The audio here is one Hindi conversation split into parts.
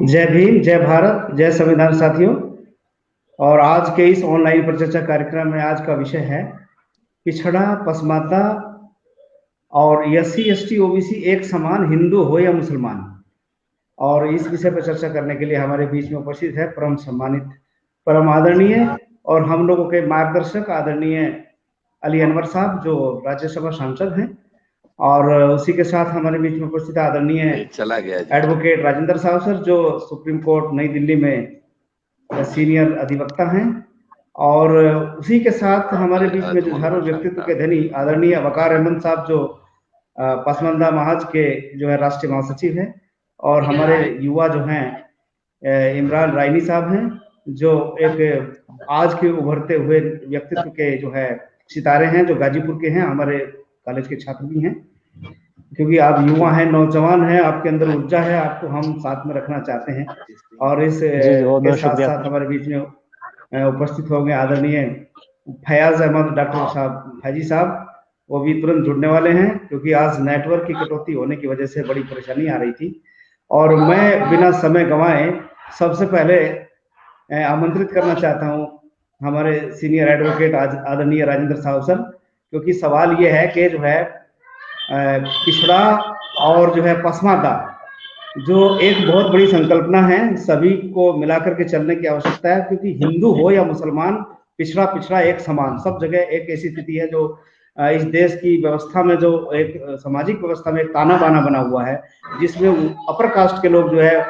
जय भीम, जय भारत, जय संविधान साथियों। और आज के इस ऑनलाइन परिचर्चा कार्यक्रम में आज का विषय है पिछड़ा, पसमानदा और एससी, एसटी, ओबीसी एक समान, हिंदू हो या मुसलमान। और इस विषय पर चर्चा करने के लिए हमारे बीच में उपस्थित है परम सम्मानित, परम आदरणीय और हम लोगों के मार्गदर्शक आदरणीय अली अनवर साहब, जो राज्यसभा सांसद हैं। और उसी के साथ हमारे बीच में उपस्थित आदरणीय चला गया एडवोकेट राजेंद्र साहब सर, जो सुप्रीम कोर्ट नई दिल्ली में सीनियर अधिवक्ता हैं। और उसी के साथ हमारे बीच में जुझारू व्यक्तित्व के धनी आदरणीय वकार अहमद साहब, जो पसमानदा महाज के जो है राष्ट्रीय महासचिव हैं। और हमारे युवा जो हैं इमरान रायनी साहब हैं, जो एक आज के उभरते हुए व्यक्तित्व के जो है सितारे हैं, जो गाजीपुर के हैं, हमारे कॉलेज के छात्र भी हैं। क्योंकि आप युवा हैं, नौजवान हैं, आपके अंदर ऊर्जा है, आपको हम साथ में रखना चाहते हैं। और इस के साथ साथ हमारे बीच में उपस्थित हो गए आदरणीय फयाज अहमद डॉक्टर साहब, फैजी साहब। वो भी तुरंत जुड़ने वाले हैं, क्योंकि आज नेटवर्क की कटौती होने की वजह से बड़ी परेशानी आ रही थी। और मैं बिना समय गंवाए सबसे पहले आमंत्रित करना चाहता हूं हमारे सीनियर एडवोकेट आदरणीय राजेंद्र साहब सर, क्योंकि सवाल ये है कि जो है पिछड़ा और जो है पसमानदा, जो एक बहुत बड़ी संकल्पना है, सभी को मिलाकर के चलने की आवश्यकता है। क्योंकि हिंदू हो या मुसलमान, पिछड़ा पिछड़ा एक समान, सब जगह एक ऐसी स्थिति है जो इस देश की व्यवस्था में, जो एक सामाजिक व्यवस्था में एक ताना बाना बना हुआ है, जिसमें अपर कास्ट के लोग जो है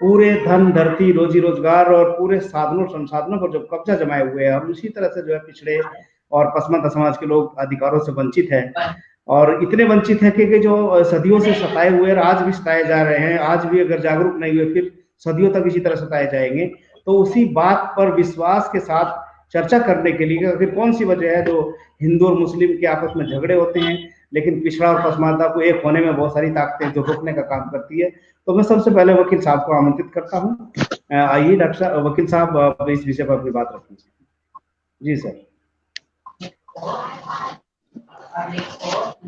पूरे धन, धरती, रोजी रोजगार और पूरे साधनों संसाधनों पर जो कब्जा जमाए हुए हैं, और उसी तरह से जो है पिछड़े और पसमानदा समाज के लोग अधिकारों से वंचित है। और इतने वंचित है कि जो सदियों से सताए हुए और आज भी सताए जा रहे हैं, आज भी अगर जागरूक नहीं हुए फिर सदियों तक इसी तरह सताए जाएंगे। तो उसी बात पर विश्वास के साथ चर्चा करने के लिए आखिर कौन सी वजह है जो हिंदू और मुस्लिम के आपस में झगड़े होते हैं, लेकिन पिछड़ा और पसमानदा को एक होने में बहुत सारी ताकतें जो रोकने का काम करती है। तो मैं सबसे पहले वकील साहब को आमंत्रित करता हूँ। आइए डॉक्टर साहब, वकील साहब, इस विषय पर अपनी बात रखें। जी सर।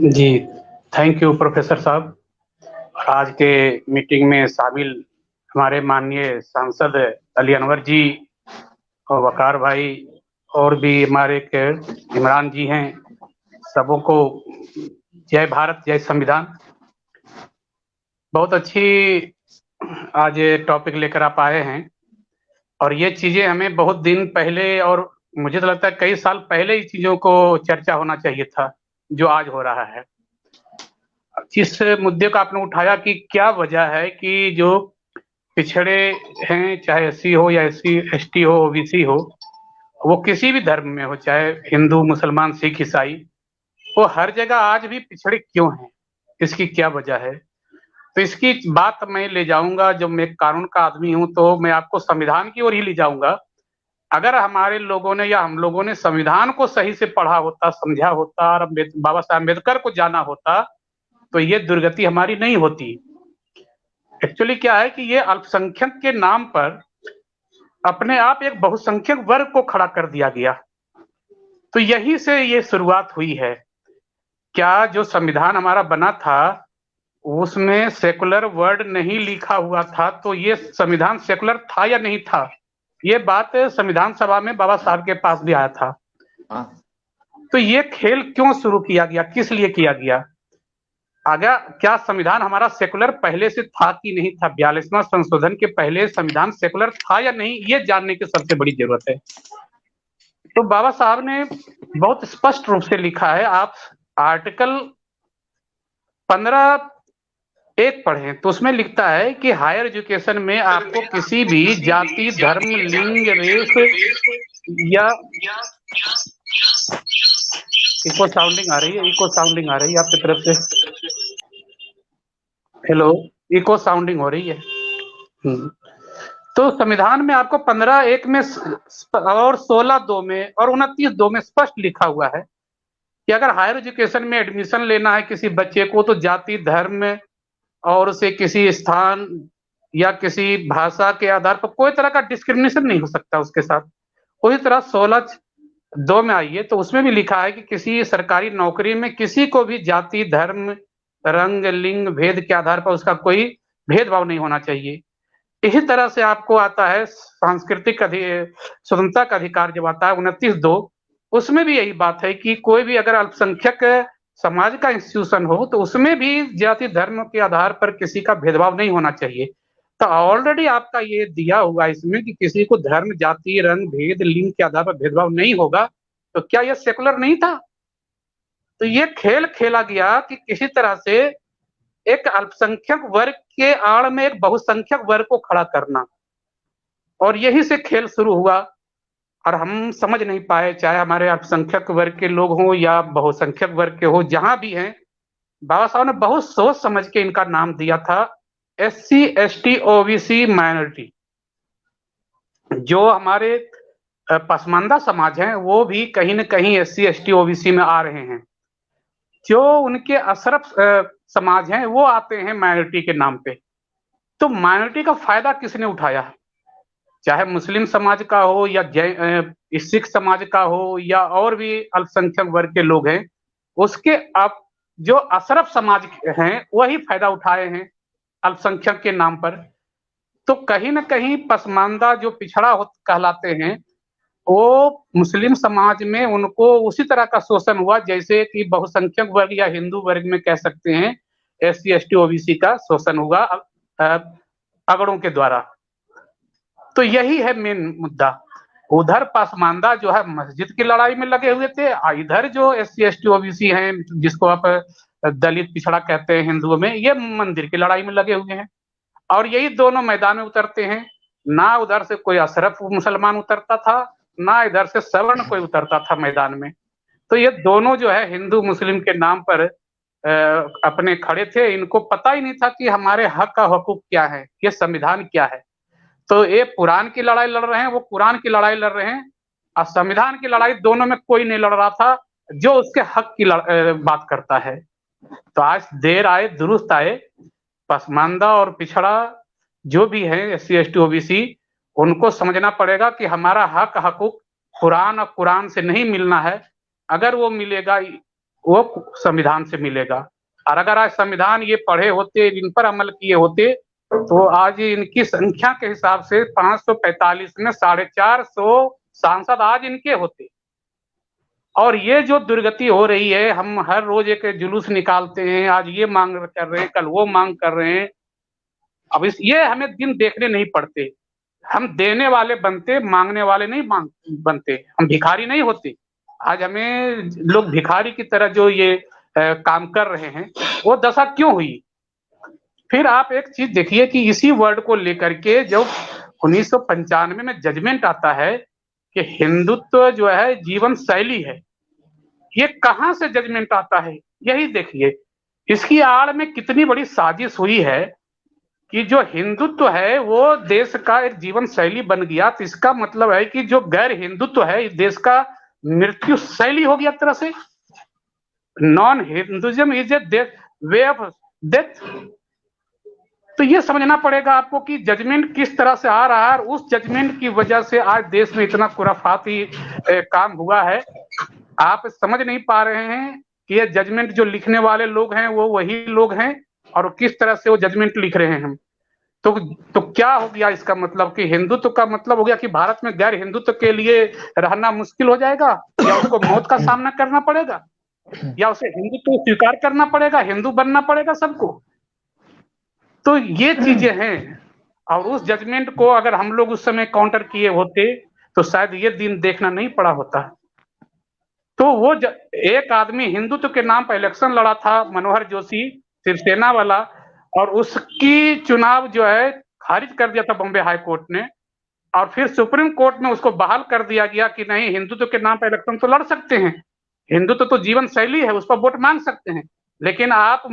जी, थैंक यू प्रोफेसर साहब। आज के मीटिंग में शामिल हमारे माननीय सांसद अली अनवर जी और वकार भाई और भी हमारे इमरान जी हैं, सबों को जय भारत, जय संविधान। बहुत अच्छी आज टॉपिक लेकर आप आए हैं, और ये चीजें हमें बहुत दिन पहले, और मुझे तो लगता है कई साल पहले ही चीजों को चर्चा होना चाहिए था, जो आज हो रहा है। जिस मुद्दे को आपने उठाया कि क्या वजह है कि जो पिछड़े हैं, चाहे एससी हो या एससी एसटी हो, ओबीसी हो, वो किसी भी धर्म में हो, चाहे हिंदू, मुसलमान, सिख, ईसाई, वो हर जगह आज भी पिछड़े क्यों हैं, इसकी क्या वजह है। तो इसकी बात मैं ले जाऊंगा, जब मैं कानून का आदमी हूं तो मैं आपको संविधान की ओर ही ले जाऊंगा। अगर हमारे लोगों ने या हम लोगों ने संविधान को सही से पढ़ा होता, समझा होता और बाबा साहब अम्बेडकर को जाना होता, तो ये दुर्गति हमारी नहीं होती। एक्चुअली क्या है कि ये अल्पसंख्यक के नाम पर अपने आप एक बहुसंख्यक वर्ग को खड़ा कर दिया गया। तो यहीं से ये शुरुआत हुई है। क्या जो संविधान हमारा बना था उसमें सेकुलर वर्ड नहीं लिखा हुआ था, तो ये संविधान सेकुलर था या नहीं था, ये बात संविधान सभा में बाबा साहब के पास भी आया था। तो ये खेल क्यों शुरू किया गया, किस लिए किया गया? अगर क्या संविधान हमारा सेकुलर पहले से था कि नहीं था, 42वां संशोधन के पहले संविधान सेकुलर था या नहीं, ये जानने की सबसे बड़ी जरूरत है। तो बाबा साहब ने बहुत स्पष्ट रूप से लिखा है, आप आर्टिकल 15(1) पढ़ें तो उसमें लिखता है कि हायर एजुकेशन में आपको किसी भी जाति, धर्म, लिंग, रेस या इको साउंडिंग आ रही है, इको साउंडिंग आ रही है आपकी तरफ से। हेलो, इको साउंडिंग हो रही है। तो संविधान में आपको 15(1) में और 16(2) में और 29(2) में स्पष्ट लिखा हुआ है कि अगर हायर एजुकेशन में एडमिशन लेना है किसी बच्चे को, तो जाति, धर्म और उसे किसी स्थान या किसी भाषा के आधार पर कोई तरह का डिस्क्रिमिनेशन नहीं हो सकता उसके साथ। उसी तरह 16(2) में आइए तो उसमें भी लिखा है कि किसी सरकारी नौकरी में किसी को भी जाति, धर्म, रंग, लिंग, भेद के आधार पर उसका कोई भेदभाव नहीं होना चाहिए। इसी तरह से आपको आता है सांस्कृतिक स्वतंत्रता का अधिकार जब आता है 29(2), उसमें भी यही बात है कि कोई भी अगर अल्पसंख्यक समाज का इंस्टीट्यूशन हो तो उसमें भी जाति धर्म के आधार पर किसी का भेदभाव नहीं होना चाहिए। तो ऑलरेडी आपका ये दिया हुआ इसमें कि किसी को धर्म, जाति, रंग, भेद, लिंग के आधार पर भेदभाव नहीं होगा, तो क्या यह सेकुलर नहीं था? तो ये खेल खेला गया कि किसी तरह से एक अल्पसंख्यक वर्ग के आड़ में एक बहुसंख्यक वर्ग को खड़ा करना, और यही से खेल शुरू हुआ। और हम समझ नहीं पाए, चाहे हमारे अल्पसंख्यक वर्ग के लोग हों या बहुसंख्यक वर्ग के हो, जहां भी हैं, बाबा साहब ने बहुत सोच समझ के इनका नाम दिया था SC ST OBC माइनॉरिटी। जो हमारे पसमानदा समाज हैं वो भी कहीं न कहीं SC ST OBC में आ रहे हैं। जो उनके अशरफ समाज हैं वो आते हैं माइनॉरिटी के नाम पे। तो माइनॉरिटी का फायदा किसने उठाया? चाहे मुस्लिम समाज का हो या सिख समाज का हो या और भी अल्पसंख्यक वर्ग के लोग हैं, उसके अब जो अशरफ समाज हैं वही फायदा उठाए हैं अल्पसंख्यक के नाम पर। तो कहीं न कहीं पसमानदा जो पिछड़ा कहलाते हैं, वो मुस्लिम समाज में उनको उसी तरह का शोषण हुआ जैसे कि बहुसंख्यक वर्ग या हिंदू वर्ग में कह सकते हैं SC ST OBC का शोषण हुआ अगड़ों के द्वारा। तो यही है मेन मुद्दा। उधर पसमानदा जो है मस्जिद की लड़ाई में लगे हुए थे, इधर जो SC ST OBC हैं, जिसको आप दलित पिछड़ा कहते हैं हिंदुओं में, ये मंदिर की लड़ाई में लगे हुए हैं। और यही दोनों मैदान में उतरते हैं। ना उधर से कोई अशरफ मुसलमान उतरता था, ना इधर से सवर्ण कोई उतरता था मैदान में। तो ये दोनों जो है हिंदू मुस्लिम के नाम पर अपने खड़े थे। इनको पता ही नहीं था कि हमारे हक का हकूक क्या है, ये संविधान क्या है। तो ये पुराण की लड़ाई लड़ रहे हैं, वो कुरान की लड़ाई लड़ रहे हैं, और संविधान की लड़ाई दोनों में कोई नहीं लड़ रहा था जो उसके हक की बात करता है। तो आज देर आए दुरुस्त आए, पसमानदा और पिछड़ा जो भी है SC ST OBC, उनको समझना पड़ेगा कि हमारा हक हकूक कुरान और कुरान से नहीं मिलना है। अगर वो मिलेगा वो संविधान से मिलेगा। और अगर आज संविधान ये पढ़े होते, इन पर अमल किए होते, तो आज इनकी संख्या के हिसाब से 545 में 450 सांसद आज इनके होते। और ये जो दुर्गति हो रही है, हम हर रोज एक जुलूस निकालते हैं, आज ये मांग कर रहे हैं, कल वो मांग कर रहे हैं। अब ये हमें दिन देखने नहीं पड़ते। हम देने वाले बनते, मांगने वाले नहीं बनते। हम भिखारी नहीं होते। आज हमें लोग भिखारी की तरह जो ये काम कर रहे हैं, वो दशा क्यों हुई? फिर आप एक चीज देखिए कि इसी वर्ड को लेकर के जब 1995 में जजमेंट आता है कि हिंदुत्व जो है जीवन शैली है, ये कहां से जजमेंट आता है? यही देखिए, इसकी आड़ में कितनी बड़ी साजिश हुई है कि जो हिंदुत्व है वो देश का एक जीवन शैली बन गया। तो इसका मतलब है कि जो गैर हिंदुत्व है इस देश का मृत्यु शैली हो गया तरह से। Non Hinduism is a way of death. तो ये समझना पड़ेगा आपको कि जजमेंट किस तरह से आ रहा है, और उस जजमेंट की वजह से आज देश में इतना खुराफाती काम हुआ है। आप समझ नहीं पा रहे हैं कि ये जजमेंट जो लिखने वाले लोग हैं वो वही लोग हैं, और किस तरह से वो जजमेंट लिख रहे हैं। तो क्या हो गया इसका मतलब कि हिंदुत्व का मतलब हो गया कि भारत में गैर हिंदुत्व के लिए रहना मुश्किल हो जाएगा, या उसको मौत का सामना करना पड़ेगा, या उसे हिंदुत्व स्वीकार करना पड़ेगा, हिंदू बनना पड़ेगा सबको। तो ये चीजें हैं। और उस जजमेंट को अगर हम लोग उस समय काउंटर किए होते तो शायद ये दिन देखना नहीं पड़ा होता। तो वो एक आदमी हिंदुत्व के नाम पर इलेक्शन लड़ा था, मनोहर जोशी, शिवसेना वाला, और उसकी चुनाव जो है खारिज कर दिया था बॉम्बे हाई कोर्ट ने। और फिर सुप्रीम कोर्ट में उसको बहाल कर दिया गया कि नहीं, हिंदुत्व के नाम पर इलेक्शन तो लड़ सकते हैं, हिंदुत्व तो जीवन शैली है, उस पर वोट मांग सकते हैं, लेकिन आप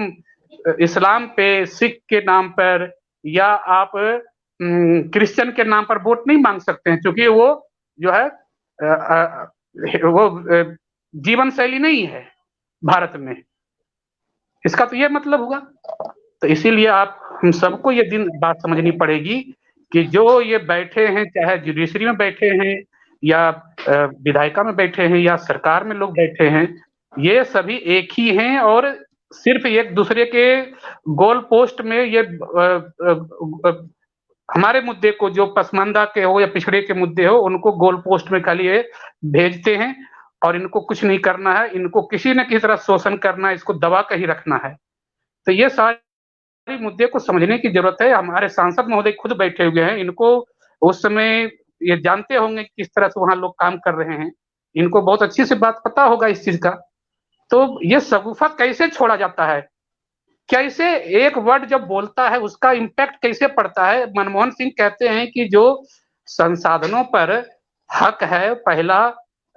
इस्लाम पे, सिख के नाम पर, या आप क्रिश्चियन के नाम पर वोट नहीं मांग सकते हैं, क्योंकि वो जो है वो जीवन शैली नहीं है भारत में। इसका तो ये मतलब हुआ। तो इसीलिए आप हम सबको ये दिन बात समझनी पड़ेगी कि जो ये बैठे हैं, चाहे जुडिशरी में बैठे हैं या विधायिका में बैठे हैं या सरकार में लोग बैठे हैं, ये सभी एक ही हैं, और सिर्फ एक दूसरे के गोल पोस्ट में ये हमारे मुद्दे को, जो पसमानदा के हो या पिछड़े के मुद्दे हो, उनको गोल पोस्ट में खाली ये भेजते हैं और इनको कुछ नहीं करना है, इनको किसी न किसी तरह शोषण करना है, इसको दबा कर ही रखना है। तो ये सारे मुद्दे को समझने की जरूरत है। हमारे सांसद महोदय खुद बैठे हुए हैं, इनको उस समय ये जानते होंगे किस तरह से वहां लोग काम कर रहे हैं, इनको बहुत अच्छी से बात पता होगा इस चीज का। तो ये शगुफा कैसे छोड़ा जाता है, कैसे एक वर्ड जब बोलता है उसका इम्पैक्ट कैसे पड़ता है। मनमोहन सिंह कहते हैं कि जो संसाधनों पर हक है पहला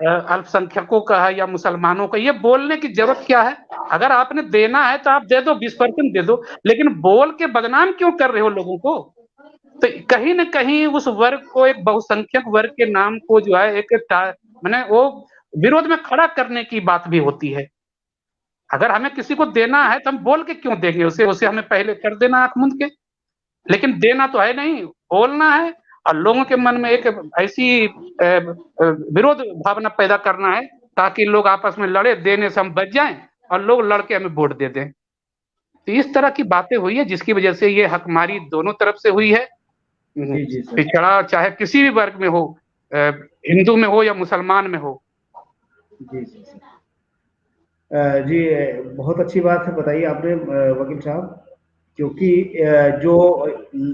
अल्पसंख्यकों का है या मुसलमानों का, ये बोलने की जरूरत क्या है। अगर आपने देना है तो आप दे दो, 20% दे दो, लेकिन बोल के बदनाम क्यों कर रहे हो लोगों को। तो कहीं न कहीं उस वर्ग को, एक बहुसंख्यक वर्ग के नाम को जो है एक मैंने वो विरोध में खड़ा करने की बात भी होती है। अगर हमें किसी को देना है तो हम बोल के क्यों देंगे उसे, उसे हमें पहले कर देना आंख मूंद के। लेकिन देना तो है नहीं, बोलना है और लोगों के मन में एक ऐसी विरोध भावना पैदा करना है ताकि लोग आपस में लड़े, देने से हम बच जाएं और लोग लड़के हमें वोट दे दें। तो इस तरह की बातें हुई है जिसकी वजह से ये हकमारी दोनों तरफ से हुई है। जी जी सर। पिछड़ा चाहे किसी भी वर्ग में हो, हिंदू में हो या मुसलमान में हो। जी जी सर। जी, बहुत अच्छी बात है बताई आपने वकील साहब, क्योंकि जो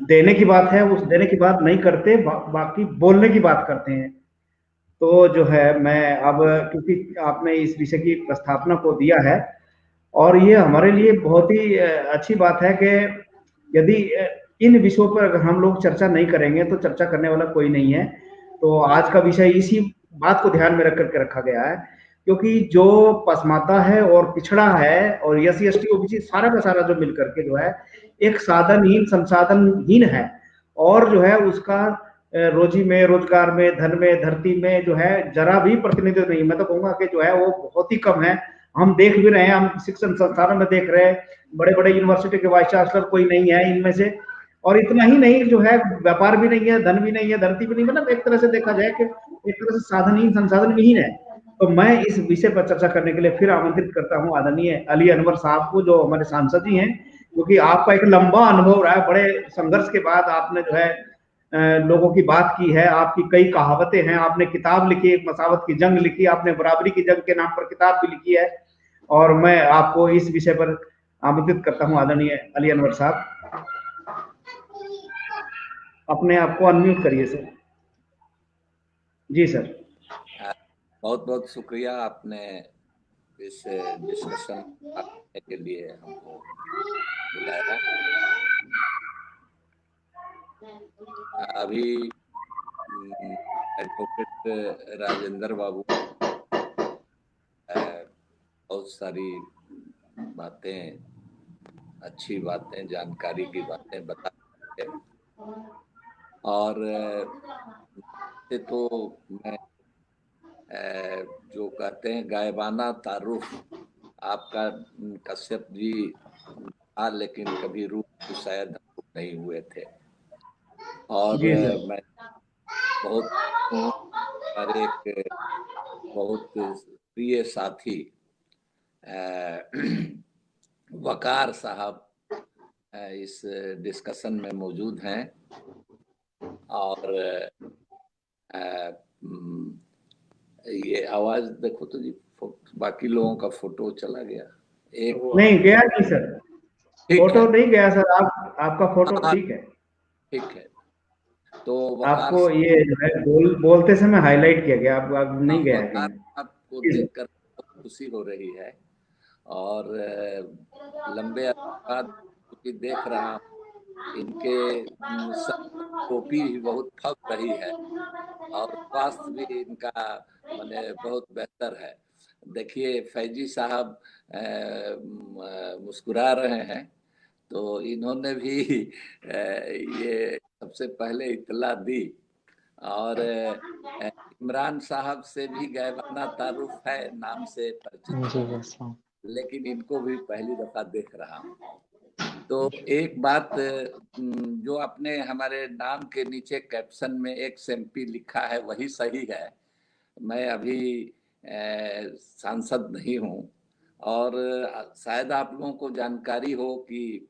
देने की बात है उस देने की बात नहीं करते, बाकी बोलने की बात करते हैं। तो जो है मैं अब, क्योंकि आपने इस विषय की प्रस्तावना को दिया है और ये हमारे लिए बहुत ही अच्छी बात है कि यदि इन विषयों पर अगर हम लोग चर्चा नहीं करेंगे तो चर्चा करने वाला कोई नहीं है। तो आज का विषय इसी बात को ध्यान में रख करके रखा गया है, क्योंकि जो पसमाता है और पिछड़ा है और S C S T OBC सारा का सारा जो मिल करके जो है एक साधनहीन संसाधनहीन है, और जो है उसका रोजी में, रोजगार में, धन में, धरती में जो है जरा भी प्रतिनिधित्व नहीं। मैं तो कहूंगा कि जो है वो बहुत ही कम है। हम देख भी रहे हैं, हम शिक्षण संस्थानों में देख रहे हैं, बड़े बड़े यूनिवर्सिटी के वाइस चांसलर कोई नहीं है इनमें से। और इतना ही नहीं, जो है व्यापार भी नहीं है, धन भी नहीं है, धरती भी नहीं, मतलब एक तरह से देखा जाए कि एक तरह से साधनहीन संसाधन विहीन है। तो मैं इस विषय पर चर्चा करने के लिए फिर आमंत्रित करता हूँ आदरणीय अली अनवर साहब को, जो हमारे सांसद जी हैं, क्योंकि आपका एक लंबा अनुभव रहा है, बड़े संघर्ष के बाद आपने जो है लोगों की बात की है, आपकी कई कहावतें हैं, आपने किताब लिखी, एक मसावत की जंग लिखी, आपने बराबरी की जंग के नाम पर किताब भी लिखी है। और मैं आपको इस विषय पर आमंत्रित करता हूं आदरणीय अली अनवर साहब, अपने आप को अनम्यूट करिए सर। जी सर। बहुत बहुत शुक्रिया, आपने इस डिस्कशन के लिए हमको बुलाया। अभी एडवोकेट राजेंद्र बाबू बहुत सारी बातें, अच्छी बातें, जानकारी की बातें बता रहे हैं। और तो मैं जो कहते हैं गायबाना तारुफ आपका कश्यप जी था, लेकिन कभी रूप शायद नहीं हुए थे। और मैं बहुत हमारे एक बहुत प्रिय साथी वकार साहब इस डिस्कशन में मौजूद हैं। और ये आवाज देखो तो जी, बाकी लोगों का फोटो चला गया। एक नहीं गया नहीं सर, फोटो नहीं गया सर, आपका फोटो ठीक है। ठीक है, तो आपको ये जो है बोलते समय हाईलाइट किया गया, आप नहीं गया है। आपको देखकर बहुत खुशी हो रही है। और लंबे बाद क्योंकि देख रहा हूँ इनके टोपी भी बहुत फब रही है और स्वास्थ्य भी इनका माने बहुत बेहतर है। देखिए फैजी साहब मुस्कुरा रहे हैं, तो इन्होंने भी ये सबसे पहले इतला दी। और इमरान साहब से भी गायबाना तारुफ है, नाम से परिचित, लेकिन इनको भी पहली दफा देख रहा हूँ। तो एक बात जो आपने हमारे नाम के नीचे कैप्शन में XMP लिखा है वही सही है। मैं अभी सांसद नहीं हूँ, और शायद आप लोगों को जानकारी हो कि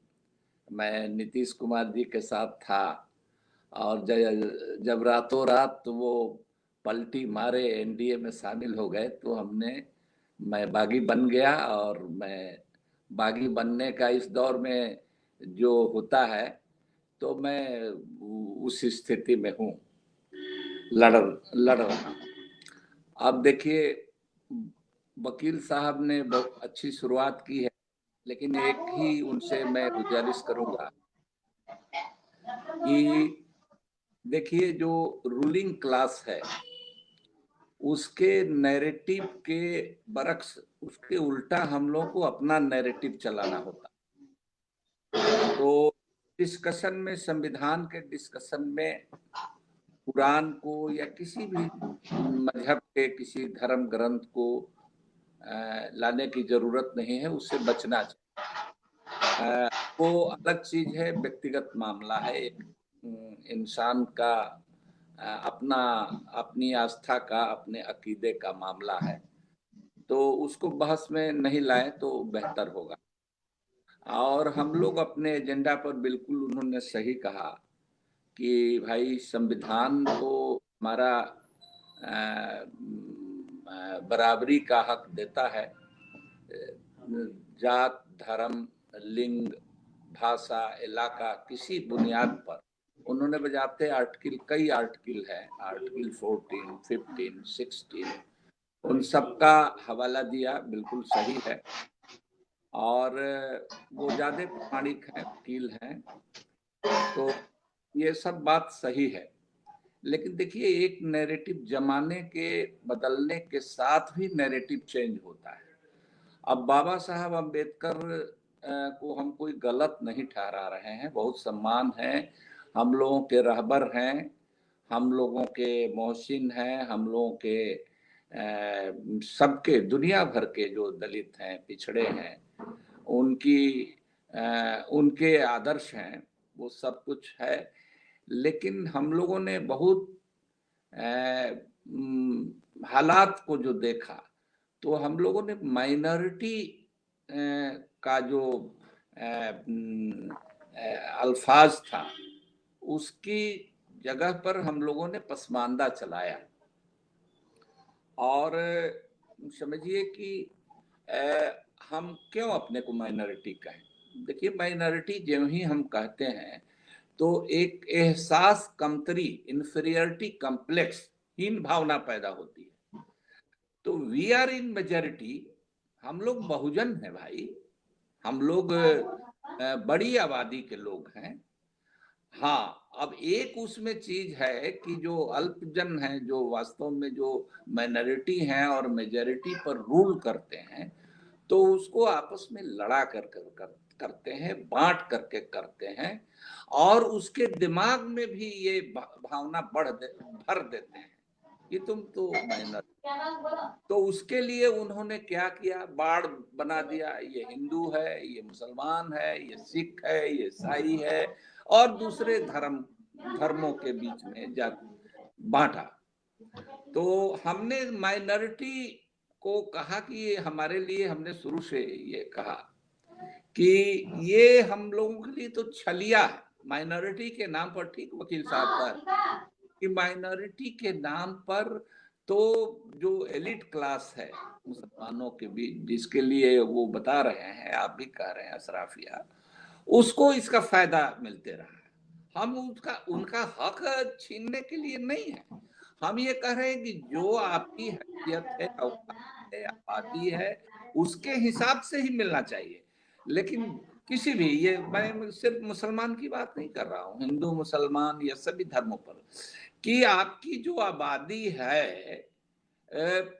मैं नीतीश कुमार जी के साथ था और जब रातों रात वो पलटी मारे एनडीए में शामिल हो गए तो मैं बागी बन गया। और मैं बागी बनने का इस दौर में जो होता है तो मैं उस स्थिति में हूँ, लड़ रहा हूँ। अब देखिए, वकील साहब ने बहुत अच्छी शुरुआत की है, लेकिन एक ही उनसे मैं गुजारिश करूंगा कि देखिए, जो रूलिंग क्लास है उसके नैरेटिव के बरक्स, उसके उल्टा हम लोग को अपना नैरेटिव चलाना होता। तो डिस्कशन में, संविधान के डिस्कशन में कुरान को या किसी भी मजहब के किसी धर्म ग्रंथ को लाने की जरूरत नहीं है, उससे बचना चाहिए। वो अलग चीज है, व्यक्तिगत मामला है, एक इंसान का अपनी आस्था का, अपने अकीदे का मामला है, तो उसको बहस में नहीं लाए तो बेहतर होगा। और हम लोग अपने एजेंडा पर बिल्कुल, उन्होंने सही कहा कि भाई संविधान तो हमारा बराबरी का हक देता है, जात, धर्म, लिंग, भाषा, इलाका, किसी बुनियाद पर। उन्होंने बजाते आर्टिकल, कई आर्टिकल है, आर्टिकल 14, 15, 16, उन सब का हवाला दिया, बिल्कुल सही है। और वो ज्यादा प्रामाणिक है, वकील हैं, तो ये सब बात सही है। लेकिन देखिए, एक नैरेटिव जमाने के बदलने के साथ भी नैरेटिव चेंज होता है। अब बाबा साहब अम्बेडकर को हम कोई गलत नहीं ठहरा रहे हैं, बहुत सम्मान है, हम लोगों के रहबर हैं, हम लोगों के मोहसिन हैं, हम लोगों के सबके, दुनिया भर के जो दलित हैं, पिछड़े हैं, उनके आदर्श हैं, वो सब कुछ है। लेकिन हम लोगों ने बहुत हालात को जो देखा, तो हम लोगों ने माइनॉरिटी का जो अल्फाज था, उसकी जगह पर हम लोगों ने पसमानदा चलाया। और समझिए कि हम क्यों अपने को माइनॉरिटी कहें। देखिए, माइनॉरिटी जो ही हम कहते हैं तो एक एहसास कमतरी, इंफीरियरिटी कॉम्प्लेक्स, हीन भावना पैदा होती है। तो वी आर इन मेजॉरिटी, हम लोग बहुजन हैं भाई, हम लोग बड़ी आबादी के लोग हैं। हाँ, अब एक उसमें चीज है कि जो अल्पजन है, जो वास्तव में जो माइनॉरिटी हैं और मेजॉरिटी पर रूल करते हैं, तो उसको आपस में लड़ा करते हैं, बांट करके करते हैं, और उसके दिमाग में भी ये भावना भर देते हैं कि तुम तो माइनॉरिटी। तो उसके लिए उन्होंने क्या किया, बाढ़ बना दिया, ये हिंदू है, ये मुसलमान है, ये सिख है, ये ईसाई है, और दूसरे धर्मों के बीच में बांटा। तो हमने माइनॉरिटी को कहा कि ये हमारे लिए, हमने शुरू से ये कहा कि ये हम लोगों के लिए तो छलिया है माइनॉरिटी के नाम पर। ठीक वकील साहब का कि माइनॉरिटी के नाम पर तो जो एलिट क्लास है मुसलमानों के बीच, जिसके लिए वो बता रहे हैं, आप भी कह रहे हैं अशराफिया, उसको इसका फायदा मिलते रहा है। हम उनका हक छीनने के लिए नहीं है, हम ये कह रहे हैं कि जो आपकी हैसियत है, औकात है, आबादी है, उसके हिसाब से ही मिलना चाहिए। लेकिन किसी भी, ये मैं सिर्फ मुसलमान की बात नहीं कर रहा हूँ, हिंदू, मुसलमान या सभी धर्मों पर, कि आपकी जो आबादी है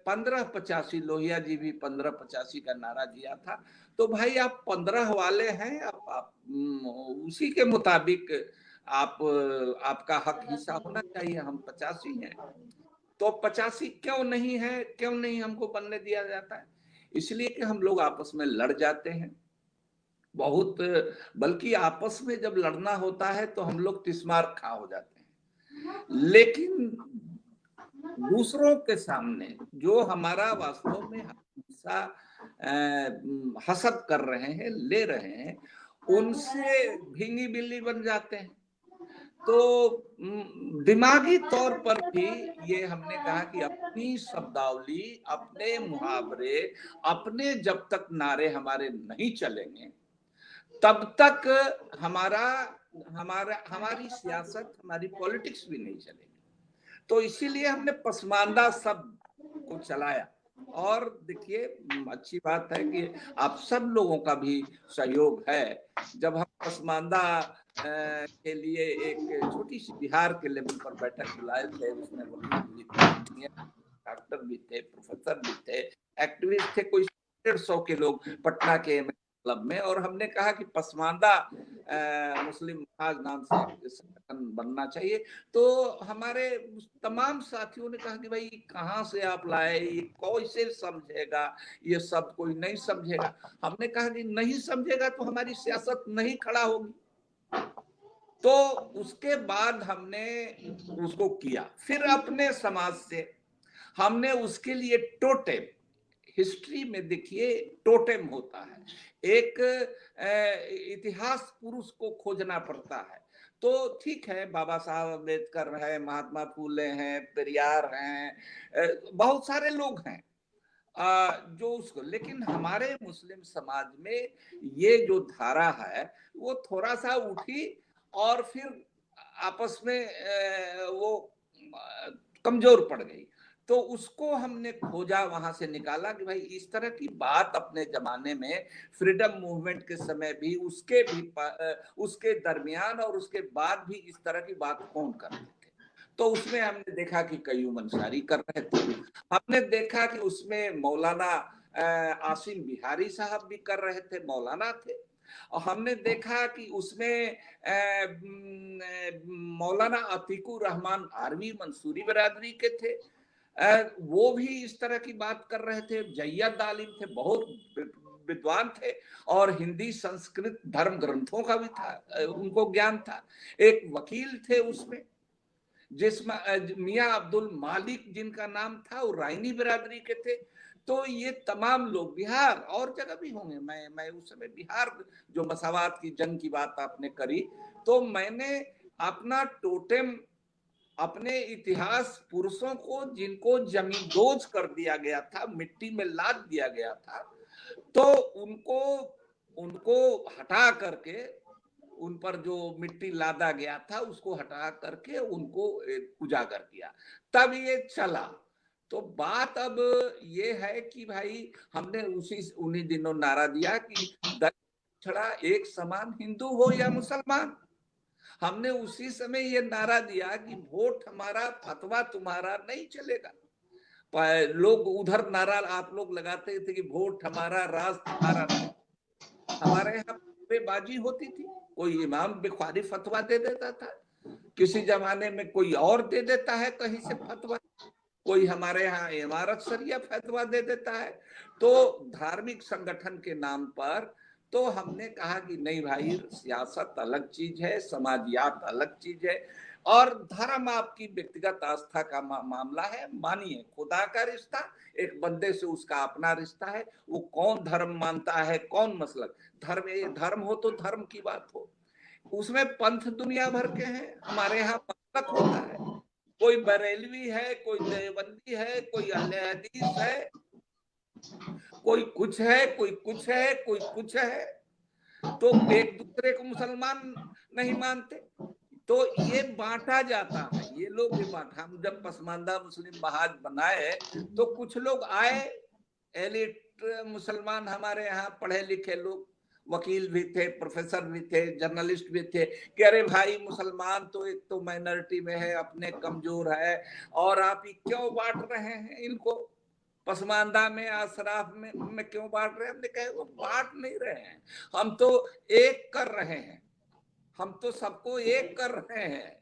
1585, लोहिया जी भी 1585 का नारा दिया था, तो भाई आप 15 वाले हैं, आप उसी के मुताबिक आपका हक हिस्सा होना चाहिए। हम 85 हैं, तो 85 क्यों नहीं है, क्यों नहीं हमको बनने दिया जाता है? इसलिए कि हम लोग आपस में लड़ जाते हैं बहुत, बल्कि आपस में जब लड़ना होता है तो हम लोग तिस्मार खा हो जाते हैं। लेकिन दूसरों के सामने जो हमारा वास्तव में हिस्सा हसद कर रहे हैं, ले रहे हैं, उनसे भींगी बिल्ली बन जाते हैं। तो दिमागी तौर पर भी ये हमने कहा कि अपनी शब्दावली, अपने मुहावरे, अपने जब तक नारे हमारे नहीं चलेंगे तब तक हमारी सियासत, हमारी पॉलिटिक्स भी नहीं चलेगी। तो इसीलिए हमने पसमानदा शब्द को चलाया। और देखिए, अच्छी बात है कि आप सब लोगों का भी सहयोग है। जब हम पसमानदा के लिए एक छोटी सी बिहार के लेवल पर बैठक बुलाए थे, उसमें वकील भी थे, डॉक्टर भी थे, प्रोफेसर भी थे, एक्टिविस्ट थे, कोई 150 के लोग पटना के क्लब में, और हमने कहा कि पसमानदा मुस्लिम महाज नाम से संगठन बनना चाहिए। तो हमारे तमाम साथियों ने कहा कि भाई कहाँ से आप लाए, ये कैसे समझेगा, ये सब कोई नहीं समझेगा। हमने कहा कि नहीं समझेगा तो हमारी सियासत नहीं खड़ा होगी। तो उसके बाद हमने उसको किया। फिर अपने समाज से हमने उसके लिए टोटेम, हिस्ट्री में देखिए टोटेम होता है, एक इतिहास पुरुष को खोजना पड़ता है। तो ठीक है, बाबा साहब अम्बेडकर है, महात्मा फूले हैं, पेरियार हैं, बहुत सारे लोग हैं जो उसको, लेकिन हमारे मुस्लिम समाज में ये जो धारा है वो थोड़ा सा उठी और फिर आपस में वो कमजोर पड़ गई। तो उसको हमने खोजा, वहां से निकाला कि भाई इस तरह की बात अपने जमाने में फ्रीडम मूवमेंट के समय भी, उसके दरमियान और उसके बाद भी इस तरह की बात कौन करते थे। तो उसमें हमने देखा कि कयूम अंसारी कर रहे थे, हमने देखा कि उसमें मौलाना आसिम बिहारी साहब भी कर रहे थे, मौलाना थे, और हमने देखा कि उसमें मौलाना अतीकुर रहमान आर्मी मंसूरी बरादरी के थे, वो भी इस तरह की बात कर रहे थे। जैयद आलिम थे, बहुत विद्वान थे, और हिंदी संस्कृत धर्म ग्रंथों का भी था, उनको ज्ञान था। एक वकील थे उसमें, जिसमें मियां अब्दुल मालिक जिनका नाम था, वो राइनी बिरादरी के थे। तो ये तमाम लोग, बिहार और जगह भी होंगे, मैं उस समय बिहार जो मसावात की जंग की बात आपने करी, तो मैंने अपना टोटेम, अपने इतिहास पुरुषों को जिनको जमींदोज कर दिया गया था, मिट्टी में लाद दिया गया था, तो उनको हटा करके, उन पर जो मिट्टी लादा गया था उसको हटा करके उनको उजागर किया, तब ये चला। तो बात अब ये है कि भाई हमने उन्हीं दिनों नारा दिया कि छड़ा एक समान, हिंदू हो या मुसलमान। हमने उसी समय ये नारा दिया कि वोट हमारा, फतवा तुम्हारा नहीं चलेगा। लोग उधर नारा आप लोग लगाते थे कि वोट हमारा, राज तुम्हारा नहीं। हमारे यहाँ बाजी होती थी, कोई इमाम बुखारी फतवा दे देता था, किसी जमाने में कोई और दे देता है कहीं से फतवा, कोई हमारे यहाँ इमारत शरिया फतवा दे देता है। तो धार्मिक संगठन के नाम पर तो हमने कहा कि नहीं भाई, सियासत अलग चीज है, समाजियात अलग चीज है, और धर्म आपकी व्यक्तिगत आस्था का मामला है। मानिए, खुदा का रिश्ता एक बंदे से उसका अपना रिश्ता है, वो कौन धर्म मानता है, कौन मसलक, धर्म हो तो धर्म की बात हो, उसमें पंथ दुनिया भर के हैं। हमारे यहाँ मसलक होता है, कोई बरेलवी है, कोई देवबंदी है, कोई अहले हदीस है, कोई कुछ है, कोई कुछ है, कोई कुछ है। तो एक दूसरे को मुसलमान नहीं मानते, तो ये बांटा जाता है, ये लोग भी बांटा। हम जब पसमानदा मुस्लिम महाज बनाए तो कुछ लोग आए, एलिट मुसलमान, हमारे यहाँ पढ़े लिखे लोग, वकील भी थे, प्रोफेसर भी थे, जर्नलिस्ट भी थे, कि अरे भाई मुसलमान तो एक तो माइनॉरिटी में है, अपने कमजोर है, और आप ही क्यों बांट रहे हैं इनको, पसमानदा में, अशराफ में क्यों बांट रहे हैं। हमने कहा वो बांट नहीं रहे हैं, हम तो एक कर रहे हैं, हम तो सबको एक कर रहे हैं।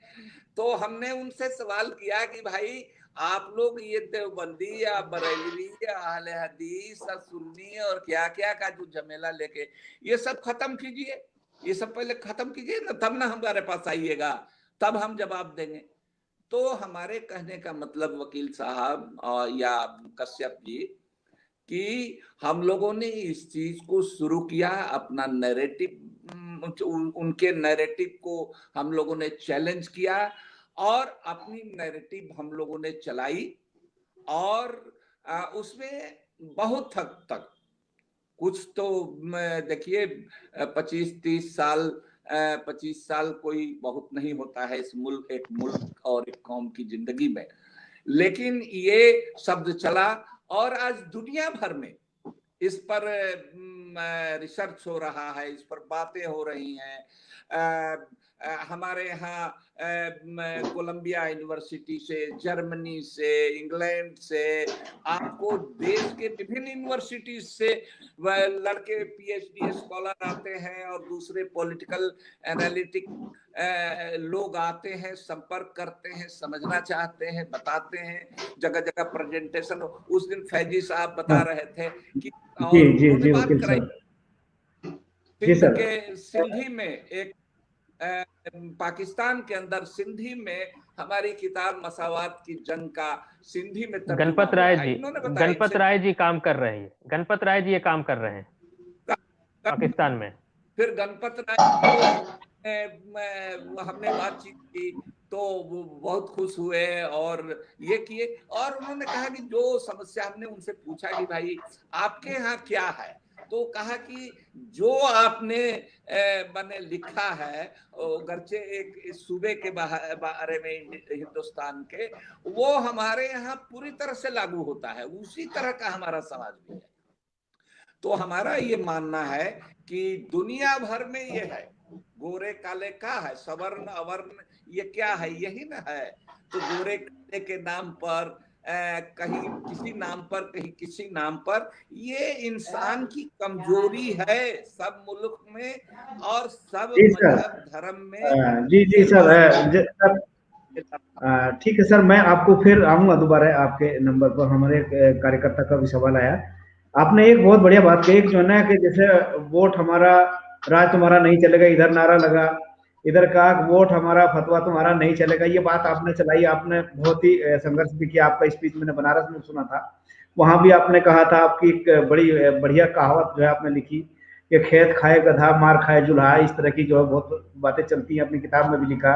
तो हमने उनसे सवाल किया कि भाई आप लोग ये देवबंदी या बरेलवी या अहले हदीस या सुन्नी और क्या क्या का जो झमेला लेके, ये सब खत्म कीजिए, ये सब पहले खत्म कीजिए ना, तब ना हमारे पास आइएगा, तब हम जवाब देंगे। तो हमारे कहने का मतलब वकील साहब या कश्यप जी, कि हम लोगों ने इस चीज को शुरू किया, अपना नैरेटिव उनके नैरेटिव को हम लोगों ने चैलेंज किया और अपनी नैरेटिव हम लोगों ने चलाई और उसमें बहुत हद तक कुछ तो देखिए 25 साल कोई बहुत नहीं होता है इस एक मुल्क और एक कौम की जिंदगी में, लेकिन ये शब्द चला और आज दुनिया भर में इस पर रिसर्च हो रहा है, इस पर बातें हो रही हैं। हमारे यहाँ कोलंबिया यूनिवर्सिटी से, जर्मनी से, इंग्लैंड से, आपको देश के विभिन्न यूनिवर्सिटीज से लड़के पीएचडी स्कॉलर आते हैं और दूसरे पॉलिटिकल एनालिटिक लोग आते हैं, संपर्क करते हैं, समझना चाहते हैं, बताते हैं, जगह जगह प्रेजेंटेशन। उस दिन फैजी साहब बता रहे थे कि जी जी जी बात वकील कराई जी सर के सिंधी में एक पाकिस्तान के अंदर सिंधी में हमारी किताब मसावात की जंग का सिंधी में गणपत राय जी काम कर रहे हैं, गणपत राय जी ये काम कर रहे हैं पाकिस्तान में। फिर गणपत राय को हमने बातचीत की तो वो बहुत खुश हुए और ये किए, और उन्होंने कहा कि जो समस्या, हमने उनसे पूछा कि भाई आपके यहाँ क्या है, तो कहा कि जो आपने मैंने लिखा है गर्चे एक सूबे के बारे में हिंदुस्तान के, वो हमारे यहाँ पूरी तरह से लागू होता है, उसी तरह का हमारा समाज भी है। तो हमारा ये मानना है कि दुनिया भर में ये है, गोरे काले का है, सवर्ण अवर्ण ये क्या है, यही ना है। तो गोरे काले के नाम पर कहीं किसी नाम पर, कहीं किसी नाम पर, ये इंसान की कमजोरी है सब मुल्क में और सब मजहब धर्म में। जी जी सर, ठीक है सर, मैं आपको फिर आऊंगा दोबारा आपके नंबर पर। हमारे कार्यकर्ता का भी सवाल आया, आपने एक बहुत बढ़िया बात कही जो है ना कि जैसे वोट हमारा राज तुम्हारा नहीं चलेगा, इधर नारा लगा, इधर का वोट हमारा फतवा तुम्हारा नहीं चलेगा, ये बात आपने चलाई। आपने बहुत ही संघर्ष भी किया, आपका स्पीच मैंने बनारस में सुना था, वहां भी आपने कहा था, आपकी एक बड़ी बढ़िया कहावत जो है आपने लिखी कि खेत खाए गधा मार खाए जुल्हा, इस तरह की जो है बहुत बातें चलती हैं, अपनी किताब में भी लिखा।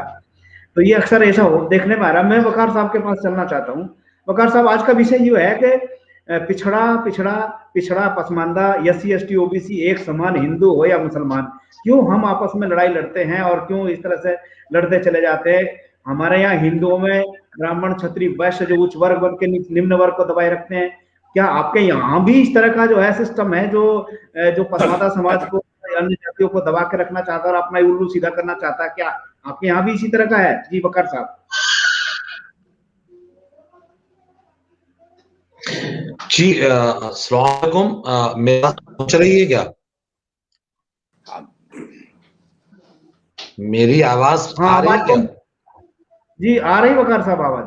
तो ये अक्सर ऐसा हो देखने में आ रहा है। मैं वकार साहब के पास चलना चाहता हूँ। वकार साहब, आज का विषय ये है कि पिछड़ा पसमानदा, एससी एसटी ओबीसी एक समान, हिंदू हो या मुसलमान, क्यों हम आपस में लड़ाई लड़ते हैं और क्यों इस तरह से लड़ते चले जाते हैं। हमारे यहाँ हिंदुओं में ब्राह्मण क्षत्रिय वैश्य जो उच्च वर्ग बन के निम्न वर्ग को दबाए रखते हैं, क्या आपके यहाँ भी इस तरह का जो है सिस्टम है जो पसमानदा समाज को, अन्य जातियों को दबा के रखना चाहता है और अपना उल्लू सीधा करना चाहता है? क्या आपके यहाँ भी इसी तरह का है? जी वकार साहब। जी अस्सलाम, मेरा पहुंच रही है क्या? मेरी आवाज आ रही है क्या? जी आ रही वकार साहब आवाज।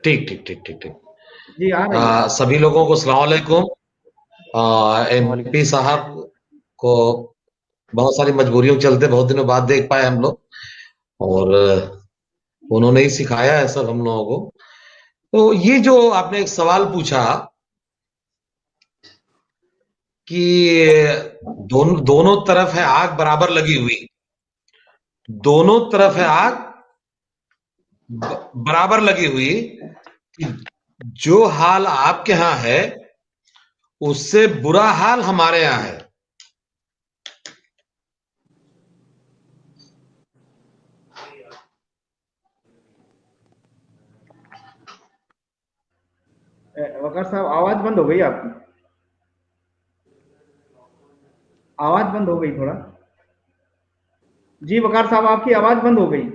ठीक ठीक ठीक ठीक ठीक जी आ रही है। सभी लोगों को अस्सलाम वालेकुम। एमपी साहब को बहुत सारी मजबूरियों के चलते बहुत दिनों बाद देख पाए हम लोग, और उन्होंने ही सिखाया है सब हम लोगों को। तो ये जो आपने एक सवाल पूछा कि दोनों तरफ है आग बराबर लगी हुई, दोनों तरफ है आग बराबर लगी हुई, कि जो हाल आपके यहां है उससे बुरा हाल हमारे यहां है। वकार साहब आवाज बंद हो गई आपकी, आवाज बंद हो गई थोड़ा। जी वकार साहब आपकी आवाज बंद हो गई।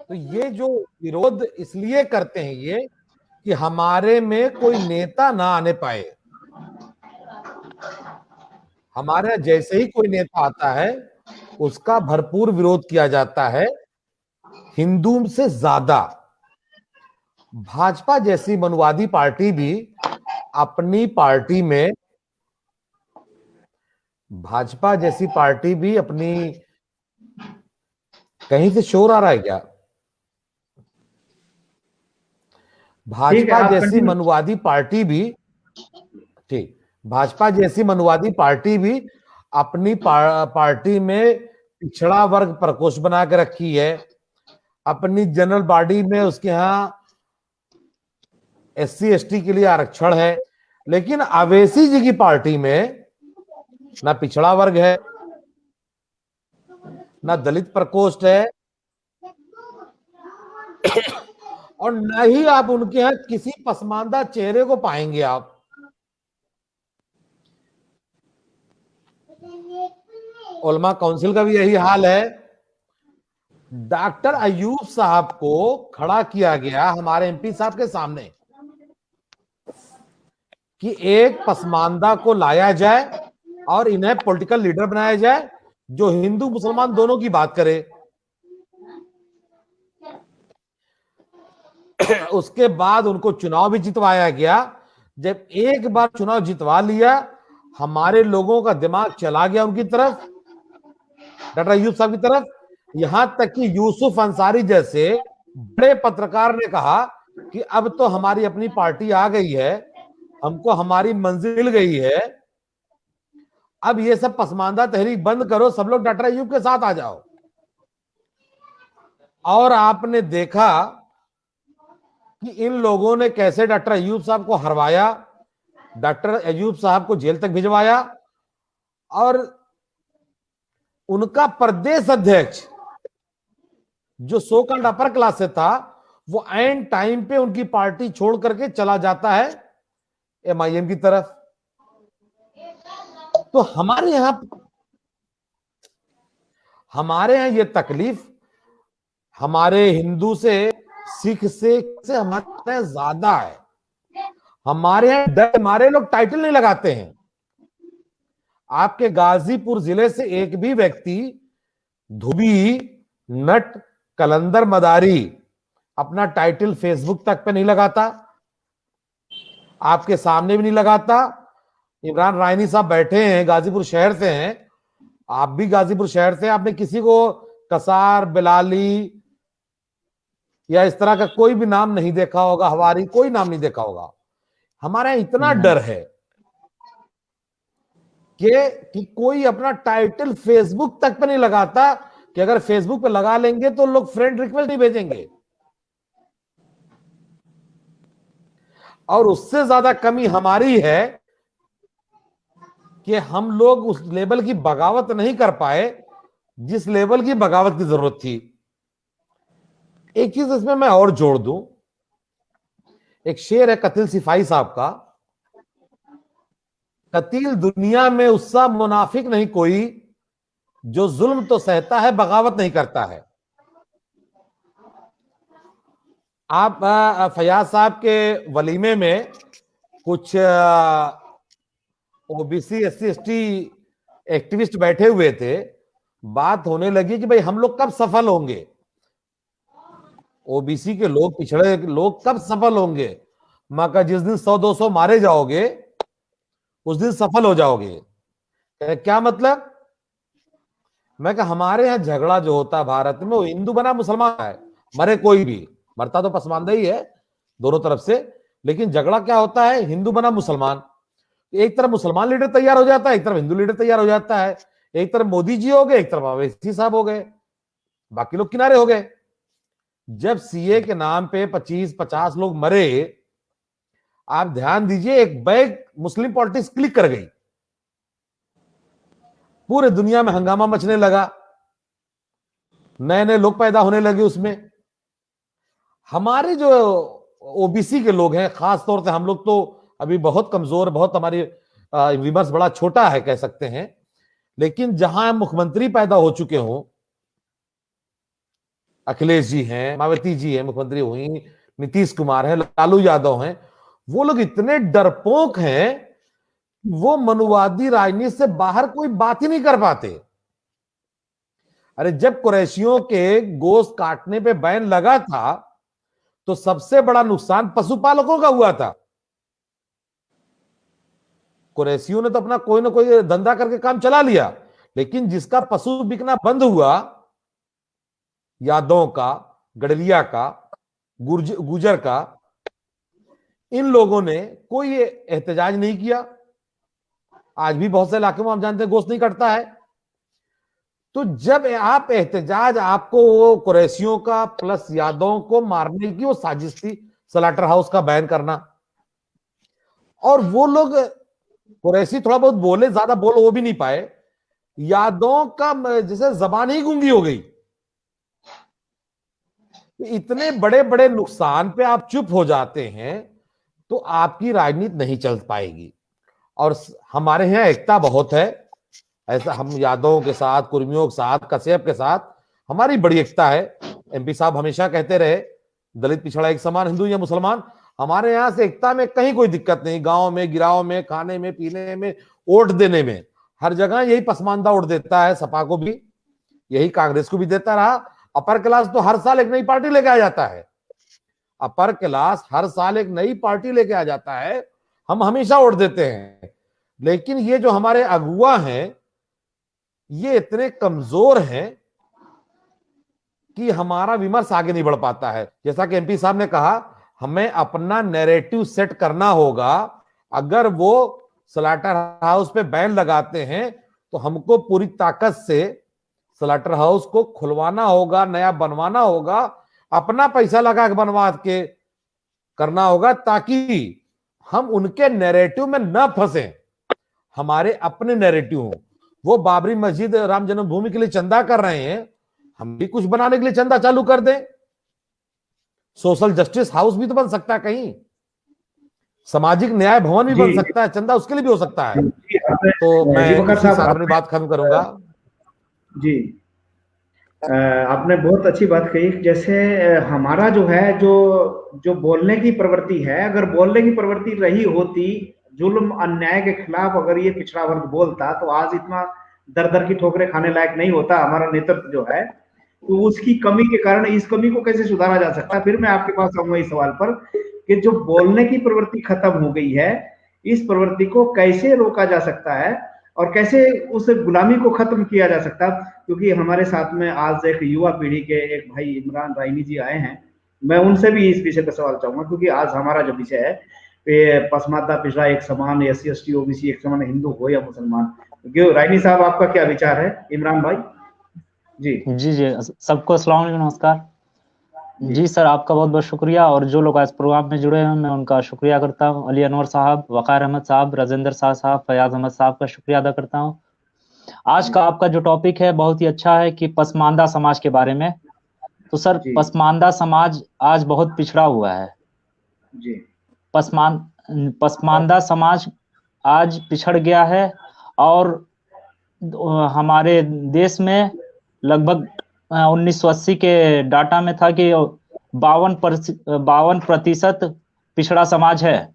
तो ये जो विरोध इसलिए करते हैं ये कि हमारे में कोई नेता ना आने पाए। हमारे जैसे ही कोई नेता आता है उसका भरपूर विरोध किया जाता है, हिंदू से ज्यादा। भाजपा जैसी मनुवादी पार्टी भी अपनी पार्टी में, भाजपा जैसी पार्टी भी अपनी, कहीं से शोर आ रहा है क्या? भाजपा जैसी मनुवादी पार्टी भी, ठीक, भाजपा जैसी मनुवादी पार्टी भी अपनी पार्टी में पिछड़ा वर्ग प्रकोष्ठ बना के रखी है। अपनी जनरल बॉडी में उसके यहाँ SC ST के लिए आरक्षण है, लेकिन अवैसी जी की पार्टी में ना पिछड़ा वर्ग है, ना दलित प्रकोष्ठ है, और न ही आप उनके यहाँ किसी पसमानदा चेहरे को पाएंगे आप। उलमा काउंसिल का भी यही हाल है। डॉक्टर अयूब साहब को खड़ा किया गया हमारे MP साहब के सामने कि एक पसमानदा को लाया जाए और इन्हें पॉलिटिकल लीडर बनाया जाए जो हिंदू मुसलमान दोनों की बात करे। उसके बाद उनको चुनाव भी जितवाया गया। जब एक बार चुनाव जितवा लिया, हमारे लोगों का दिमाग चला गया उनकी तरफ, डॉक्टर अयूब साहब की तरफ। यहां तक कि यूसुफ अंसारी जैसे बड़े पत्रकार ने कहा कि अब तो हमारी अपनी पार्टी आ गई है, हमको हमारी मंजिल मिल गई है, अब ये सब पसमानदा तहरीक बंद करो, सब लोग डॉक्टर अयूब के साथ आ जाओ। और आपने देखा कि इन लोगों ने कैसे डॉक्टर अयूब साहब को हरवाया, डॉक्टर अयूब साहब को जेल तक भिजवाया, और उनका प्रदेश अध्यक्ष जो सो कॉल्ड अपर क्लास से था, वो एंड टाइम पे उनकी पार्टी छोड़ करके चला जाता है MIM की तरफ। तो हमारे यहां ये तकलीफ हमारे हिंदू से, सिख से हमारे यहाँ ज्यादा है। हमारे यहाँ डर हमारे लोग टाइटल नहीं लगाते हैं। आपके गाजीपुर जिले से एक भी व्यक्ति धोबी, नट, कलंदर, मदारी अपना टाइटल फेसबुक तक पे नहीं लगाता, आपके सामने भी नहीं लगाता। इमरान रायनी साहब बैठे हैं, गाजीपुर शहर से हैं, आप भी गाजीपुर शहर से, आपने किसी को कसार, बिलाली या इस तरह का कोई भी नाम नहीं देखा होगा, हवारी कोई नाम नहीं देखा होगा। हमारे यहाँ इतना डर है कि कोई अपना टाइटल फेसबुक तक पे नहीं लगाता, कि अगर फेसबुक पे लगा लेंगे तो लोग फ्रेंड रिक्वेस्ट नहीं भेजेंगे। और उससे ज्यादा कमी हमारी है कि हम लोग उस लेवल की बगावत नहीं कर पाए जिस लेवल की बगावत की जरूरत थी। एक चीज इसमें मैं और जोड़ दूं, एक शेर है कतिल सिपाही साहब का, कतील दुनिया में उससा मुनाफिक नहीं कोई जो जुल्म तो सहता है बगावत नहीं करता है। आप फयाज साहब के वलीमे में कुछ OBC SC ST एक्टिविस्ट बैठे हुए थे, बात होने लगी कि भाई हम लोग कब सफल होंगे, OBC के लोग, पिछड़े लोग कब सफल होंगे। मां का जिस दिन 100-200 मारे जाओगे उस दिन सफल हो जाओगे। क्या मतलब? मैं कहा हमारे यहाँ झगड़ा जो होता है भारत में वो हिंदू बना मुसलमान है, मरे कोई भी, मरता तो पसमानदा ही है दोनों तरफ से, लेकिन झगड़ा क्या होता है, हिंदू बना मुसलमान। एक तरफ मुसलमान लीडर तैयार हो जाता है, एक तरफ हिंदू लीडर तैयार हो जाता है, एक तरफ मोदी जी हो गए, एक तरफ अवैसी साहब हो गए, बाकी लोग किनारे हो गए। जब CA के नाम पे 25-50 लोग मरे, आप ध्यान दीजिए, एक बैग मुस्लिम पॉलिटिक्स क्लिक कर गई, पूरे दुनिया में हंगामा मचने लगा, नए नए लोग पैदा होने लगे उसमें। हमारे जो OBC के लोग हैं, खास तौर से हम लोग तो अभी बहुत कमजोर, बहुत हमारी विमर्श बड़ा छोटा है कह सकते हैं, लेकिन जहां मुख्यमंत्री पैदा हो चुके हों, अखिलेश जी हैं, मायावती जी हैं, मुख्यमंत्री हुई, नीतीश कुमार है, लालू यादव हैं, वो लोग इतने डरपोक हैं, वो मनुवादी राजनीति से बाहर कोई बात ही नहीं कर पाते। अरे जब कुरैशियों के गोश्त काटने पे बैन लगा था तो सबसे बड़ा नुकसान पशुपालकों का हुआ था। कुरैशियों ने तो अपना कोई ना कोई धंधा करके काम चला लिया, लेकिन जिसका पशु बिकना बंद हुआ, यादवों का, गडलिया का, गुर्जर का, इन लोगों ने कोई एहतजाज नहीं किया। आज भी बहुत से इलाके में आप जानते हैं गोश्त नहीं कटता है। तो जब आप एहतजाज, आपको वो कुरैशियों का प्लस यादवों को मारने की वो साजिश थी, स्लॉटर हाउस का बैन करना, और वो लोग कुरैशी थोड़ा बहुत बोले, ज्यादा बोल वो भी नहीं पाए, यादवों का जैसे जबान ही गूंगी हो गई। इतने बड़े बड़े नुकसान पे आप चुप हो जाते हैं तो आपकी राजनीति नहीं चल पाएगी। और हमारे यहाँ एकता बहुत है, ऐसा हम यादवों के साथ, कुर्मियों के साथ, कश्यप के साथ हमारी बड़ी एकता है। एमपी साहब हमेशा कहते रहे दलित पिछड़ा एक समान, हिंदू या मुसलमान। हमारे यहाँ से एकता में कहीं कोई दिक्कत नहीं। गांव में, गिराव में, खाने में, पीने में, वोट देने में, हर जगह यही पसमानदा वोट देता है। सपा को भी, यही कांग्रेस को भी देता रहा। अपर क्लास तो हर साल एक नई पार्टी लेके आ जाता है। अपर क्लास हर साल एक नई पार्टी लेके आ जाता है, हम हमेशा वोट देते हैं। लेकिन ये जो हमारे अगुआ हैं, ये इतने कमजोर हैं कि हमारा विमर्श आगे नहीं बढ़ पाता है। जैसा कि एमपी साहब ने कहा, हमें अपना नैरेटिव सेट करना होगा। अगर वो स्लॉटर हाउस पे बैन लगाते हैं तो हमको पूरी ताकत से स्लॉटर हाउस को खुलवाना होगा, नया बनवाना होगा, अपना पैसा लगा के बनवा के करना होगा, ताकि हम उनके नैरेटिव में न फंसे, हमारे अपने नैरेटिव हो। वो बाबरी मस्जिद, राम जन्मभूमि के लिए चंदा कर रहे हैं, हम भी कुछ बनाने के लिए चंदा चालू कर दें। सोशल जस्टिस हाउस भी तो बन सकता है, कहीं सामाजिक न्याय भवन भी बन सकता है, चंदा उसके लिए भी हो सकता है। तो मैं अपनी बात खत्म करूंगा। जी, आपने बहुत अच्छी बात कही। जैसे हमारा जो है, जो बोलने की प्रवृत्ति है, अगर बोलने की प्रवृत्ति रही होती, जुल्म अन्याय के खिलाफ अगर ये पिछड़ा वर्ग बोलता, तो आज इतना दर दर की ठोकरें खाने लायक नहीं होता हमारा नेतृत्व जो है। तो उसकी कमी के कारण इस कमी को कैसे सुधारा जा सकता है? फिर मैं आपके पास आऊंगा इस सवाल पर कि जो बोलने की प्रवृत्ति खत्म हो गई है, इस प्रवृत्ति को कैसे रोका जा सकता है और कैसे उस गुलामी को खत्म किया जा सकता है? क्योंकि हमारे साथ में आज एक युवा पीढ़ी के एक भाई इमरान राइनी जी आए हैं, मैं उनसे भी इस विषय पर सवाल चाहूंगा, क्योंकि आज हमारा जो विषय है पसमानदा पिछड़ा एक समान, SC ST OBC एक समान, हिंदू हो या मुसलमान। क्यों राइनी साहब, आपका क्या विचार है? इमरान भाई जी। जी जी, सबको अस्सलाम वालेकुम, नमस्कार जी सर। आपका बहुत बहुत शुक्रिया, और जो लोग आज प्रोग्राम में जुड़े हैं मैं उनका शुक्रिया करता हूं। अली अनवर साहब, वकार अहमद साहब, राजेंद्र साहब, फयाज अहमद साहब का शुक्रिया अदा करता हूं। आज का आपका जो टॉपिक है बहुत ही अच्छा है कि पसमानदा समाज के बारे में। तो सर, पसमानदा समाज आज बहुत पिछड़ा हुआ है जी। पसमानदा समाज आज पिछड़ गया है, और हमारे देश में लगभग 1980 के डाटा में था कि 52% पिछड़ा समाज है,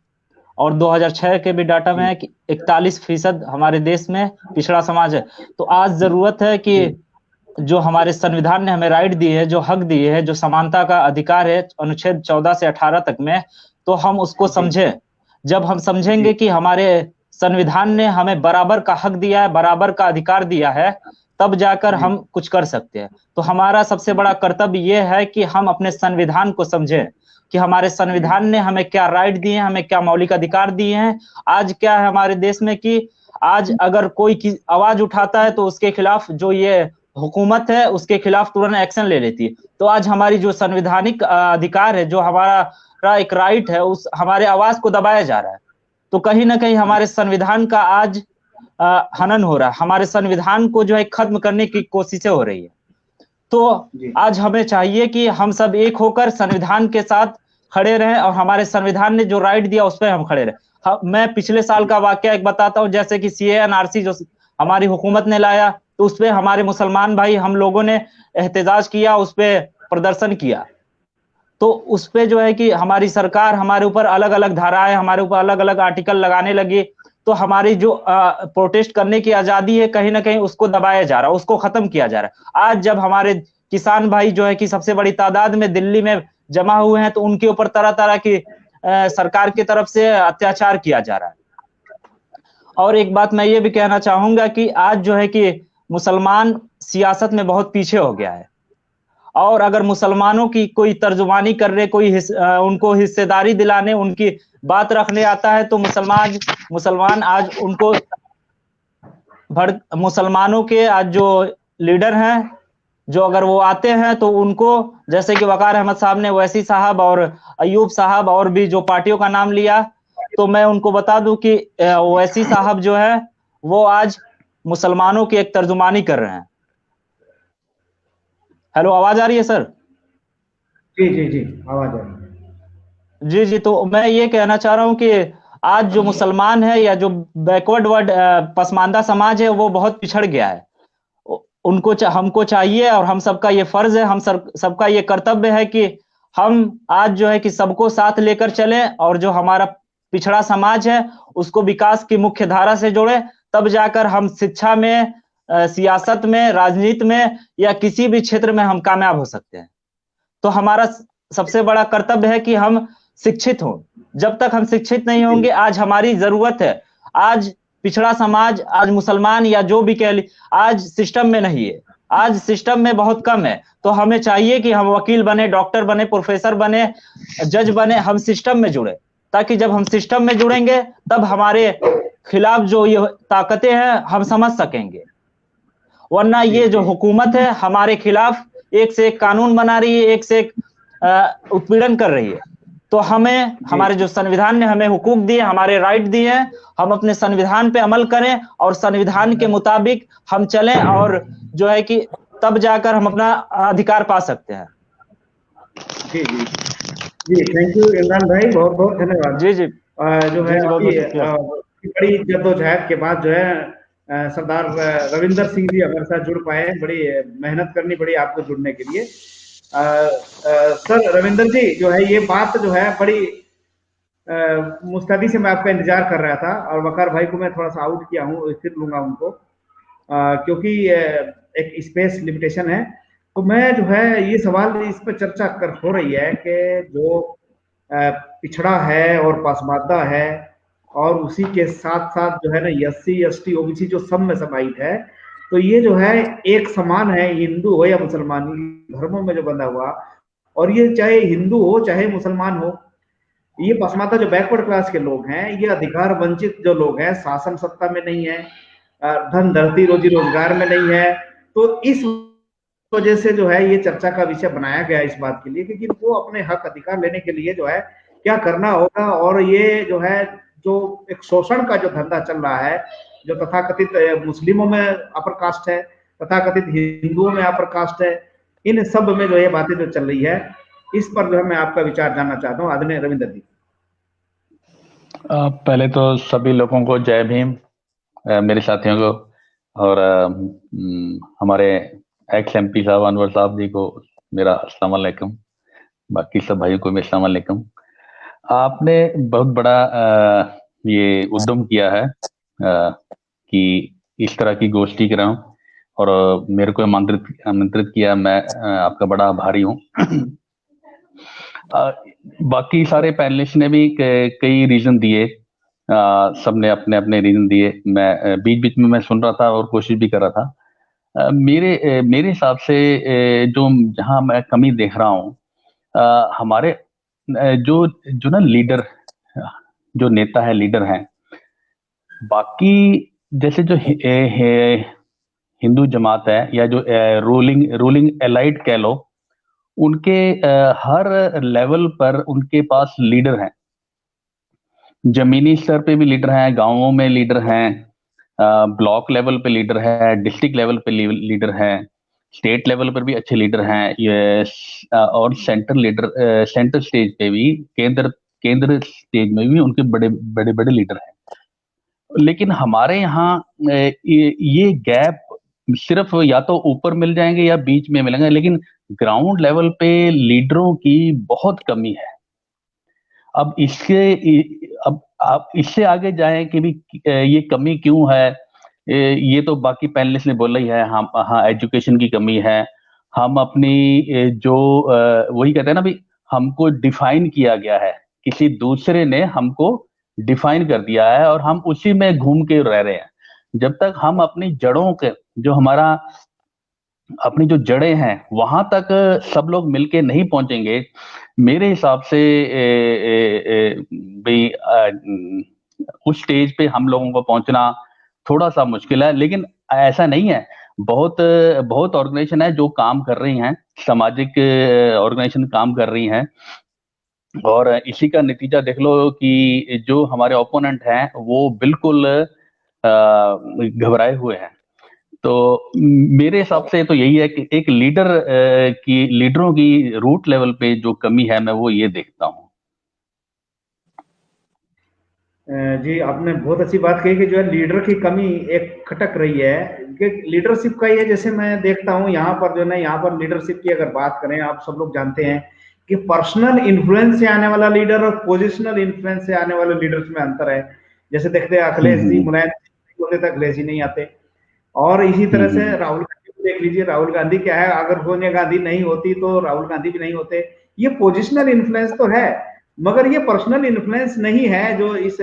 और 2006 के भी डाटा में है कि 41% हमारे देश में पिछड़ा समाज है। तो आज जरूरत है कि जो हमारे संविधान ने हमें राइट दी है, जो हक दिए है, जो समानता का अधिकार है अनुच्छेद 14 से 18 तक में, तो हम उसको समझें। जब हम समझेंगे कि हमारे संविधान ने हमें बराबर का हक दिया है, बराबर का अधिकार दिया है, तब जाकर हम कुछ कर सकते हैं। तो हमारा सबसे बड़ा कर्तव्य यह है कि हम अपने संविधान को समझें कि हमारे संविधान ने हमें क्या राइट दिए हैं, हमें क्या मौलिक अधिकार दिए हैं। आज क्या है हमारे देश में कि आज अगर कोई की आवाज उठाता है तो उसके खिलाफ जो ये हुकूमत है उसके खिलाफ तुरंत एक्शन ले लेती है। तो आज हमारी जो संवैधानिक अधिकार है, जो हमारा एक राइट है, उस हमारे आवाज को दबाया जा रहा है। तो कहीं ना कहीं हमारे संविधान का आज हनन हो रहा है, हमारे संविधान को जो है खत्म करने की कोशिशें हो रही है। तो आज हमें चाहिए कि हम सब एक होकर संविधान के साथ खड़े रहें, और हमारे संविधान ने जो राइट दिया उस पर हम खड़े रहें। मैं पिछले साल का वाकया एक बताता हूँ, जैसे कि CA/NRC जो हमारी हुकूमत ने लाया, तो उस पर हमारे मुसलमान भाई हम लोगों ने एहतजाज किया, उस पर प्रदर्शन किया, तो उस पे जो है कि हमारी सरकार हमारे ऊपर अलग अलग धाराएं, हमारे ऊपर अलग अलग आर्टिकल लगाने लगी, तो हमारी जो प्रोटेस्ट करने की आजादी है कहीं ना कहीं उसको दबाया जा रहा है, उसको खत्म किया जा रहा है। आज जब हमारे किसान भाई जो है कि सबसे बड़ी तादाद में दिल्ली में जमा हुए हैं, तो उनके ऊपर तरह तरह की सरकार की तरफ से अत्याचार किया जा रहा है। और एक बात मैं ये भी कहना चाहूंगा कि आज जो है कि मुसलमान सियासत में बहुत पीछे हो गया है, और अगर मुसलमानों की कोई तर्जुमानी करने, उनको हिस्सेदारी दिलाने, उनकी बात रखने आता है, तो मुसलमान आज उनको मुसलमानों के आज जो लीडर हैं, जो अगर वो आते हैं तो उनको, जैसे कि वकार अहमद साहब ने ओवैसी साहब और अयूब साहब और भी जो पार्टियों का नाम लिया, तो मैं उनको बता दूं कि ओवैसी साहब जो है वो आज मुसलमानों की एक तर्जुमानी कर रहे हैं। हेलो, आवाज आ रही है सर? जी जी जी, आवाज आ रही है। जी जी, तो मैं ये कहना चाह रहा हूँ कि आज जो मुसलमान है या जो बैकवर्ड वर्ड पसमानदा समाज है वो बहुत पिछड़ गया है। उनको हमको चाहिए, और हम सबका ये फर्ज है, हम सबका ये कर्तव्य है कि हम आज जो है कि सबको साथ लेकर चलें, और जो हमारा पिछड़ा समाज है उसको विकास की मुख्य धारा से जोड़े, तब जाकर हम शिक्षा में, सियासत में, राजनीति में या किसी भी क्षेत्र में हम कामयाब हो सकते हैं। तो हमारा सबसे बड़ा कर्तव्य है कि हम शिक्षित हों। जब तक हम शिक्षित नहीं होंगे, आज हमारी जरूरत है, आज पिछड़ा समाज, आज मुसलमान या जो भी कह ली, आज सिस्टम में नहीं है, आज सिस्टम में बहुत कम है। तो हमें चाहिए कि हम वकील बने, डॉक्टर बने, प्रोफेसर बने, जज बने, हम सिस्टम में जुड़े, ताकि जब हम सिस्टम में जुड़ेंगे तब हमारे खिलाफ जो ये ताकतें हैं हम समझ सकेंगे। वरना ये जो हुकूमत है हमारे खिलाफ एक से एक कानून बना रही है, एक से एक उत्पीड़न कर रही है। तो हमें, हमारे जो संविधान ने हमें हुकूक दिए, हमारे राइट दिए हैं, हम अपने संविधान पे अमल करें और संविधान के मुताबिक हम चलें, और जो है कि तब जाकर हम अपना अधिकार पा सकते हैं। जी जी जी, थैंक यू इमरान भाई, बहुत बहुत धन्यवाद। जी जी, जो है बड़ी जद्दोजहद के बाद जो है सरदार रविंदर सिंह जी हमारे साथ जुड़ पाए, बड़ी मेहनत करनी पड़ी आपको जुड़ने के लिए। सर रविंदर जी, जो है ये बात जो है बड़ी मुस्तैदी से मैं आपका इंतजार कर रहा था, और वकार भाई को मैं थोड़ा सा आउट किया हूँ, स्थिर लूंगा उनको, क्योंकि एक स्पेस लिमिटेशन है। तो मैं जो है ये सवाल इस पर चर्चा हो रही है कि जो पिछड़ा है और पसमानदा है, और उसी के साथ साथ जो है ना SC ST OBC जो सब में समाहित है, तो ये जो है एक समान है, हिंदू हो या मुसलमान, धर्मों में जो बंधा हुआ, और ये चाहे हिंदू हो चाहे मुसलमान हो, ये पसमानदा जो बैकवर्ड क्लास के लोग हैं, ये अधिकार वंचित जो लोग हैं, शासन सत्ता में नहीं है, धन धरती रोजी रोजगार में नहीं है। तो इस वजह से जो है ये चर्चा का विषय बनाया गया इस बात के लिए कि इनको अपने हक अधिकार लेने के लिए जो है क्या करना होगा। और ये जो है जो एक शोषण का जो धंधा चल रहा है, जो तथाकथित मुस्लिमों में अपर कास्ट है, तथाकथित हिंदुओं में अपर कास्ट है, इन सब में जो ये बातें जो चल रही है, इस पर जो है मैं आपका विचार जानना चाहता हूँ, आदरणीय रविंदर जी। पहले तो सभी लोगों को जय भीम, मेरे साथियों को, और हमारे एक्स MP साहब अनवर साहब जी को मेरा अस्सलाम वालेकुम, बाकी सब भाइयों को मेरा अस्सलाम वालेकुम। आपने बहुत बड़ा ये उद्यम किया है कि इस तरह की गोष्ठी कराऊं, और मेरे को आमंत्रित किया, मैं आपका बड़ा आभारी हूँ। बाकी सारे पैनलिस्ट ने भी कई रीजन दिए, सबने अपने अपने रीजन दिए। मैं बीच बीच में मैं सुन रहा था और कोशिश भी कर रहा था। मेरे हिसाब से जो जहां मैं कमी देख रहा हूँ, हमारे जो ना लीडर, जो नेता है, लीडर हैं, बाकी जैसे जो हिंदू जमात है या जो रूलिंग एलाइट कह लो, उनके हर लेवल पर उनके पास लीडर हैं। जमीनी स्तर पे भी लीडर हैं, गांवों में लीडर हैं, ब्लॉक लेवल पे लीडर है, डिस्ट्रिक्ट लेवल पे लीडर हैं, स्टेट लेवल पर भी अच्छे लीडर हैं, और सेंटर स्टेज पे भी, केंद्र स्टेज में भी उनके बड़े लीडर हैं। लेकिन हमारे यहाँ ये गैप सिर्फ या तो ऊपर मिल जाएंगे या बीच में मिलेंगे, लेकिन ग्राउंड लेवल पे लीडरों की बहुत कमी है। अब इससे आगे जाएं कि भी ये कमी क्यों है, ये तो बाकी पैनलिस्ट ने बोला ही है। हम हाँ, एजुकेशन की कमी है। हम अपनी जो वही कहते हैं ना भी, हमको डिफाइन किया गया है, किसी दूसरे ने हमको डिफाइन कर दिया है और हम उसी में घूम के रह रहे हैं। जब तक हम अपनी जड़ों के अपनी जो जड़ें हैं वहां तक सब लोग मिलके नहीं पहुंचेंगे, मेरे हिसाब से भाई उस स्टेज पे हम लोगों को पहुंचना थोड़ा सा मुश्किल है। लेकिन ऐसा नहीं है, बहुत बहुत ऑर्गेनाइजेशन है जो काम कर रही हैं, सामाजिक ऑर्गेनाइजेशन काम कर रही हैं, और इसी का नतीजा देख लो कि जो हमारे ओपोनेंट हैं वो बिल्कुल घबराए हुए हैं। तो मेरे हिसाब से तो यही है कि एक लीडरों की रूट लेवल पे जो कमी है, मैं वो ये देखता हूँ। जी, आपने बहुत अच्छी बात कही कि जो है लीडर की कमी एक खटक रही है कि लीडरशिप का ये, जैसे मैं देखता हूँ यहाँ पर जो है ना, यहाँ पर लीडरशिप की अगर बात करें, आप सब लोग जानते हैं कि पर्सनल इन्फ्लुएंस से आने वाला लीडर और पोजिशनल इन्फ्लुएंस से आने वाले लीडर्स में अंतर है। जैसे देखते हैं अखिलेश जी, मुलायम होते तक अखिलेश जी नहीं आते, और इसी तरह से राहुल गांधी को देख लीजिए। राहुल गांधी क्या है, अगर सोनिया गांधी नहीं होती तो राहुल गांधी भी नहीं होते। ये पोजिशनल इन्फ्लुएंस तो है, मगर ये पर्सनल इन्फ्लुएंस नहीं है जो इस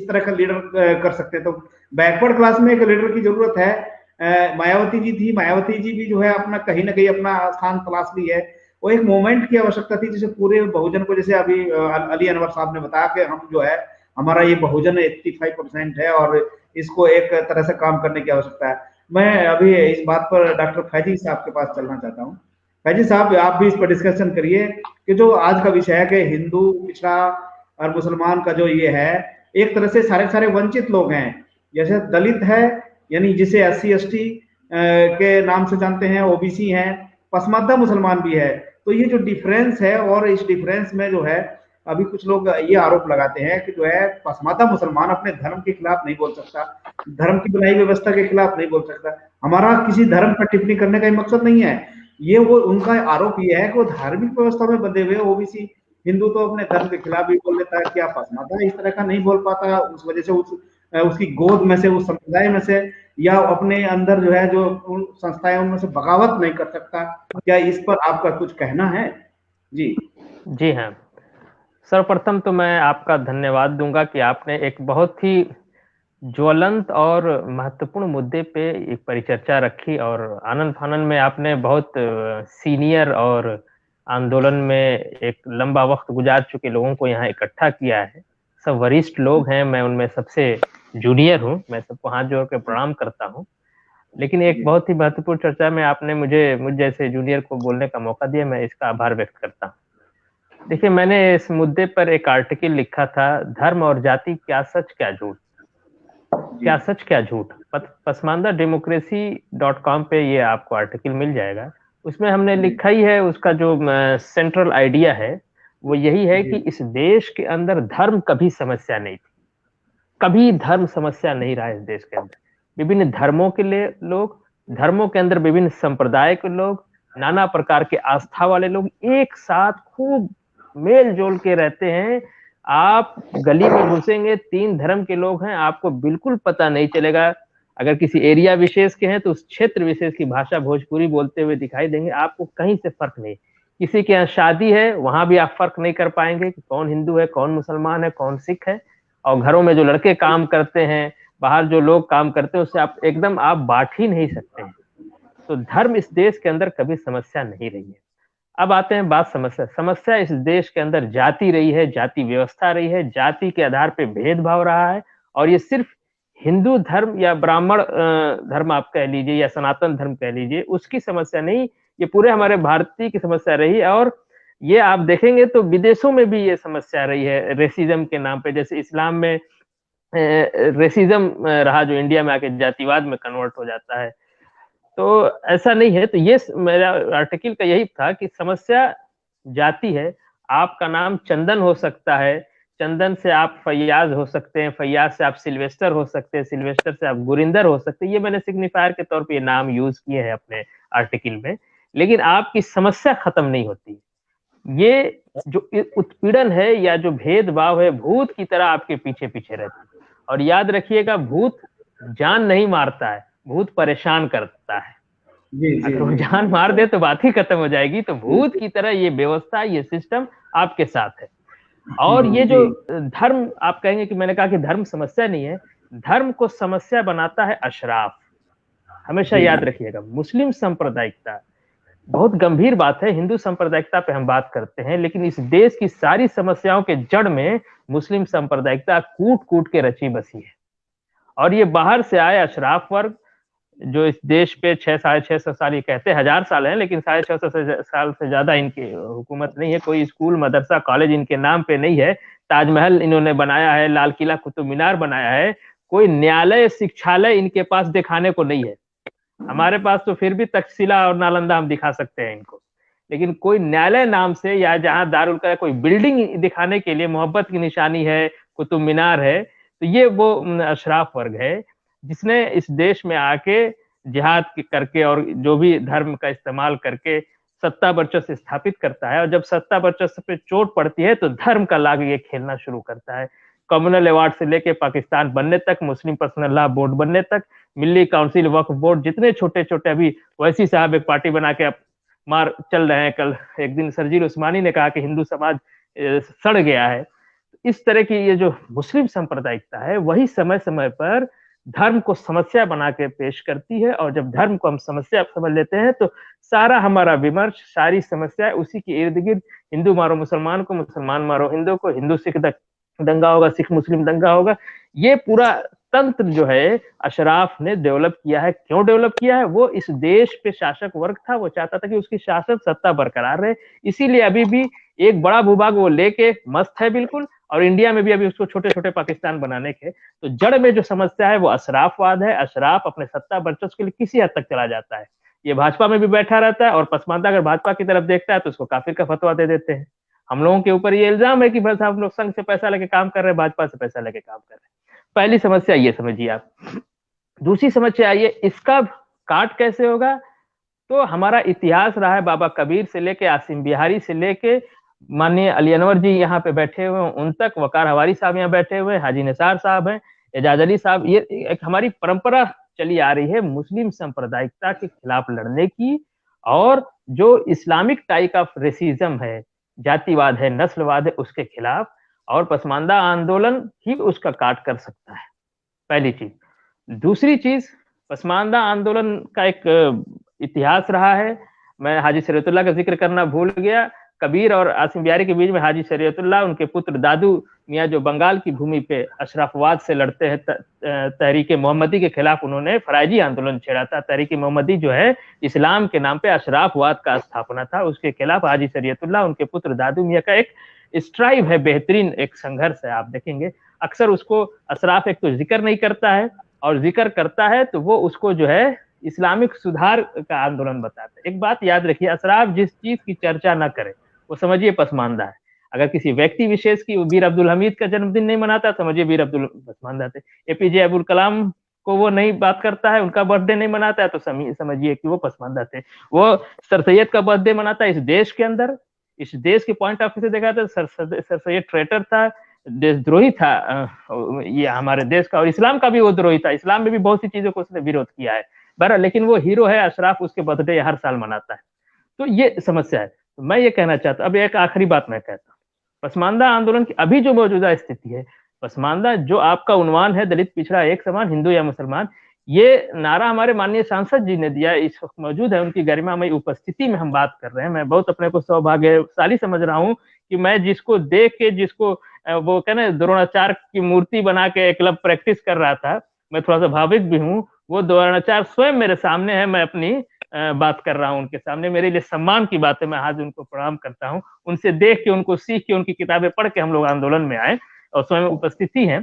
तरह का लीडर कर सकते। तो बैकवर्ड क्लास में एक लीडर की जरूरत है। मायावती जी थी, मायावती जी भी जो है अपना कहीं ना कहीं अपना स्थान तलाश ली है। वो एक मोमेंट की आवश्यकता थी, जिसे पूरे बहुजन को, जैसे अभी अली अनवर साहब ने बताया कि हम जो है, हमारा ये बहुजन 85% है और इसको एक तरह से काम करने की आवश्यकता है। मैं अभी इस बात पर डॉक्टर फैजी साहब के पास चलना चाहता हूँ। फैजी साहब, आप भी इस पर डिस्कशन करिए कि जो आज का विषय है कि हिंदू पिछड़ा और मुसलमान का जो ये है, एक तरह से सारे वंचित लोग हैं। जैसे दलित है, यानी जिसे SC/ST के नाम से जानते हैं, OBC हैं, पसमानदा मुसलमान भी है। तो ये जो डिफरेंस है, और इस डिफरेंस में जो है अभी कुछ लोग ये आरोप लगाते हैं कि जो है पसमानदा मुसलमान अपने धर्म के खिलाफ नहीं बोल सकता, धर्म की बनाई व्यवस्था के खिलाफ नहीं बोल सकता। हमारा किसी धर्म पर टिप्पणी करने का मकसद नहीं है। ये वो उनका आरोप ये है कि वो धार्मिक व्यवस्था में बंधे हुए OBC हिंदू तो अपने धर्म के खिलाफ भी बोल देता है, क्या पसमानदा इस तरह का नहीं बोल पाता, उस वजह से उसकी गोद में से, उस संप्रदाय में से, या अपने अंदर जो है जो संस्थाएं उनमें से बगावत नहीं कर सकता। क्या इस पर आपका कुछ कहना है? जी हाँ, सर्वप्रथम तो मैं आपका धन्यवाद दूंगा कि आपने एक बहुत ही ज्वलंत और महत्वपूर्ण मुद्दे पे एक परिचर्चा रखी, और आनंद फानन में आपने बहुत सीनियर और आंदोलन में एक लंबा वक्त गुजार चुके लोगों को यहाँ इकट्ठा किया है। सब वरिष्ठ लोग हैं, मैं उनमें सबसे जूनियर हूँ, मैं सबको हाथ जोड़ के प्रणाम करता हूँ। लेकिन एक बहुत ही महत्वपूर्ण चर्चा में आपने मुझ जैसे जूनियर को बोलने का मौका दिया, मैं इसका आभार व्यक्त करता हूँ। देखिए, मैंने इस मुद्दे पर एक आर्टिकल लिखा था, धर्म और जाति, क्या सच क्या झूठ, क्या सच क्या झूठ। पसमानदा democracy.com पे ये आपको आर्टिकल मिल जाएगा। उसमें हमने लिखा ही है, उसका जो सेंट्रल आइडिया है वो यही है कि इस देश के अंदर धर्म कभी समस्या नहीं थी, कभी धर्म समस्या नहीं रहा इस देश के अंदर। विभिन्न धर्मों के लिए लोग, धर्मों के अंदर विभिन्न संप्रदाय के लोग, नाना प्रकार के आस्था वाले लोग एक साथ खूब मेल जोल के रहते हैं। आप गली में घुसेंगे, 3 धर्म के लोग हैं, आपको बिल्कुल पता नहीं चलेगा। अगर किसी एरिया विशेष के हैं तो उस क्षेत्र विशेष की भाषा भोजपुरी बोलते हुए दिखाई देंगे, आपको कहीं से फर्क नहीं। किसी के यहाँ शादी है, वहां भी आप फर्क नहीं कर पाएंगे कि कौन हिंदू है, कौन मुसलमान है, कौन सिख है। और घरों में जो लड़के काम करते हैं, बाहर जो लोग काम करते हैं, उससे आप एकदम आप बांट ही नहीं सकते हैं। तो धर्म इस देश के अंदर कभी समस्या नहीं रही है। अब आते हैं बात समस्या इस देश के अंदर जाति रही है, जाति व्यवस्था रही है, जाति के आधार पे भेदभाव रहा है। और ये सिर्फ हिंदू धर्म या ब्राह्मण धर्म आप कह लीजिए या सनातन धर्म कह लीजिए, उसकी समस्या नहीं, ये पूरे हमारे भारतीय की समस्या रही है। और ये आप देखेंगे तो विदेशों में भी ये समस्या रही है रेसिज्म के नाम पे। जैसे इस्लाम में रेसिज्म रहा, जो इंडिया में आके जातिवाद में कन्वर्ट हो जाता है। तो ऐसा नहीं है। तो ये मेरा आर्टिकल का यही था कि समस्या जाति है। आपका नाम चंदन हो सकता है, चंदन से आप फैयाज हो सकते हैं, फैयाज से आप सिल्वेस्टर हो सकते हैं, सिल्वेस्टर से आप गुरिंदर हो सकते हैं। ये मैंने सिग्निफायर के तौर पे ये नाम यूज किए हैं अपने आर्टिकल में। लेकिन आपकी समस्या खत्म नहीं होती। ये जो उत्पीड़न है या जो भेदभाव है भूत की तरह आपके पीछे पीछे रहती है। और याद रखिएगा, भूत जान नहीं मारता है, भूत परेशान करता है। अगर वो जान मार दे तो बात ही खत्म हो जाएगी। तो भूत की तरह ये व्यवस्था, ये सिस्टम आपके साथ है। और ये जो धर्म, आप कहेंगे कि मैंने कहा कि धर्म समस्या नहीं है, धर्म को समस्या बनाता है अशराफ। हमेशा याद रखिएगा, मुस्लिम सांप्रदायिकता बहुत गंभीर बात है। हिंदू सांप्रदायिकता पे हम बात करते हैं, लेकिन इस देश की सारी समस्याओं के जड़ में मुस्लिम सांप्रदायिकता कूट कूट के रची बसी है। और ये बाहर से आए अशराफ वर्ग जो इस देश पे 600-650 साल, ये कहते हैं 1000 साल हैं, लेकिन 650 साल से ज्यादा इनकी हुकूमत नहीं है। कोई स्कूल, मदरसा, कॉलेज इनके नाम पे नहीं है। ताजमहल इन्होंने बनाया है, लाल किला, कुतुब मीनार बनाया है। कोई न्यायालय, शिक्षालय इनके पास दिखाने को नहीं है। हमारे पास तो फिर भी तक्षशिला और नालंदा हम दिखा सकते हैं इनको, लेकिन कोई न्यायालय नाम से या जहां दारुल का कोई बिल्डिंग दिखाने के लिए मोहब्बत की निशानी है, कुतुब मीनार है, तो ये वो अशराफ वर्ग है जिसने इस देश में आके जिहाद करके और जो भी धर्म का इस्तेमाल करके सत्ता वर्चस्व स्थापित करता है। और जब सत्ता वर्चस्व पे चोट पड़ती है तो धर्म का लाग ये खेलना शुरू करता है। कम्युनल अवार्ड से लेके पाकिस्तान बनने तक, मुस्लिम पर्सनल लॉ बोर्ड बनने तक, मिल्ली काउंसिल, वक्फ बोर्ड, जितने छोटे छोटे, अभी वैसी साहब एक पार्टी बना के मार चल रहे हैं। कल एक दिन सरजील उस्मानी ने कहा कि हिंदू समाज सड़ गया है। इस तरह की ये जो मुस्लिम सांप्रदायिकता है वही समय समय पर धर्म को समस्या बना के पेश करती है। और जब धर्म को हम समस्या समझ लेते हैं तो सारा हमारा विमर्श, सारी समस्या उसी के इर्द गिर्द, हिंदू मारो मुसलमान को, मुसलमान मारो हिंदू को, हिंदू सिख दंगा होगा, सिख मुस्लिम दंगा होगा। ये पूरा तंत्र जो है अशराफ ने डेवलप किया है। क्यों डेवलप किया है? वो इस देश पे शासक वर्ग था, वो चाहता था कि उसकी शासक सत्ता बरकरार रहे। इसीलिए अभी भी एक बड़ा भूभाग वो लेके मस्त है बिल्कुल, और इंडिया में भी अभी उसको छोटे छोटे पाकिस्तान बनाने के। तो जड़ में जो समस्या है वो अशराफवाद है। अशराफ अपने सत्ता वर्चस्व के लिए किसी हद तक चला जाता है। ये भाजपा में भी बैठा रहता है, और पसमानदा अगर भाजपा की तरफ देखता है तो उसको काफिर का फतवा दे देते हैं। हम लोगों के ऊपर ये इल्जाम है कि बस हम लोग संघ से पैसा लेके काम कर रहे हैं, भाजपा से पैसा लेके काम कर रहे हैं। पहली समस्या ये समझिए आप। दूसरी समस्या ये, इसका काट कैसे होगा? तो हमारा इतिहास रहा है, बाबा कबीर से लेके, आसिम बिहारी से लेके, माननीय अली अनवर जी यहाँ पे बैठे हुए हैं उन तक, वकार हवारी साहब यहाँ बैठे हुए हैं, हाजी निसार साहब हैं, एजाज अली साहब। ये एक हमारी परंपरा चली आ रही है मुस्लिम सांप्रदायिकता के खिलाफ लड़ने की। और जो इस्लामिक टाइप ऑफ रेसिज्म है, जातिवाद है, नस्लवाद है, उसके खिलाफ। और पसमानदा आंदोलन ही उसका काट कर सकता है, पहली चीज। दूसरी चीज, पसमानदा आंदोलन का एक इतिहास रहा है। मैं हाजी शरीयतुल्लाह का जिक्र करना भूल गया। कबीर और आसिम बिहारी के बीच में हाजी शरीयतुल्लाह, उनके पुत्र दादू मियाँ, जो बंगाल की भूमि पे अशराफवाद से लड़ते हैं, तहरीक मोहम्मदी के खिलाफ उन्होंने फराइजी आंदोलन छेड़ा था। तहरीक मोहम्मदी जो है इस्लाम के नाम पे अशराफवाद का स्थापना था, उसके खिलाफ हाजी शरीयतुल्लाह, उनके पुत्र दादू मियाँ का एक स्ट्राइव है, बेहतरीन एक संघर्ष है। आप देखेंगे अक्सर उसको अशराफ एक तो जिक्र नहीं करता है, और जिक्र करता है तो वो उसको जो है इस्लामिक सुधार का आंदोलन बताते हैं। एक बात याद रखिए, अशराफ जिस चीज की चर्चा ना करे वो समझिए पसमानदा है। अगर किसी व्यक्ति विशेष की, वीर अब्दुल हमीद का जन्मदिन नहीं मनाता, समझिए वीर अब्दुल पसमानदा थे। एपीजे अब्दुल कलाम को वो नहीं बात करता है, उनका बर्थडे नहीं मनाता है, तो समझिए कि वो पसमानदा थे। वो सर सैयद का बर्थडे मनाता है। इस देश के अंदर, इस देश के पॉइंट ऑफ व्यू से देखा था, सर सैयद ट्रेटर था, देशद्रोही था ये हमारे देश का, और इस्लाम का भी वो द्रोही था। इस्लाम में भी बहुत सी चीजों को उसने विरोध किया है, बहरहाल, लेकिन वो हीरो है। अशराफ उसके बर्थडे हर साल मनाता है। तो ये समस्या है। तो मैं ये कहना चाहता, अब एक आखिरी बात मैं कहता हूँ, पसमानदा आंदोलन की अभी जो मौजूदा स्थिति है, पसमानदा जो आपका उन्वान है, दलित पिछड़ा एक समान, हिंदू या मुसलमान, ये नारा हमारे माननीय सांसद जी ने दिया, इस वक्त मौजूद है, उनकी गरिमामयी उपस्थिति में हम बात कर रहे हैं। मैं बहुत अपने को सौभाग्यशाली समझ रहा हूँ कि मैं जिसको देख के, जिसको वो कहना द्रोणाचार्य की मूर्ति बना के क्लब प्रैक्टिस कर रहा था, मैं थोड़ा सा भाविक भी हूँ। वो द्रोणाचार्य स्वयं मेरे सामने है, मैं अपनी बात कर रहा हूँ उनके सामने। मेरे लिए सम्मान की बात है, मैं आज उनको प्रणाम करता हूँ। उनसे देख के, उनको सीख के, उनकी किताबें पढ़ के हम लोग आंदोलन में आए और स्वयं उपस्थिति है।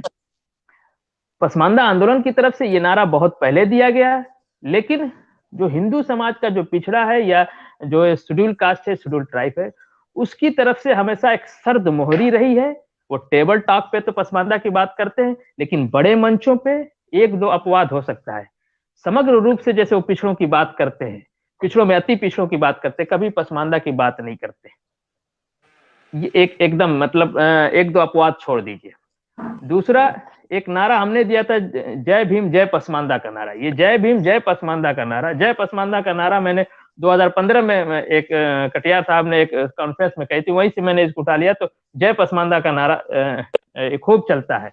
पसमानदा आंदोलन की तरफ से ये नारा बहुत पहले दिया गया है, लेकिन जो हिंदू समाज का जो पिछड़ा है या जो शेड्यूल कास्ट है, शेड्यूल ट्राइब है, उसकी तरफ से हमेशा एक सर्द मोहरी रही है। वो टेबल टॉक पे तो पसमानदा की बात करते हैं, लेकिन बड़े मंचों पे एक दो अपवाद हो सकता है। समग्र रूप से जैसे वो पिछड़ों की बात करते हैं, पिछड़ों में अति पिछड़ों की बात करते, कभी पसमानदा की बात नहीं करते। ये एकदम मतलब एक दो अपवाद छोड़ दीजिए। दूसरा एक नारा हमने दिया था, जय भीम जय पसमानदा का नारा। ये जय भीम जय पसमानदा का नारा, जय पसमानदा का नारा मैंने 2015 में एक कटियार साहब ने एक कॉन्फ्रेंस में कही थी, वहीं से मैंने इसको उठा लिया। तो जय पसमानदा का नारा खूब चलता है,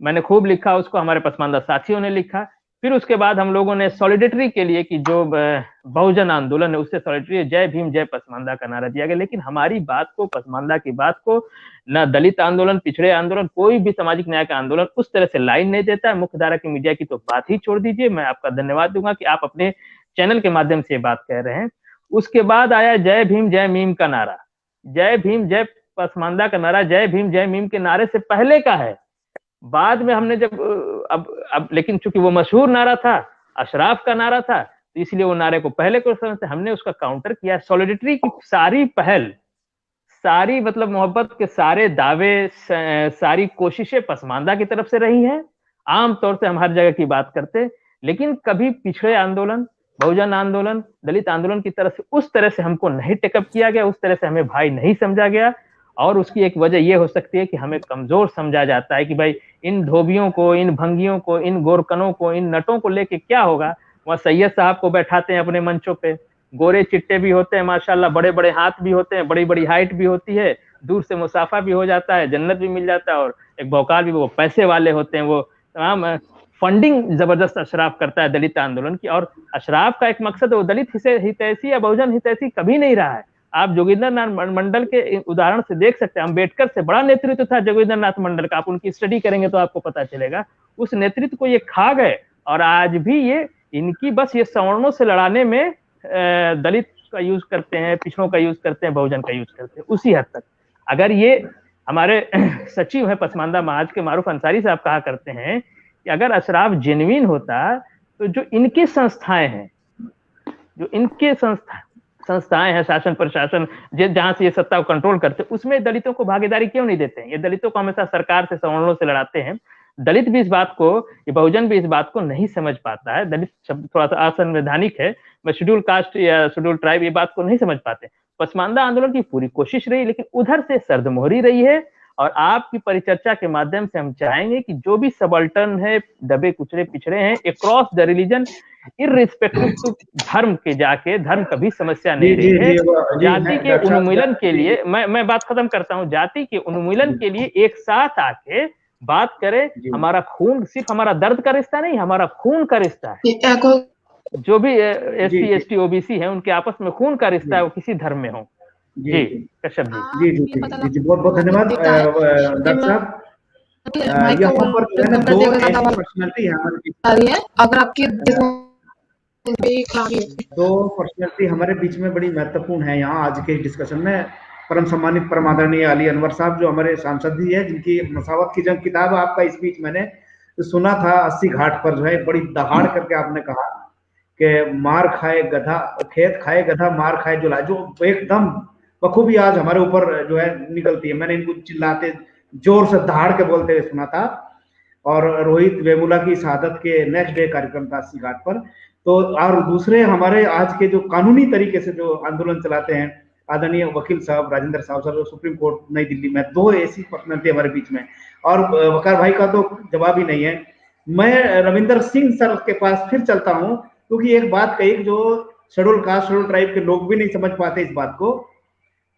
मैंने खूब लिखा उसको, हमारे पसमानदा साथियों ने लिखा। फिर उसके बाद हम लोगों ने सॉलिडेटरी के लिए कि जो बहुजन आंदोलन है उससे सॉलिडेटरी जय भीम जय पसमानदा का नारा दिया गया। लेकिन हमारी बात को, पसमानदा की बात को न दलित आंदोलन, पिछड़े आंदोलन, कोई भी सामाजिक न्याय का आंदोलन उस तरह से लाइन नहीं देता है। मुख्य धारा की मीडिया की तो बात ही छोड़ दीजिए। मैं आपका धन्यवाद दूंगा कि आप अपने चैनल के माध्यम से बात कह रहे हैं। उसके बाद आया जय भीम जय मीम का नारा, जय भीम जय पसमानदा का नारा जय भीम जय मीम के नारे से पहले का है। बाद में हमने जब अब लेकिन चूंकि वो मशहूर नारा था, अशराफ का नारा था, तो इसलिए वो नारे को पहले को समझते, हमने उसका काउंटर किया। सॉलिडेटरी की सारी पहल, सारी मतलब मोहब्बत के सारे दावे, सारी कोशिशें पसमानदा की तरफ से रही हैं। आमतौर से हम हर जगह की बात करते, लेकिन कभी पिछड़े आंदोलन, बहुजन आंदोलन, दलित आंदोलन की तरफ से उस तरह से हमको नहीं टेकअप किया गया, उस तरह से हमें भाई नहीं समझा गया। और उसकी एक वजह यह हो सकती है कि हमें कमजोर समझा जाता है कि भाई इन धोबियों को, इन भंगियों को, इन गोरकनों को, इन नटों को लेके क्या होगा। वह सैयद साहब को बैठाते हैं अपने मंचों पे, गोरे चिट्टे भी होते हैं माशाल्लाह, बड़े बड़े हाथ भी होते हैं, बड़ी बड़ी हाइट भी होती है, दूर से मुसाफा भी हो जाता है, जन्नत भी मिल जाता है, और एक भौकाल भी, वो पैसे वाले होते हैं, वो तमाम फंडिंग जबरदस्त अशराफ करता है दलित आंदोलन की। और अशराफ का एक मकसद है, वो दलित हितैषी या बहुजन हितैषी कभी नहीं रहा है। आप जोगिंदर नाथ मंडल के उदाहरण से देख सकते हैं, अम्बेडकर से बड़ा नेतृत्व था जोगिंदर नाथ मंडल का, आप उनकी स्टडी करेंगे तो आपको पता चलेगा। उस नेतृत्व को ये खा गए, और आज भी ये इनकी बस ये सवर्णों से लड़ाने में दलित का यूज करते हैं, पिछड़ों का यूज करते हैं, बहुजन का यूज करते हैं, उसी हद तक। अगर ये हमारे सचिव है पसमानदा महाज के मारूफ अंसारी साहब कहा करते हैं कि अगर अशराफ जेन्युइन होता तो जो इनके संस्थाएं हैं, जो इनके संस्थाएं हैं, शासन प्रशासन जहां से ये सत्ता को कंट्रोल करते, उसमें दलितों को भागीदारी क्यों नहीं देते हैं? ये दलितों को हमेशा सरकार से, सवर्णों से लड़ाते हैं। दलित भी इस बात को, ये बहुजन भी इस बात को नहीं समझ पाता है। दलित शब्द थोड़ा सा असंवैधानिक है, मैं शेड्यूल कास्ट या शेड्यूल ट्राइब ये बात को नहीं समझ पाते। पसमानदा आंदोलन की पूरी कोशिश रही, लेकिन उधर से सर्दमोहरी रही है। और आपकी परिचर्चा के माध्यम से हम चाहेंगे कि जो भी सबल्टर्न है, दबे कुचले पिछड़े हैं, across the religion, irrespective to धर्म के जाके, धर्म कभी समस्या नहीं रही है। जाति के उन्मूलन के लिए, मैं बात खत्म करता हूँ, जाति के उन्मूलन के लिए एक साथ आके बात करें। हमारा खून सिर्फ हमारा दर्द का रिश्ता नहीं, हमारा खून का रिश्ता है। जो भी SC ST OBC है, उनके आपस में खून का रिश्ता है, वो किसी धर्म में हो। जी कश्यप जी। जी बहुत बहुत धन्यवाद डॉक्टर साहब। यहाँ पर जो है ना दो ऐसी पर्सनैलिटी है हमारे, अगर आपके दो पर्सनैलिटी हमारे बीच में बड़ी महत्वपूर्ण है यहाँ आज के डिस्कशन में। परम सम्मानित परम आदरणीय अली अनवर साहब जो हमारे सांसद ही है, जिनकी मसावत की जंग किताब आपका स्पीच मैंने सुना था 80 घाट पर, जो है बड़ी दहाड़ करके आपने कहा कि मार खाए गधा, खेत खाए गधा, मार खाए जुला, जो एकदम बखूबी आज हमारे ऊपर जो है निकलती है। मैंने इनको चिल्लाते जोर से दहाड़ के बोलते हुए सुना था। और रोहित वेमुला की शहादत के नेक्स्ट डे कार्यक्रम था 80 घाट पर। तो और दूसरे हमारे आज के जो कानूनी तरीके से जो आंदोलन चलाते हैं आदरणीय वकील साहब राजेंद्र साहब जो सुप्रीम कोर्ट नई दिल्ली में, दो ऐसी पर्सनैलिटी हमारे बीच में। और वकार भाई का तो जवाब ही नहीं है। मैं रविंदर सिंह सर के पास फिर चलता हूँ, क्योंकि एक बात कही जो शेड्यूल कास्ट, शेड्यूल ट्राइब के लोग भी नहीं समझ पाते इस बात को,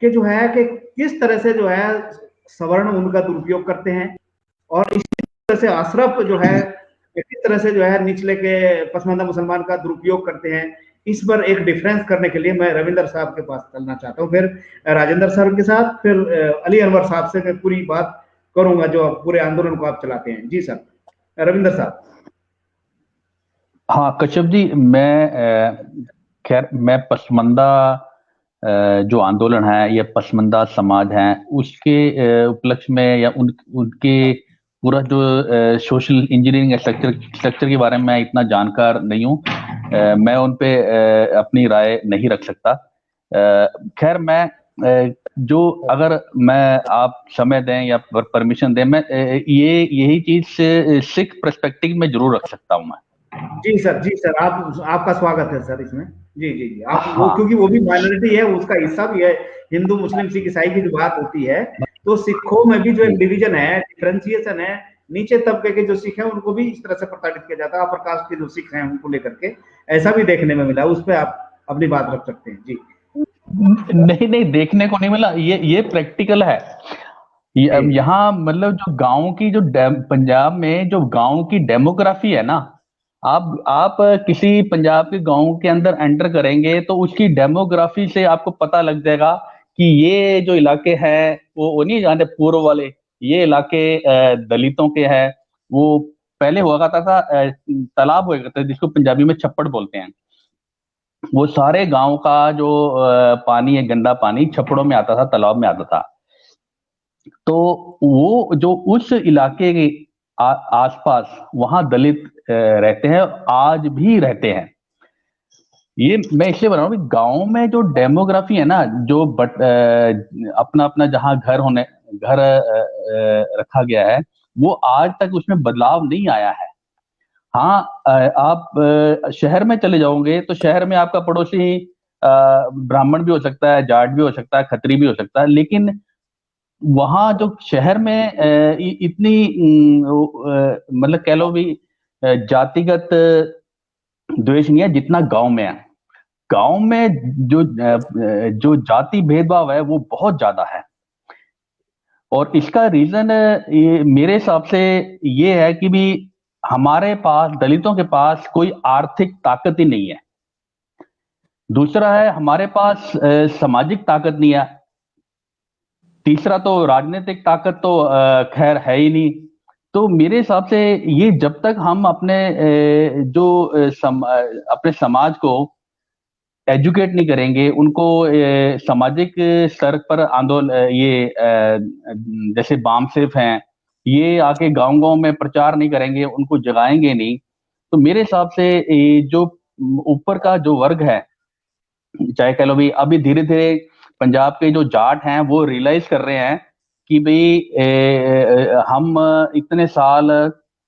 कि जो है कि किस तरह से जो है सवर्ण उनका दुरुपयोग करते हैं, और इसी तरह से अशरफ जो है किस तरह से जो है निचले के पसमानदा मुसलमान का दुरुपयोग करते हैं। इस पर एक डिफरेंस करने के लिए मैं रविंदर साहब के पास चलना चाहता हूँ, फिर राजेंद्र सर के साथ, फिर अली अनवर साहब से मैं पूरी बात करूंगा जो पूरे आंदोलन को आप चलाते हैं। जी सर, रविंदर साहब। हाँ कश्यप जी, मैं पसमानदा जो आंदोलन है या पसमानदा समाज है उसके उपलक्ष्य में या उनके पूरा जो सोशल इंजीनियरिंग स्ट्रक्चर के बारे में मैं इतना जानकार नहीं हूँ, मैं उन पे अपनी राय नहीं रख सकता। खैर मैं जो अगर मैं आप समय दें या परमिशन दें, मैं यही चीज सिख पर्सपेक्टिव में जरूर रख सकता हूँ मैं। जी सर, आपका स्वागत है सर इसमें। जी जी जी, आप वो क्योंकि वो भी माइनॉरिटी है, उसका हिस्सा भी है। हिंदू मुस्लिम सिख ईसाई की जो बात होती है, तो सिखों में भी जो एक डिवीजन है, डिफरेंशिएशन है, नीचे तबके के जो सिख हैं उनको भी इस तरह से प्रताड़ित किया जाता है, अपर कास्ट के जो सिख हैं उनको लेकर के ऐसा भी देखने में मिला। उस पर आप अपनी बात रख सकते हैं जी। नहीं नहीं, देखने को नहीं मिला, ये प्रैक्टिकल है। यहाँ मतलब जो गांव की जो पंजाब में जो गांव की डेमोग्राफी है ना, आप किसी पंजाब के गांव के अंदर एंटर करेंगे तो उसकी डेमोग्राफी से आपको पता लग जाएगा कि ये जो इलाके हैं वो नहीं जाने पूर्व वाले, ये इलाके दलितों के हैं। वो पहले हुआ करता था तालाब हुआ करता था जिसको पंजाबी में छप्पड़ बोलते हैं। वो सारे गांव का जो पानी है, गंदा पानी छप्पड़ों में आता था, तालाब में आता था। तो वो जो उस इलाके के आसपास वहां दलित रहते हैं, आज भी रहते हैं। ये मैं इसलिए बता रहा हूँ कि गांव में जो डेमोग्राफी है ना, जो अपना अपना जहां घर रखा गया है, वो आज तक उसमें बदलाव नहीं आया है। हाँ, आप शहर में चले जाओगे तो शहर में आपका पड़ोसी ब्राह्मण भी हो सकता है, जाट भी हो सकता है, खत्री भी हो सकता है, लेकिन वहां जो शहर में इतनी मतलब कह लो भी जातिगत द्वेष नहीं है जितना गांव में है। गांव में जो जाति भेदभाव है वो बहुत ज्यादा है। और इसका रीजन मेरे हिसाब से ये है कि भी हमारे पास, दलितों के पास कोई आर्थिक ताकत ही नहीं है। दूसरा है हमारे पास सामाजिक ताकत नहीं है। तीसरा तो राजनीतिक ताकत तो खैर है ही नहीं। तो मेरे हिसाब से ये जब तक हम अपने अपने समाज को एजुकेट नहीं करेंगे, उनको सामाजिक स्तर पर आंदोलन, जैसे बामसेफ हैं, ये आके गांव-गांव में प्रचार नहीं करेंगे, उनको जगाएंगे नहीं, तो मेरे हिसाब से जो ऊपर का जो वर्ग है, चाहे कह लो भी अभी धीरे-धीरे पंजाब के जो जाट हैं वो रियलाइज कर रहे हैं कि भाई हम इतने साल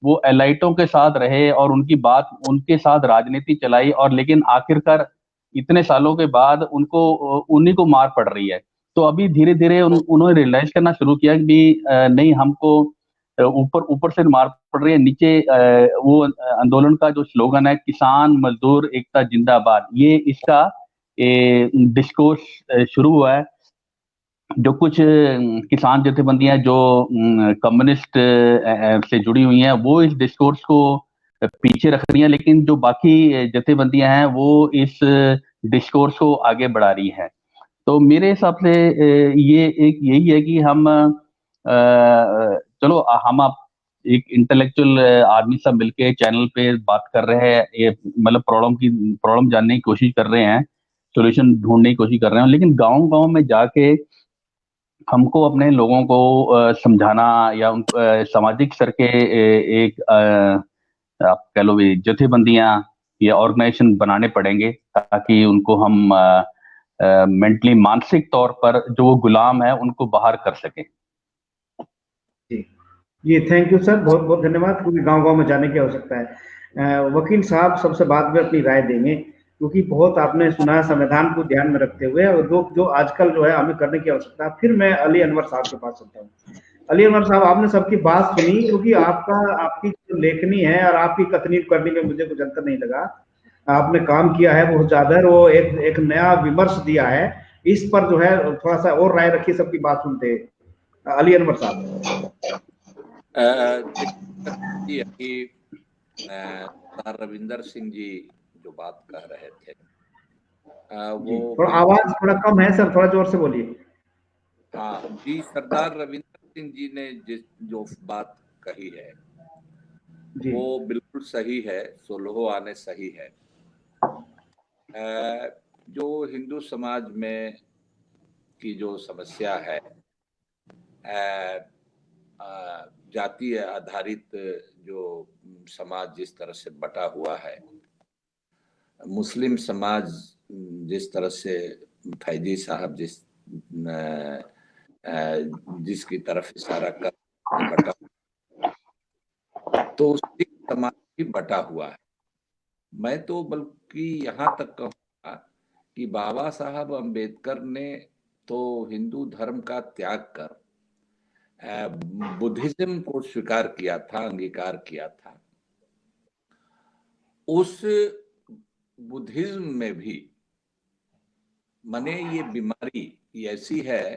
वो एलाइटों के साथ रहे और उनके साथ राजनीति चलाई, और लेकिन आखिरकार इतने सालों के बाद उन्हीं को मार पड़ रही है। तो अभी धीरे धीरे उन्होंने रियलाइज करना शुरू किया कि नहीं, हमको ऊपर से मार पड़ रही है, नीचे वो आंदोलन का जो स्लोगन है, किसान मजदूर एकता जिंदाबाद, ये इसका डिस्कोर्स शुरू हुआ है। जो कुछ किसान जथेबंदियां जो कम्युनिस्ट से जुड़ी हुई हैं वो इस डिस्कोर्स को पीछे रख रही हैं, लेकिन जो बाकी जथेबंदियां हैं वो इस डिस्कोर्स को आगे बढ़ा रही हैं। तो मेरे हिसाब से ये एक यही है कि हम चलो हम आप एक इंटेलेक्चुअल आदमी सब मिलके चैनल पे बात कर रहे हैं, ये मतलब प्रॉब्लम जानने की कोशिश कर रहे हैं, सॉल्यूशन ढूंढने की कोशिश कर रहे हैं, लेकिन गांव-गांव में जाके हमको अपने लोगों को समझाना या सामाजिक स्तर के एक आप कह लो भी जथेबंदियां या ऑर्गेनाइजेशन बनाने पड़ेंगे, ताकि उनको हम मेंटली, मानसिक तौर पर जो वो गुलाम है उनको बाहर कर सके। जी थैंक यू सर, बहुत बहुत धन्यवाद। क्योंकि गांव-गांव में जाने की आवश्यकता है। वकील साहब सबसे बाद में अपनी राय देंगे, क्योंकि बहुत आपने सुना संविधान को ध्यान में रखते हुए, और जो आजकल जो है हमें करने की आवश्यकता है। फिर मैं अली अनवर साहब के पास चलता हूँ। अली अनवर साहब, आपने सबकी बात सुनी, क्योंकि आपकी जो लेखनी है और आपकी कथनी करने में मुझे कुछ अंतर नहीं लगा। आपने काम किया है बहुत ज्यादा, वो एक नया विमर्श दिया है। इस पर जो है थोड़ा सा और राय रखिए सबकी बात सुनते। अली अनवर साहब। सरदार रविंदर सिंह जी जो बात कह रहे थे, वो थोड़ा आवाज थोड़ा कम है सर, थोड़ा जोर से बोलिए। हाँ जी, सरदार रविंदर सिंह जी ने जो बात कही है वो बिल्कुल सही है, 16 आने सही है। जो हिंदू समाज में की जो समस्या है, जातीय आधारित जो समाज जिस तरह से बटा हुआ है, मुस्लिम समाज जिस तरह से फैजी साहब जिसकी तरफ इशारा कर बटा, तो सिख समाज भी बटा हुआ है। मैं तो बल्कि यहाँ तक कहूँगा कि बाबा साहब अम्बेडकर ने तो हिंदू धर्म का त्याग कर बुद्धिज्म को स्वीकार किया था, अंगीकार किया था। उस बुद्धिज्म में भी माने ये बीमारी ऐसी है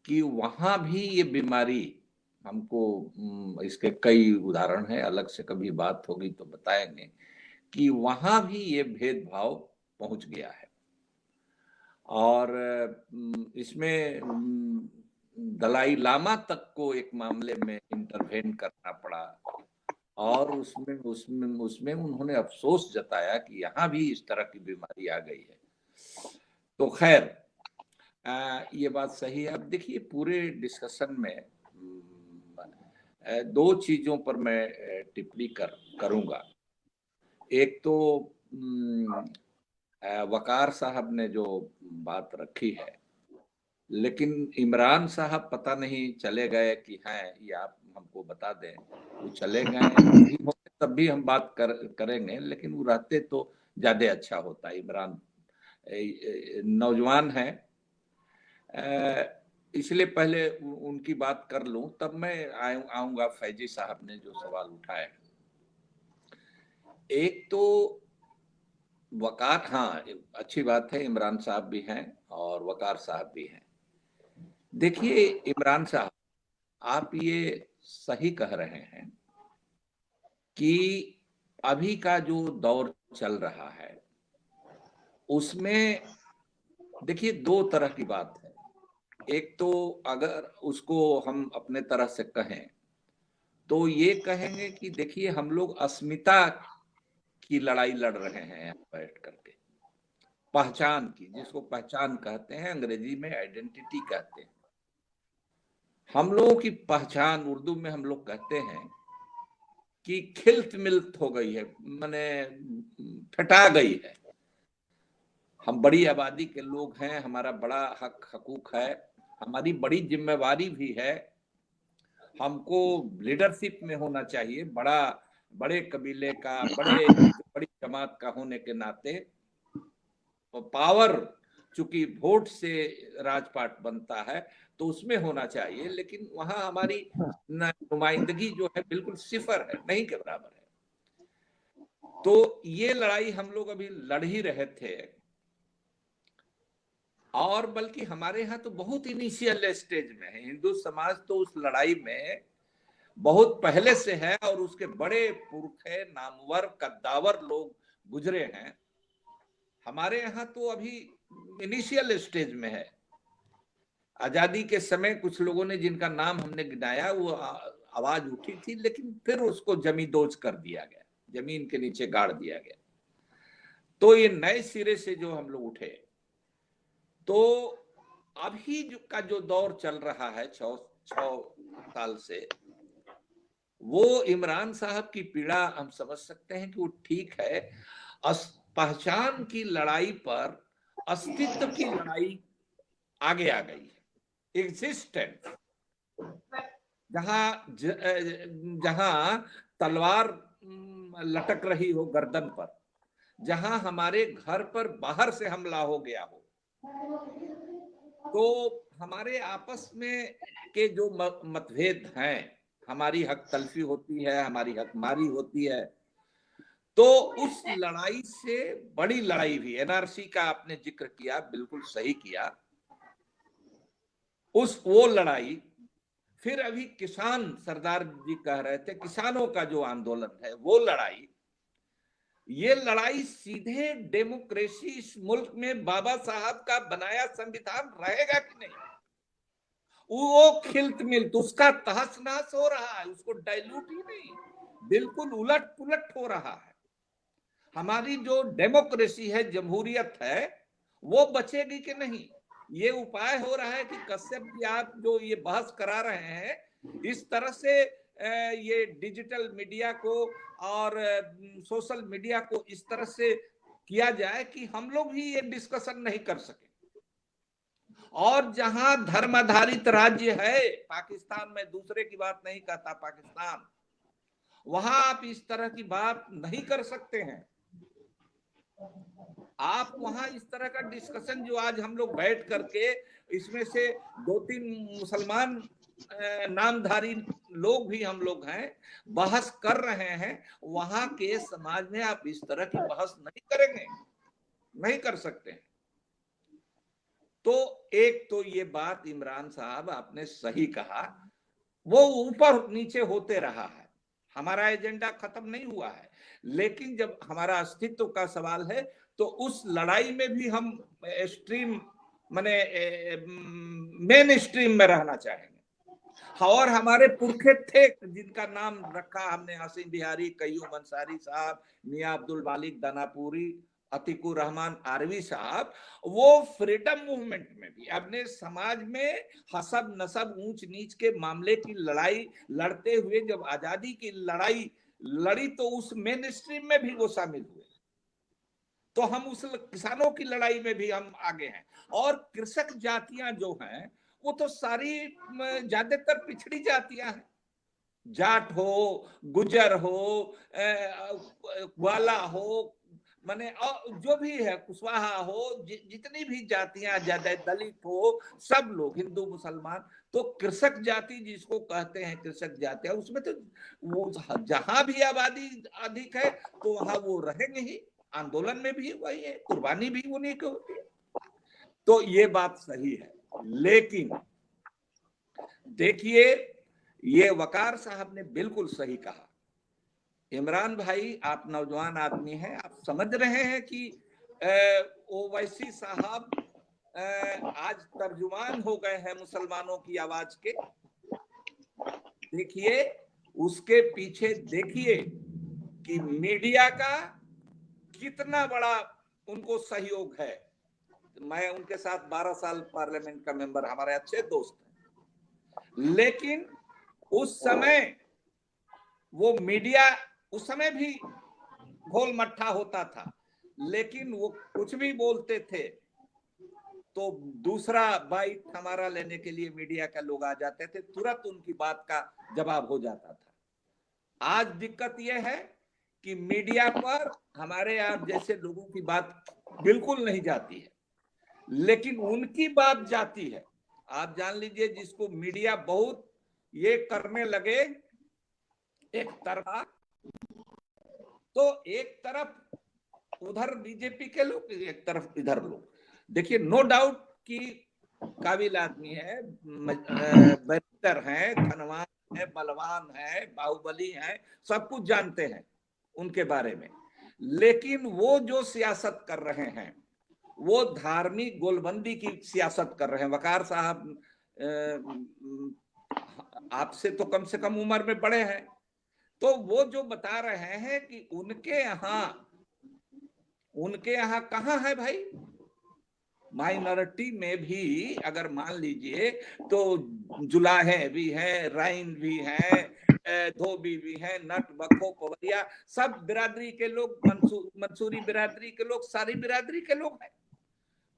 कि वहां भी ये बीमारी हमको, इसके कई उदाहरण हैं, अलग से कभी बात होगी तो बताएंगे कि वहां भी ये भेदभाव पहुंच गया है। और इसमें दलाई लामा तक को एक मामले में इंटरवेन करना पड़ा और उसमें उन्होंने अफसोस जताया कि यहाँ भी इस तरह की बीमारी आ गई है। तो खैर ये बात सही है। अब देखिए पूरे डिस्कशन में दो चीजों पर मैं टिप्पणी करूंगा। एक तो वकार साहब ने जो बात रखी है, लेकिन इमरान साहब पता नहीं चले गए कि हैं, ये आप हमको बता दें। वो चले गए तब भी हम बात करेंगे, लेकिन वो रहते तो ज्यादा अच्छा होता। इमरान नौजवान है, इसलिए पहले उनकी बात कर लूं, तब मैं आऊंगा फैजी साहब ने जो सवाल उठाए। एक तो वकार, हाँ अच्छी बात है, इमरान साहब भी हैं और वकार साहब भी हैं। देखिए इमरान साहब, आप ये सही कह रहे हैं कि अभी का जो दौर चल रहा है उसमें देखिए दो तरह की बात है। एक तो अगर उसको हम अपने तरह से कहें तो ये कहेंगे कि देखिए हम लोग अस्मिता की लड़ाई लड़ रहे हैं यहाँ बैठ करके, पहचान की, जिसको पहचान कहते हैं, अंग्रेजी में आइडेंटिटी कहते हैं। हम लोगों की पहचान उर्दू में हम लोग कहते हैं कि खिल्त मिल्त हो गई है, माने फटा गई है। हम बड़ी आबादी के लोग हैं, हमारा बड़ा हक हकूक है, हमारी बड़ी जिम्मेवारी भी है, हमको लीडरशिप में होना चाहिए, बड़े कबीले का, बड़ी जमात का होने के नाते। तो पावर चूंकि वोट से राजपाट बनता है तो उसमें होना चाहिए, लेकिन वहां हमारी नुमाइंदगी जो है बिल्कुल सिफर है, नहीं के बराबर है। तो ये लड़ाई हम लोग अभी लड़ ही रहे थे, और बल्कि हमारे यहाँ तो बहुत इनिशियल स्टेज में है। हिंदू समाज तो उस लड़ाई में बहुत पहले से है और उसके बड़े पुरखे, नामवर, कद्दावर लोग गुजरे हैं। हमारे यहाँ तो अभी इनिशियल स्टेज में है। आजादी के समय कुछ लोगों ने, जिनका नाम हमने गिनाया, वो आवाज उठी थी, लेकिन फिर उसको जमींदोज कर दिया गया, जमीन के नीचे गाड़ दिया गया। तो ये नए सिरे से जो हम लोग उठे, तो अभी का जो दौर चल रहा है 6 साल से, वो इमरान साहब की पीड़ा हम समझ सकते हैं कि वो ठीक है। पहचान की लड़ाई पर अस्तित्व की लड़ाई आगे आ गई है। एग्जिस्टेंस, जहां तलवार लटक रही हो गर्दन पर, जहां हमारे घर पर बाहर से हमला हो गया हो, तो हमारे आपस में के जो मतभेद हैं, हमारी हक तलफी होती है, हमारी हकमारी होती है, तो उस लड़ाई से बड़ी लड़ाई भी, एनआरसी का आपने जिक्र किया, बिल्कुल सही किया, वो लड़ाई। फिर अभी किसान, सरदार जी कह रहे थे, किसानों का जो आंदोलन है, वो लड़ाई, ये लड़ाई सीधे डेमोक्रेसी इस मुल्क में बाबा साहब का बनाया संविधान रहेगा कि नहीं, वो खिल्त मिल्त, उसका तहस नहस हो रहा है, उसको डाइल्यूट ही नहीं, बिल्कुल उलट पुलट हो रहा है। हमारी जो डेमोक्रेसी है, जमहूरियत है, वो बचेगी कि नहीं, ये उपाय हो रहा है कि कश्यप जी, आप जो ये बहस करा रहे हैं, इस तरह से ये डिजिटल मीडिया को और सोशल मीडिया को इस तरह से किया जाए कि हम लोग भी ये डिस्कशन नहीं कर सके। और जहां धर्म आधारित राज्य है, पाकिस्तान में, दूसरे की बात नहीं कहता, पाकिस्तान, वहां आप इस तरह की बात नहीं कर सकते हैं। आप वहां इस तरह का डिस्कशन जो आज हम लोग बैठ करके इसमें से 2-3 मुसलमान नामधारी लोग भी हम लोग हैं, बहस कर रहे हैं, वहां के समाज में आप इस तरह की बहस नहीं करेंगे, नहीं कर सकते हैं। तो एक तो ये बात इमरान साहब आपने सही कहा, वो ऊपर नीचे होते रहा है, हमारा एजेंडा खत्म नहीं हुआ है, लेकिन जब हमारा अस्तित्व का सवाल है तो उस लड़ाई में भी हम स्ट्रीम माने मेन स्ट्रीम में रहना चाहेंगे। और हमारे पुरखे थे जिनका नाम रखा हमने, हसीन बिहारी, कय्यूम अंसारी साहब, मियां अब्दुल मालिक दानापुरी, अतीकुर रहमान आरवी साहब, वो फ्रीडम मूवमेंट में भी अपने समाज में हसब नसब ऊंच नीच के मामले की लड़ाई लड़ते हुए जब आजादी की लड़ाई लड़ी तो उस मेन स्ट्रीम में भी वो शामिल हुए। तो हम उस किसानों की लड़ाई में भी हम आगे हैं। और कृषक जातियां जो हैं वो तो सारी ज्यादातर पिछड़ी जातियां हैं, जाट हो, गुजर हो, ग्वाला हो, माने जो भी है, कुशवाहा हो, जितनी भी जातियां, ज्यादा दलित हो, सब लोग, हिंदू मुसलमान, तो कृषक जाति जिसको कहते हैं कृषक जाति, उसमें तो वो जहां भी आबादी अधिक है तो वहां वो रहेंगे ही, आंदोलन में भी वही है, कुर्बानी भी उन्हीं की होती है। तो ये बात सही है, लेकिन देखिए ये वकार साहब ने बिल्कुल सही कहा। इमरान भाई, आप नौजवान आदमी हैं, आप समझ रहे हैं कि ओवैसी साहब आज तर्जुमान हो गए हैं मुसलमानों की आवाज के। देखिए उसके पीछे देखिए कि मीडिया का कितना बड़ा उनको सहयोग है। मैं उनके साथ 12 साल पार्लियामेंट का मेंबर, हमारे अच्छे दोस्त हैं, लेकिन उस समय वो मीडिया उस समय भी घोल मट्ठा होता था, लेकिन वो कुछ भी बोलते थे तो दूसरा बाइट हमारा लेने के लिए मीडिया का लोग आ जाते थे, तुरंत उनकी बात का जवाब हो जाता था। आज दिक्कत यह है कि मीडिया पर हमारे आप जैसे लोगों की बात बिल्कुल नहीं जाती है, लेकिन उनकी बात जाती है। आप जान लीजिए, जिसको मीडिया बहुत ये करने लगे एक तरफा, तो एक तरफ उधर बीजेपी के लोग, एक तरफ इधर लोग। देखिए नो डाउट कि काबिल आदमी है, बेहतर है, धनवान है, बलवान है, बाहुबली है, सब कुछ जानते हैं उनके बारे में, लेकिन वो जो सियासत कर रहे हैं वो धार्मिक गोलबंदी की सियासत कर रहे हैं। वकार साहब आपसे तो कम से कम उम्र में बड़े हैं, तो वो जो बता रहे हैं कि उनके यहाँ कहाँ है भाई, माइनॉरिटी में भी अगर मान लीजिए तो जुलाहे भी हैं, राइन भी हैं, धोबी भी हैं, नट बखो पवरिया, सब बिरादरी के लोग, मंसूरी बिरादरी के लोग, सारी बिरादरी के लोग हैं,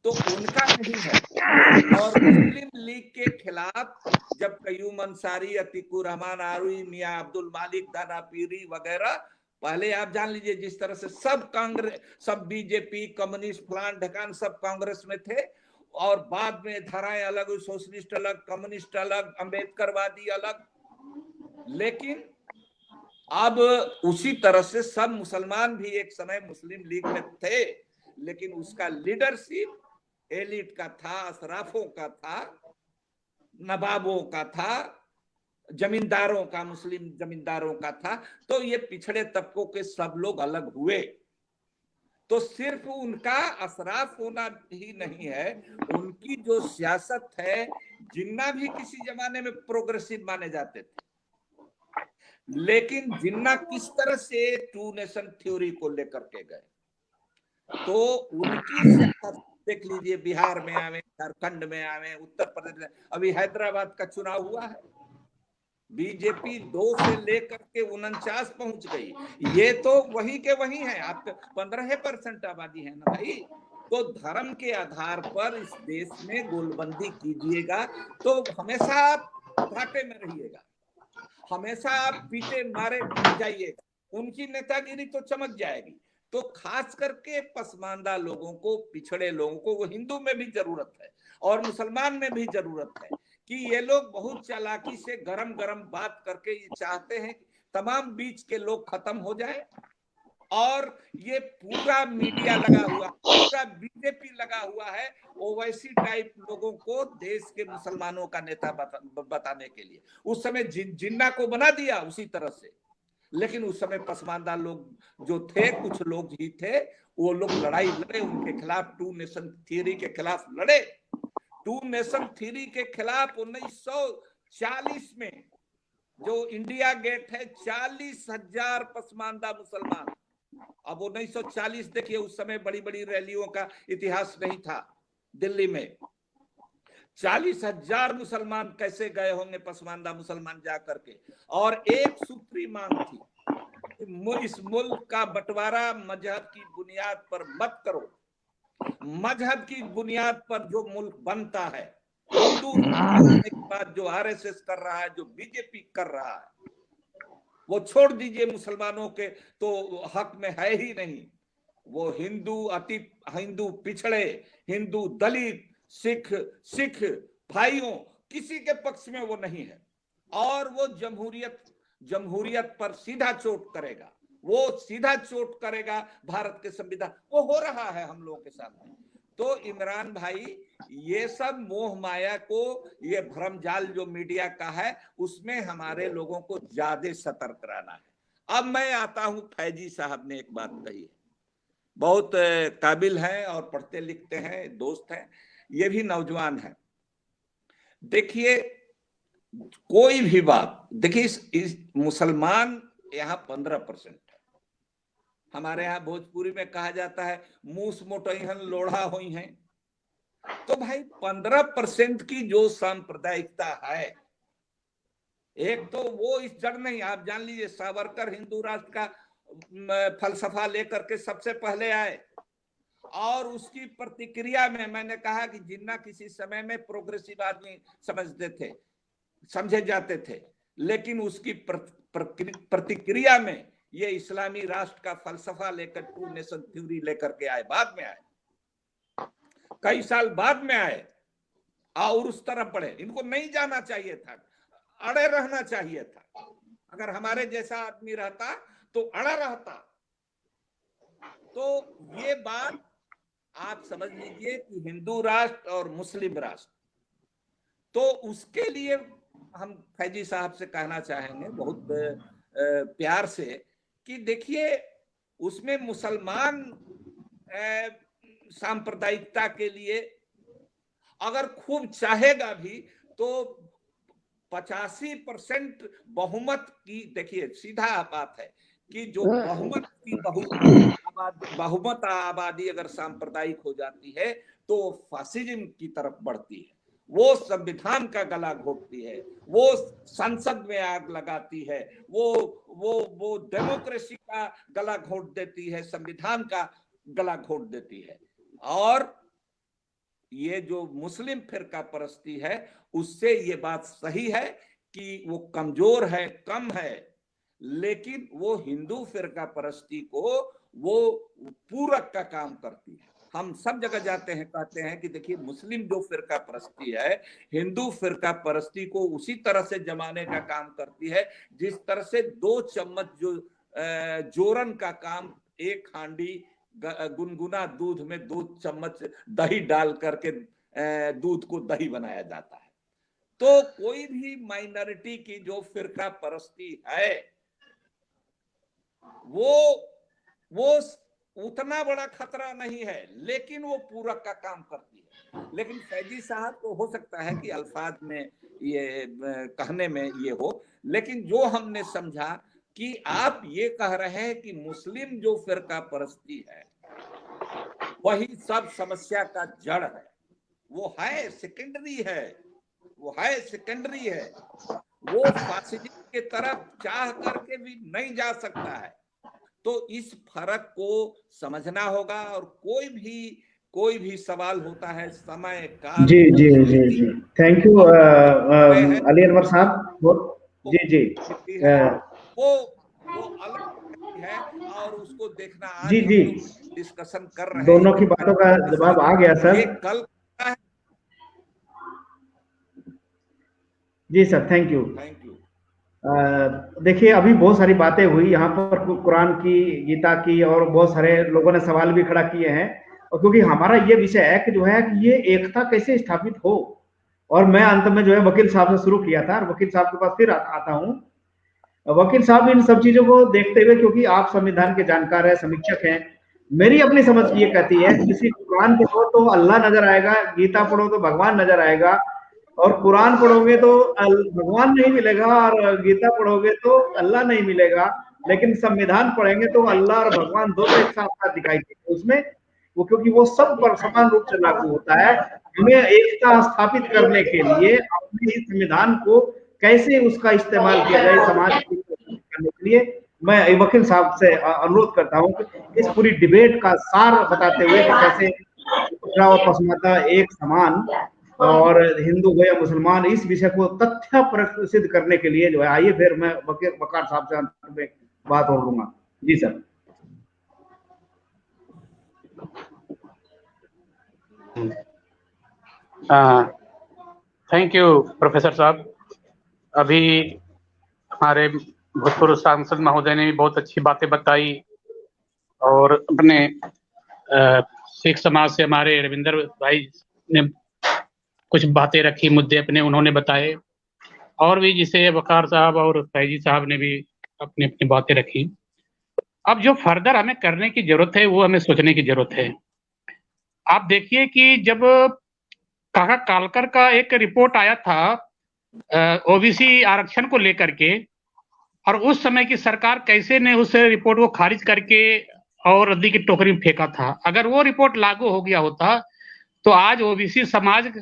तो उनका नहीं है। और मुस्लिम लीग के खिलाफ जब कय्यूम अंसारी, अतीकुर रहमान आरवी, मियां अब्दुल मालिक दानापुरी वगैरह, पहले आप जान लीजिए जिस तरह से सब कांग्रेस, सब बीजेपी, कम्युनिस्ट, फलान ढकान सब कांग्रेस में थे, और बाद में धाराएं अलग, सोशलिस्ट अलग, कम्युनिस्ट अलग, अम्बेडकरवादी अलग, लेकिन अब उसी तरह से सब मुसलमान भी एक समय मुस्लिम लीग में थे, लेकिन उसका लीडरशिप एलिट का था, अशराफों का था, नवाबों का था, जमींदारों का, मुस्लिम जमींदारों का था। तो ये पिछड़े तबकों के सब लोग अलग हुए, तो सिर्फ उनका अशराफ होना ही नहीं है, उनकी जो सियासत है, जिन्ना भी किसी जमाने में प्रोग्रेसिव माने जाते थे, लेकिन जिन्ना किस तरह से टू नेशन थ्योरी को लेकर के गए, तो उनकी सियासत देख लीजिए, बिहार में आवे, झारखंड में आवे, उत्तर प्रदेश में, अभी हैदराबाद का चुनाव हुआ है, बीजेपी 2 से लेकर के 49 पहुंच गई। ये तो वही के वही है, आप 15% आबादी है ना भाई। तो धर्म के आधार पर इस देश में गोलबंदी कीजिएगा तो हमेशा आप घाटे में रहिएगा, हमेशा आप पीटे मारे जाइएगा, उनकी नेतागिरी तो चमक जाएगी। तो खास करके पसमानदा लोगों को, पिछड़े लोगों को, वो हिंदू में भी जरूरत है और मुसलमान में भी जरूरत है कि ये लोग बहुत चालाकी से गरम गरम बात करके ये चाहते हैं कि तमाम बीच के लोग खत्म हो जाए और ये पूरा मीडिया लगा हुआ, पूरा बीजेपी लगा हुआ है ओवैसी टाइप लोगों को देश के मुसलमानों का नेता बताने के लिए। उस समय जिन्ना को बना दिया उसी तरह से, लेकिन उस समय पसमानदा लोग जो थे, कुछ लोग ही थे, वो लोग लड़ाई लड़े उनके खिलाफ, टू नेशन थियरी के खिलाफ लड़े। टू नेशन थियरी के खिलाफ 1940 में जो इंडिया गेट है, 40,000 पसमानदा मुसलमान। अब 1940 देखिए, उस समय बड़ी बड़ी रैलियों का इतिहास नहीं था दिल्ली में। 40,000 मुसलमान कैसे गए होंगे पसमानदा मुसलमान जा करके, और एक सूत्री मांग थी, इस मुल्क का बंटवारा मजहब की बुनियाद पर मत करो। मजहब की बुनियाद पर जो मुल्क बनता है, हिंदू के बाद जो आरएसएस कर रहा है, जो बीजेपी कर रहा है, वो छोड़ दीजिए, मुसलमानों के तो हक में है ही नहीं। वो हिंदू अति हिंदू पिछड़े, हिंदू दलित, सिख भाइयों, किसी के पक्ष में वो नहीं है। और वो जमहूरियत पर सीधा चोट करेगा, वो सीधा चोट करेगा भारत के संविधान। वो हो रहा है हम लोगों के साथ में। तो इमरान भाई, ये सब मोह माया को, ये भ्रमजाल जो मीडिया का है, उसमें हमारे लोगों को ज्यादा सतर्क रहना है। अब मैं आता हूं, फैजी साहब ने एक बात कही है, बहुत काबिल हैं और पढ़ते लिखते हैं, दोस्त हैं, ये भी नौजवान है। देखिए, कोई भी बात, देखिए इस मुसलमान यहाँ 15% है। हमारे यहाँ भोजपुरी में कहा जाता है मूस मोटहन लोढ़ा हुई हैं। तो भाई 15% की जो सांप्रदायिकता है, एक तो वो इस जड़ नहीं, आप जान लीजिए सावरकर हिंदू राष्ट्र का फलसफा लेकर के सबसे पहले आए, और उसकी प्रतिक्रिया में मैंने कहा कि जिन्ना किसी समय में प्रोग्रेसिव आदमी समझे जाते थे, लेकिन उसकी प्रतिक्रिया में ये इस्लामी राष्ट्र का फलसफा लेकर, टू नेशन थ्योरी लेकर के आए, बाद में आए, कई साल बाद में आए और उस तरफ बढ़े। इनको नहीं जाना चाहिए था, अड़े रहना चाहिए था। अगर हमारे जैसा आदमी रहता तो अड़ा रहता। तो ये बात आप समझ लीजिए कि हिंदू राष्ट्र और मुस्लिम राष्ट्र, तो उसके लिए हम फैजी साहब से कहना चाहेंगे बहुत प्यार से कि देखिए, उसमें मुसलमान सांप्रदायिकता के लिए अगर खूब चाहेगा भी तो 85% बहुमत की, देखिए सीधा बात है कि जो बहुमत की बहुमत आबादी अगर सांप्रदायिक हो जाती है तो फासिज्म की तरफ बढ़ती है, वो संविधान का गला घोटती है, वो संसद में आग लगाती है, वो डेमोक्रेसी का गला घोट देती है, संविधान का गला घोट देती है। और ये जो मुस्लिम फिरका परस्ती है, उससे ये बात सही है कि वो कमजोर है, कम है, लेकिन वो हिंदू फिरका परस्ती को वो पूरक का काम करती है। हम सब जगह जाते हैं, कहते हैं कि देखिए मुस्लिम जो फिरका परस्ती है, हिंदू फिरका परस्ती को उसी तरह से जमाने का काम करती है जिस तरह से 2 चम्मच जो जोरन का काम एक हांडी गुनगुना दूध में 2 चम्मच दही डाल करके दूध को दही बनाया जाता है। तो कोई भी माइनॉरिटी की जो फिरका परस्ती है, वो उतना बड़ा खतरा नहीं है, लेकिन वो पूरक का काम करती है। लेकिन फैजी साहब को हो सकता है कि अल्फाज में ये कहने में ये हो, लेकिन जो हमने समझा कि आप ये कह रहे हैं कि मुस्लिम जो फिरका परस्ती है वही सब समस्या का जड़ है, वो है सेकेंडरी है, वो फासिज्म के तरफ चाह करके भी नहीं जा सकता है। तो इस फर्क को समझना होगा, और कोई भी सवाल होता है समय का। जी जी जी जी, थैंक यू अली अनवर साहब। जी जी, वो अलग है और उसको देखना। आज जी हम जी, लोग डिस्कशन कर रहे हैं दोनों की बातों का जवाब आ गया सर। ये कल जी sir, thank you. Thank you. देखिए, अभी बहुत सारी बातें हुई यहाँ पर, कुरान की, गीता की, और बहुत सारे लोगों ने सवाल भी खड़ा किए हैं। और क्योंकि हमारा ये विषय है कि जो है कि ये एकता कैसे स्थापित हो, और मैं अंत में जो है वकील साहब से शुरू किया था, और वकील साहब के पास फिर आता हूँ। वकील साहब, इन सब चीजों को देखते हुए, क्योंकि आप संविधान के जानकार हैं, समीक्षक हैं, मेरी अपनी समझ ये कहती है किसी कुरान पढ़ो तो अल्लाह नजर आएगा, गीता पढ़ो तो भगवान नजर आएगा, और कुरान पढ़ोगे तो भगवान नहीं मिलेगा, और गीता पढ़ोगे तो अल्लाह नहीं मिलेगा, लेकिन संविधान पढ़ेंगे तो अल्लाह और भगवान दोनों एक साथ दिखाई देंगे उसमें, वो क्योंकि वो सब पर समान रूप से लागू होता है। हमें एकता स्थापित करने के लिए अपने इस संविधान को कैसे उसका इस्तेमाल किया जाए समाज करने के लिए, मैं वकील साहब से अनुरोध करता हूं कि इस पूरी डिबेट का सार बताते हुए कि कैसे पिछड़ा और पसमानता एक समान, और हिंदू हो या मुसलमान, इस विषय को तथ्य पर सिद्ध करने के लिए जो है, आइए फिर मैं वकार साहब से अंत में बात और लूंगा। जी सर। थैंक यू प्रोफेसर साहब। अभी हमारे भूतपूर्व सांसद महोदय ने भी बहुत अच्छी बातें बताई, और अपने सिख समाज से हमारे रविंदर भाई ने कुछ बातें रखी, मुद्दे अपने उन्होंने बताए, और भी जिसे वकार साहब और फैजी साहब ने भी अपनी अपनी बातें रखी। अब जो फर्दर हमें करने की जरूरत है वो हमें सोचने की जरूरत है। आप देखिए कि जब काका कालकर का एक रिपोर्ट आया था ओबीसी आरक्षण को लेकर के, और उस समय की सरकार कैसे ने उस रिपोर्ट को खारिज करके और रद्दी की टोकरी में फेंका था। अगर वो रिपोर्ट लागू हो गया होता तो आज ओबीसी समाज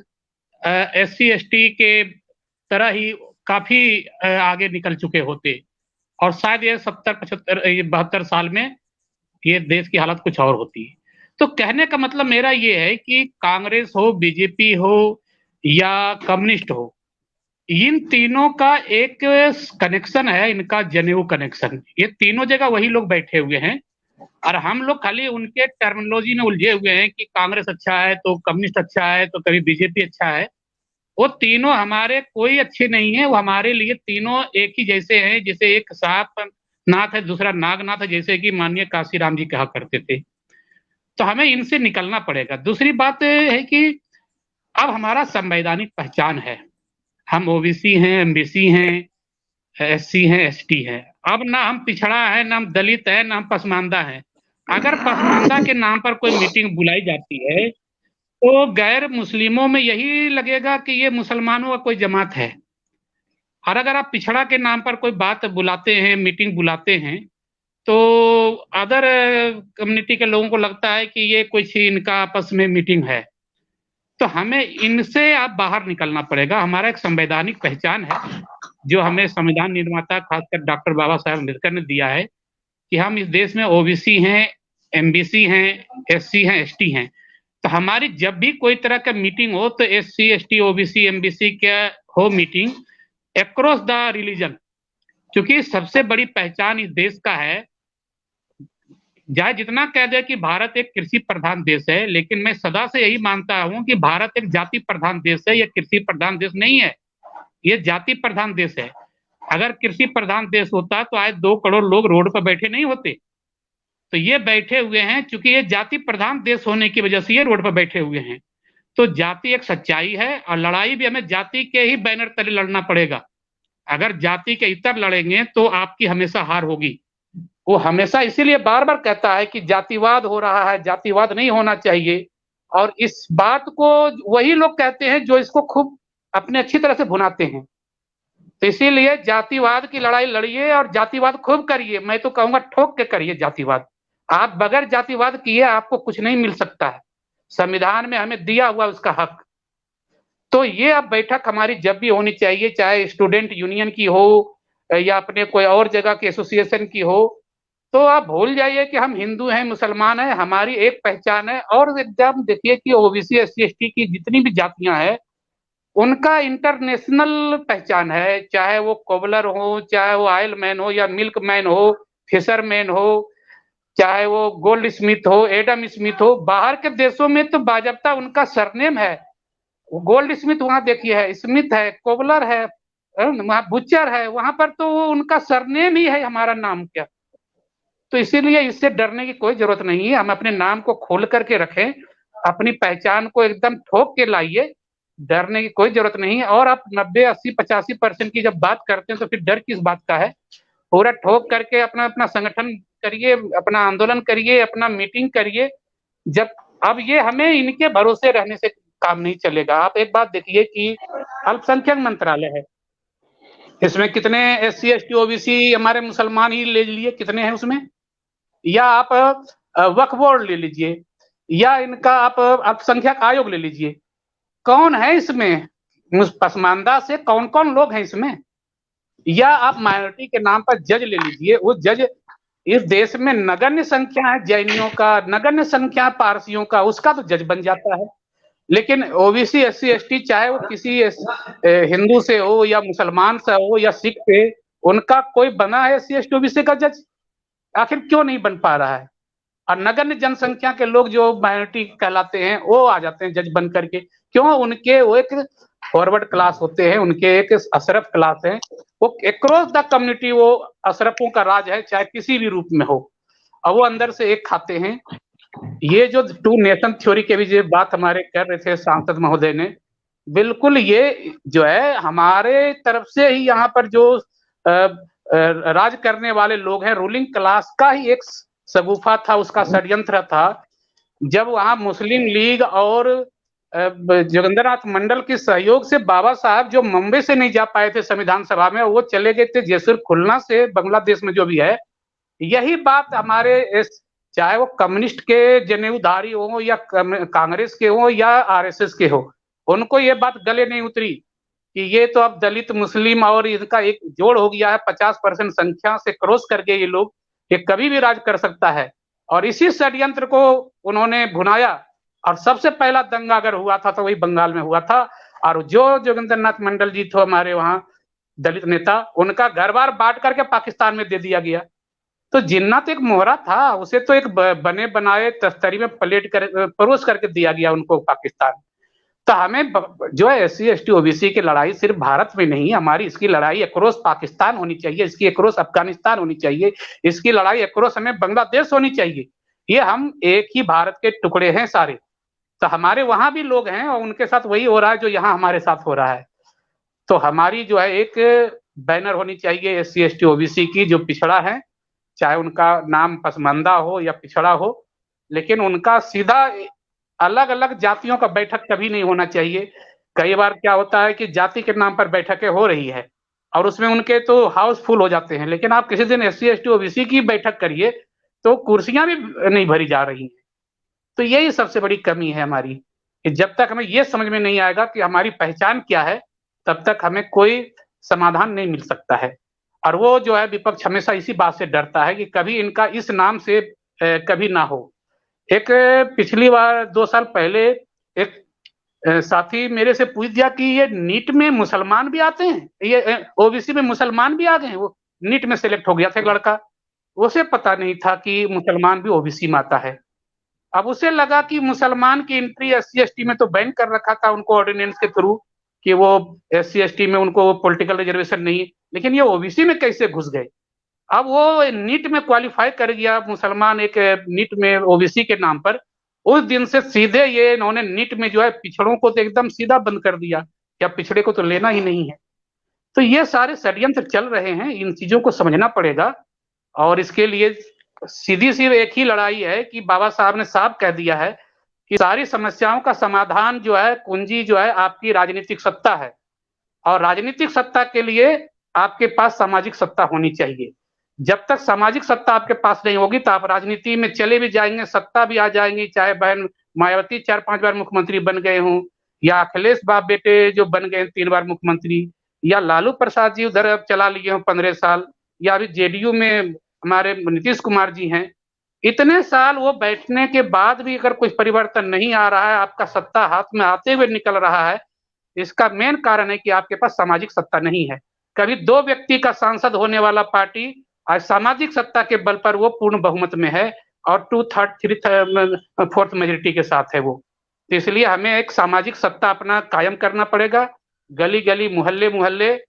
एससी एसटी के तरह ही काफी आगे निकल चुके होते, और शायद ये 70-75-72 साल में ये देश की हालत कुछ और होती। तो कहने का मतलब मेरा ये है कि कांग्रेस हो, बीजेपी हो या कम्युनिस्ट हो, इन तीनों का एक कनेक्शन है, इनका जनेऊ कनेक्शन। ये तीनों जगह वही लोग बैठे हुए हैं, और हम लोग खाली उनके टर्मिनोलॉजी में उलझे हुए हैं कि कांग्रेस अच्छा है तो कम्युनिस्ट अच्छा है तो कभी बीजेपी अच्छा है। वो तीनों हमारे कोई अच्छे नहीं है, वो हमारे लिए तीनों एक ही जैसे हैं, जैसे एक सांप नाथ है दूसरा नागनाथ है, जैसे कि माननीय काशीराम जी कहा करते थे। तो हमें इनसे निकलना पड़ेगा। दूसरी बात है कि अब हमारा संवैधानिक पहचान है, हम ओबीसी हैं, एमबीसी हैं, एससी हैं, एसटी हैं। अब ना हम पिछड़ा है, ना हम दलित है, ना हम पसमानदा है। अगर पसमानदा के नाम पर कोई मीटिंग बुलाई जाती है तो गैर मुस्लिमों में यही लगेगा कि ये मुसलमानों का कोई जमात है, और अगर आप पिछड़ा के नाम पर कोई बात बुलाते हैं, मीटिंग बुलाते हैं, तो अदर कम्युनिटी के लोगों को लगता है कि ये कुछ इनका आपस में मीटिंग है। तो हमें इनसे आप बाहर निकलना पड़ेगा। हमारा एक संवैधानिक पहचान है जो हमें संविधान निर्माता खासकर डॉक्टर बाबा साहेब अम्बेडकर ने दिया है कि हम इस देश में ओबीसी हैं, एमबीसी हैं, एससी हैं, एसटी हैं। तो हमारी जब भी कोई तरह का मीटिंग हो तो एससी एसटी ओबीसी एमबीसी का हो मीटिंग अक्रॉस द रिलीजन, क्योंकि सबसे बड़ी पहचान इस देश का है। चाहे जितना कह दे कि भारत एक कृषि प्रधान देश है, लेकिन मैं सदा से यही मानता हूं कि भारत एक जाति प्रधान देश है, यह कृषि प्रधान देश नहीं है, ये जाति प्रधान देश है। अगर कृषि प्रधान देश होता तो आज 2 करोड़ लोग रोड पर बैठे नहीं होते। तो ये बैठे हुए हैं क्योंकि ये जाति प्रधान देश होने की वजह से ये रोड पर बैठे हुए हैं। तो जाति एक सच्चाई है, और लड़ाई भी हमें जाति के ही बैनर तले लड़ना पड़ेगा। अगर जाति के इतर लड़ेंगे तो आपकी हमेशा हार होगी। वो हमेशा इसीलिए बार बार कहता है कि जातिवाद हो रहा है, जातिवाद नहीं होना चाहिए, और इस बात को वही लोग कहते हैं जो इसको खूब अपने अच्छी तरह से भुनाते हैं। तो इसीलिए जातिवाद की लड़ाई लड़िए और जातिवाद खूब करिए। मैं तो कहूंगा ठोक के करिए जातिवाद। आप बगैर जातिवाद किए आपको कुछ नहीं मिल सकता है, संविधान में हमें दिया हुआ उसका हक। तो ये अब बैठक हमारी जब भी होनी चाहिए, चाहे स्टूडेंट यूनियन की हो या अपने कोई और जगह की एसोसिएशन की हो, तो आप भूल जाइए कि हम हिंदू हैं, मुसलमान हैं, हमारी एक पहचान है। और एकदम देखिए कि ओबीसी एससी एसटी की जितनी भी जातियां हैं उनका इंटरनेशनल पहचान है, चाहे वो कोबलर हो, चाहे वो ऑयल मैन हो या मिल्क मैन हो, फिशरमैन हो, चाहे वो गोल्ड स्मिथ हो, एडम स्मिथ हो, बाहर के देशों में तो बाजबता उनका सरनेम है। गोल्ड स्मिथ वहां देखिए है, स्मिथ है, कोबलर है, वहां बुचर है, वहां पर तो वो उनका सरनेम ही है, हमारा नाम क्या। तो इसीलिए इससे डरने की कोई जरूरत नहीं है। हम अपने नाम को खोल करके रखें, अपनी पहचान को एकदम ठोक के लाइए, डरने की कोई जरूरत नहीं है। और आप 90, 80, 85% की जब बात करते हैं तो फिर डर किस बात का है। पूरा ठोक करके अपना अपना संगठन करिए, अपना आंदोलन करिए, अपना मीटिंग करिए। जब अब ये हमें इनके भरोसे रहने से काम नहीं चलेगा। आप एक बात देखिए कि अल्पसंख्यक मंत्रालय है, इसमें कितने SC ST OBC हमारे मुसलमान ही ले लिए, कितने हैं उसमें। या आप वक्फ बोर्ड ले लीजिए, या इनका आप अल्पसंख्यक आयोग ले लीजिए, कौन है इसमें पसमानदा से, कौन कौन लोग हैं इसमें। या आप माइनॉरिटी के नाम पर जज ले लीजिए, वो जज इस देश में नगण्य संख्या है जैनियों का, नगण्य संख्या पारसियों का, उसका तो जज बन जाता है। लेकिन OBC SC ST चाहे वो किसी हिंदू से हो या मुसलमान से हो या सिख से, उनका कोई बना है SC ST OBC का जज, आखिर क्यों नहीं बन पा रहा है। और नगण्य जनसंख्या के लोग जो माइनॉरिटी कहलाते हैं वो आ जाते हैं जज बन करके, क्यों। उनके वो एक फॉरवर्ड क्लास होते हैं, उनके एक अशरफ क्लास है, वो अक्रॉस द कम्युनिटी वो अशरफों का राज है, चाहे किसी भी रूप में हो, और वो अंदर से एक खाते हैं। ये जो 2 नेशन थ्योरी के भी जो बात हमारे कर रहे थे सांसद महोदय ने, बिल्कुल ये जो है हमारे तरफ से ही यहाँ पर जो राज करने वाले लोग हैं, रूलिंग क्लास का ही एक सगुफा था, उसका षड्यंत्र था। जब वहां मुस्लिम लीग और जोगिंद्रनाथ मंडल के सहयोग से बाबा साहब जो मुंबई से नहीं जा पाए थे संविधान सभा में, वो चले गए थे जैसुर खुलना से, बांग्लादेश में जो भी है। यही बात हमारे चाहे वो कम्युनिस्ट के जनेऊधारी हो या कांग्रेस के हो या RSS के हो, उनको ये बात गले नहीं उतरी कि ये तो अब दलित मुस्लिम और इनका एक जोड़ हो गया है, 50% संख्या से क्रॉस कर गए ये लोग, ये कभी भी राज कर सकता है। और इसी षड्यंत्र को उन्होंने भुनाया, और सबसे पहला दंगा अगर हुआ था तो वही बंगाल में हुआ था। और जो जोगिंद्रनाथ मंडल जी थे हमारे वहां दलित नेता, उनका घर बार बांट करके पाकिस्तान में दे दिया गया। तो जिन्ना तो एक मोहरा था, उसे तो एक बने बनाए तस्तरी में प्लेट कर परोस करके दिया गया उनको पाकिस्तान। तो हमें जो है SC ST OBC की लड़ाई सिर्फ भारत में नहीं, हमारी इसकी लड़ाई अक्रॉस पाकिस्तान होनी चाहिए, इसकी अक्रॉस अफगानिस्तान होनी चाहिए, इसकी लड़ाई अक्रॉस हमें बांग्लादेश होनी चाहिए। ये हम एक ही भारत के टुकड़े हैं सारे, तो हमारे वहां भी लोग हैं और उनके साथ वही हो रहा है जो यहाँ हमारे साथ हो रहा है। तो हमारी जो है एक बैनर होनी चाहिए SC ST OBC की, जो पिछड़ा है, चाहे उनका नाम पसमानदा हो या पिछड़ा हो, लेकिन उनका सीधा अलग अलग जातियों का बैठक कभी नहीं होना चाहिए। कई बार क्या होता है कि जाति के नाम पर बैठकें हो रही है और उसमें उनके तो हाउसफुल हो जाते हैं, लेकिन आप किसी दिन SC ST OBC की बैठक करिए तो कुर्सियां भी नहीं भरी जा रही हैं। तो यही सबसे बड़ी कमी है हमारी, कि जब तक हमें ये समझ में नहीं आएगा कि हमारी पहचान क्या है, तब तक हमें कोई समाधान नहीं मिल सकता है। और वो जो है विपक्ष हमेशा इसी बात से डरता है कि कभी इनका इस नाम से कभी ना हो। एक पिछली बार 2 साल पहले एक साथी मेरे से पूछ दिया कि ये नीट में मुसलमान भी आते हैं, ये OBC में मुसलमान भी आ गए हैं। वो नीट में सिलेक्ट हो गया था एक लड़का, उसे पता नहीं था कि मुसलमान भी OBC में आता है। अब उसे लगा कि मुसलमान की एंट्री SC ST में तो बैन कर रखा था उनको ऑर्डिनेंस के थ्रू, कि वो SC ST में उनको पॉलिटिकल रिजर्वेशन नहीं, लेकिन ये OBC में कैसे घुस गए। अब वो नीट में क्वालिफाई कर गया मुसलमान, एक नीट में OBC के नाम पर, उस दिन से सीधे ये इन्होंने नीट में जो है पिछड़ों को तो एकदम सीधा बंद कर दिया, या पिछड़े को तो लेना ही नहीं है। तो ये सारे षड्यंत्र चल रहे हैं, इन चीजों को समझना पड़ेगा। और इसके लिए सीधी सी एक ही लड़ाई है कि बाबा साहब ने साफ कह दिया है कि सारी समस्याओं का समाधान जो है, कुंजी जो है आपकी राजनीतिक सत्ता है, और राजनीतिक सत्ता के लिए आपके पास सामाजिक सत्ता होनी चाहिए। जब तक सामाजिक सत्ता आपके पास नहीं होगी तो आप राजनीति में चले भी जाएंगे, सत्ता भी आ जाएंगी, चाहे बहन मायावती 4-5 बार मुख्यमंत्री बन गए हों, या अखिलेश बाप बेटे जो बन गए 3 बार मुख्यमंत्री, या लालू प्रसाद जी उधर अब चला लिए हों 15 साल, या अभी JDU में हमारे नीतीश कुमार जी हैं। इतने साल वो बैठने के बाद भी अगर कुछ परिवर्तन नहीं आ रहा है, आपका सत्ता हाथ में आते हुए निकल रहा है, इसका मेन कारण है कि आपके पास सामाजिक सत्ता नहीं है। कभी 2 व्यक्ति का सांसद होने वाला पार्टी आज सामाजिक सत्ता के बल पर वो पूर्ण बहुमत में है और 2/3 मेजोरिटी के साथ है वो। तो इसलिए हमें एक सामाजिक सत्ता अपना कायम करना पड़ेगा। गली गली, मोहल्ले मोहल्ले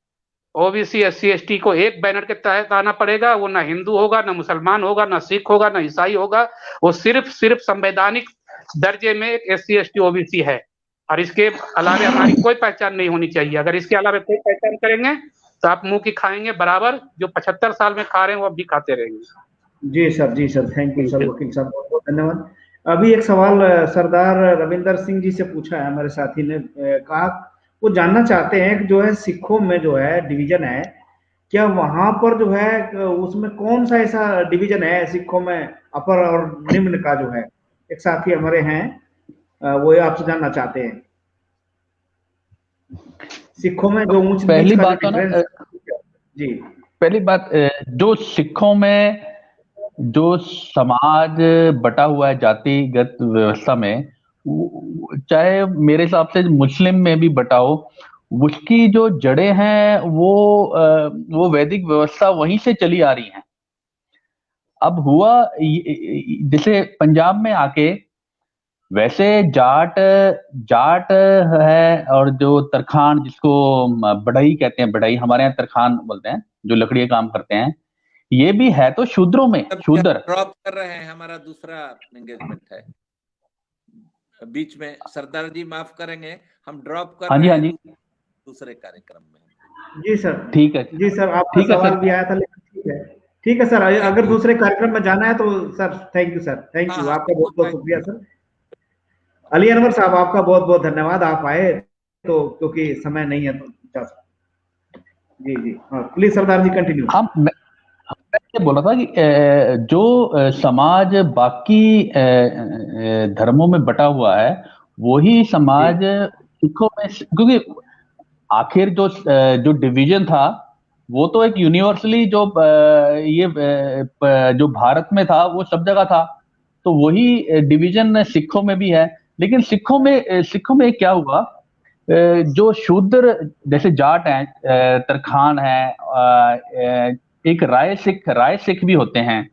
ओबीसी SC ST को एक बैनर के तहत आना पड़ेगा। वो ना हिंदू होगा, ना मुसलमान होगा, ना सिख होगा, ना ईसाई होगा। वो सिर्फ संवैधानिक दर्जे में एक SC ST OBC है और इसके अलावा हमारी कोई पहचान नहीं होनी चाहिए। अगर इसके अलावा कोई पहचान करेंगे तो आप मुंह की खाएंगे बराबर, जो 75 साल में खा रहे हैं वो अब भी खाते रहेंगे। जी सर, थैंक यू सर, वकील साहब बहुत बहुत धन्यवाद। अभी एक सवाल सरदार रविंदर सिंह जी से पूछा है हमारे साथी ने, कहा वो जानना चाहते हैं कि जो है सिखों में जो है डिवीजन है, क्या वहां पर जो है उसमें कौन सा ऐसा डिवीजन है सिखों में, अपर और निम्न का जो है? एक साथी हमारे हैं, वो आपसे जानना चाहते हैं सिखों में जो ऊंच पहली नीच का बात जो तो ना डिफरेंस। जी, पहली बात, जो सिखों में जो समाज बटा हुआ है जातिगत व्यवस्था में, चाहे मेरे हिसाब से मुस्लिम में भी बटा हो, उसकी जो जड़ें हैं वो वैदिक व्यवस्था वहीं से चली आ रही हैं। अब हुआ जैसे पंजाब में आके, वैसे जाट है और जो तरखान, जिसको बढ़ई कहते हैं, बढ़ई हमारे यहाँ तरखान बोलते हैं, जो लकड़ी का काम करते हैं, ये भी है तो शूद्रों में शूद्र। ड्रॉप कर रहे हैं, हमारा दूसरा एंगेजमेंट है बीच में। सरदार जी माफ करेंगे, हम ड्रॉप कर रहे हैं दूसरे कार्यक्रम में। जी सर, ठीक है जी सर, आपका सवाल भी आया था, लेकिन ठीक है सर, अगर दूसरे कार्यक्रम में जाना है तो sir thank you sir, thank you, आपका बहुत बहुत शुक्रिया सर। अली अनवर साहब, आपका बहुत बहुत धन्यवाद, आप आए तो, क्योंकि समय नहीं है तो जी जी हाँ, प्लीज सरदार जी कंटिन्यू। मैं बोला था कि जो समाज बाकी धर्मों में बटा हुआ है, वही समाज सिखों में, क्योंकि आखिर जो डिवीजन था वो तो एक यूनिवर्सली जो जो भारत में था वो सब जगह था, तो वही डिवीजन सिखों में भी है। लेकिन सिखों में क्या हुआ, जो शूद्र जैसे जाट हैं, तरखान है, एक राय सिख भी होते हैं,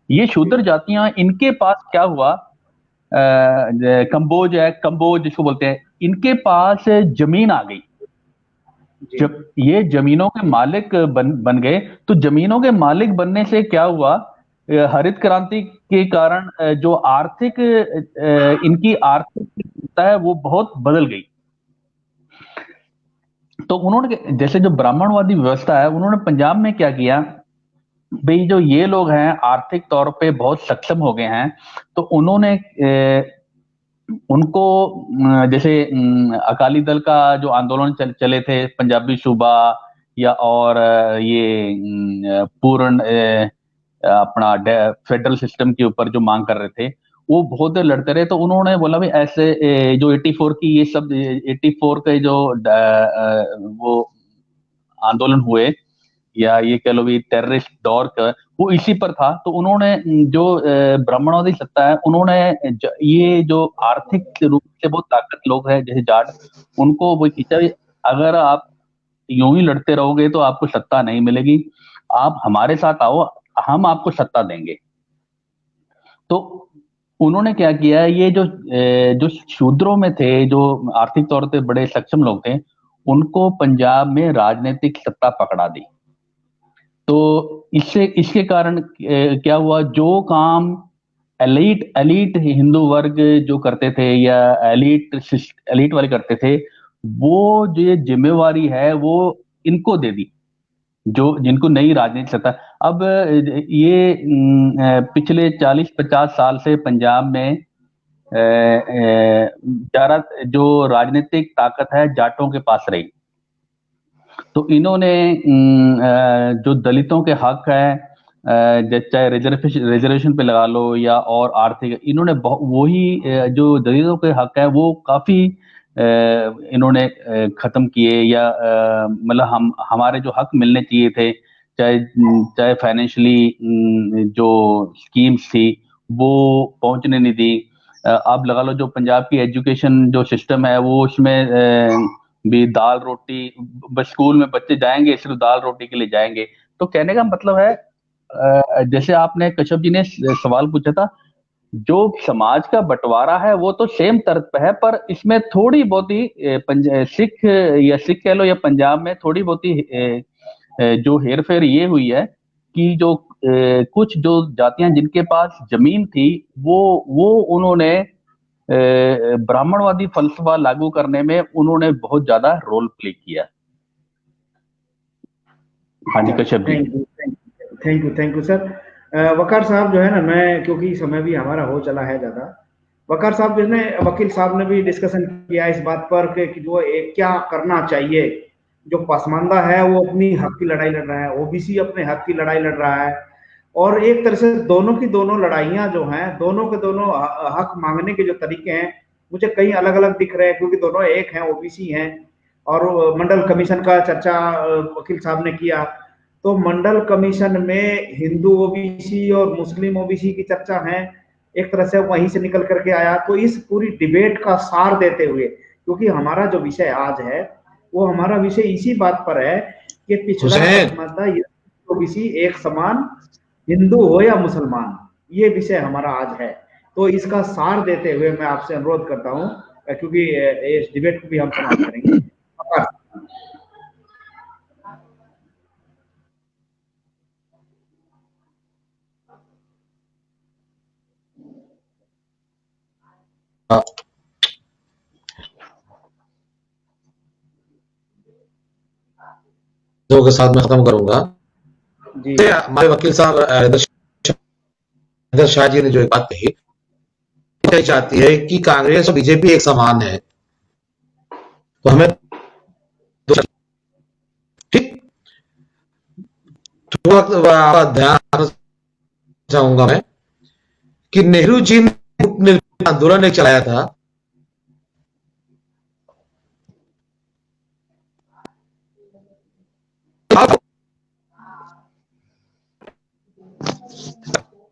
ये शूद्र जातियां, इनके पास क्या हुआ, कंबोज जिसको बोलते हैं, इनके पास जमीन आ गई। जब ये जमीनों के मालिक बन गए, तो जमीनों के मालिक बनने से क्या हुआ, हरित क्रांति के कारण जो आर्थिक इनकी आर्थिक है वो बहुत बदल गई। तो उन्होंने, जैसे जो ब्राह्मणवादी व्यवस्था है, उन्होंने पंजाब में क्या किया, भाई जो ये लोग हैं आर्थिक तौर पे बहुत सक्षम हो गए हैं, तो उन्होंने उनको, जैसे अकाली दल का जो आंदोलन चले थे, पंजाबी सूबा या और ये पूर्ण अपना फेडरल सिस्टम के ऊपर जो मांग कर रहे थे, वो बहुत देर लड़ते रहे। तो उन्होंने बोला भी ऐसे जो 84 की ये सब 84 के जो वो आंदोलन हुए, या ये कह लो भी टेररिस्ट दौर का, वो इसी पर था। तो उन्होंने जो ब्राह्मणवादी सत्ता है, उन्होंने ये जो आर्थिक रूप से बहुत ताकत लोग हैं जैसे जाट, उनको वो खींचा, अगर आप यूं ही लड़ते रहोगे तो आपको सत्ता नहीं मिलेगी, आप हमारे साथ आओ, हम आपको सत्ता देंगे। तो उन्होंने क्या किया, ये जो शूद्रों में थे, जो आर्थिक तौर पे बड़े सक्षम लोग थे, उनको पंजाब में राजनीतिक सत्ता पकड़ा दी। तो इसके कारण क्या हुआ, जो काम एलीट हिंदू वर्ग जो करते थे या एलीट वाले करते थे, वो जो ये जिम्मेवारी है वो इनको दे दी, जो जिनको नई राजनीतिक सत्ता। अब ये पिछले 40-50 साल से पंजाब में ज्यादा जो राजनीतिक ताकत है जाटों के पास रही। तो इन्होंने जो दलितों के हक है, चाहे रिजर्वेशन पे लगा लो या और आर्थिक, इन्होंने वही जो दलितों के हक है वो काफी इन्होंने खत्म किए, या मतलब हमारे जो हक मिलने चाहिए थे, चाहे फाइनेंशियली जो स्कीम्स थी वो पहुंचने नहीं दी। अब लगा लो जो पंजाब की एजुकेशन जो सिस्टम है, वो उसमें भी दाल रोटी, बस स्कूल में बच्चे जाएंगे सिर्फ दाल रोटी के लिए जाएंगे। तो कहने का मतलब है जैसे आपने कश्यप जी ने सवाल पूछा था, जो समाज का बंटवारा है वो तो सेम तर्ज पे है, पर इसमें थोड़ी बहुत ही सिख कह लो या पंजाब में थोड़ी बहुत ही जो हेरफेर ये हुई है कि जो कुछ जो जातियां जिनके पास जमीन थी वो उन्होंने ब्राह्मणवादी फलसफा लागू करने में उन्होंने बहुत ज्यादा रोल प्ले किया। हाँ जी Kashyap ji. Thank you sir. Waqar साहब जो है ना, मैं क्योंकि समय भी हमारा हो चला है ज्यादा, वकार साहब जो है वकील साहब ने भी डिस्कशन किया इस बात पर कि जो क्या करना चाहिए। जो पसमानदा है वो अपनी हक की लड़ाई लड़ रहा है, ओबीसी अपने हक की लड़ाई लड़ रहा है, और एक तरह से दोनों की दोनों लड़ाइयां जो हैं, दोनों के दोनों हक मांगने के जो तरीके हैं मुझे कहीं अलग अलग दिख रहे हैं, क्योंकि दोनों एक हैं, ओबीसी हैं। और मंडल कमीशन का चर्चा वकील साहब ने किया, तो मंडल कमीशन में हिंदू ओबीसी और मुस्लिम ओबीसी की चर्चा है, एक तरह से वहीं से निकल करके आया। तो इस पूरी डिबेट का सार देते हुए, क्योंकि हमारा जो विषय आज है वो हमारा विषय इसी बात पर है कि पिछड़ा पसमानदा ओबीसी एक समान, हिंदू हो या मुसलमान, ये विषय हमारा आज है। तो इसका सार देते हुए मैं आपसे अनुरोध करता हूं, क्योंकि इस डिबेट को भी हम समाप्त करेंगे। के साथ मैं खत्म करूंगा। हमारे वकील साहब शाह जी ने जो एक बात कही, चाहती है कि कांग्रेस और बीजेपी एक समान है, तो हमें ठीक ध्यान चाहूंगा मैं कि नेहरू जी ने आंदोलन एक चलाया था,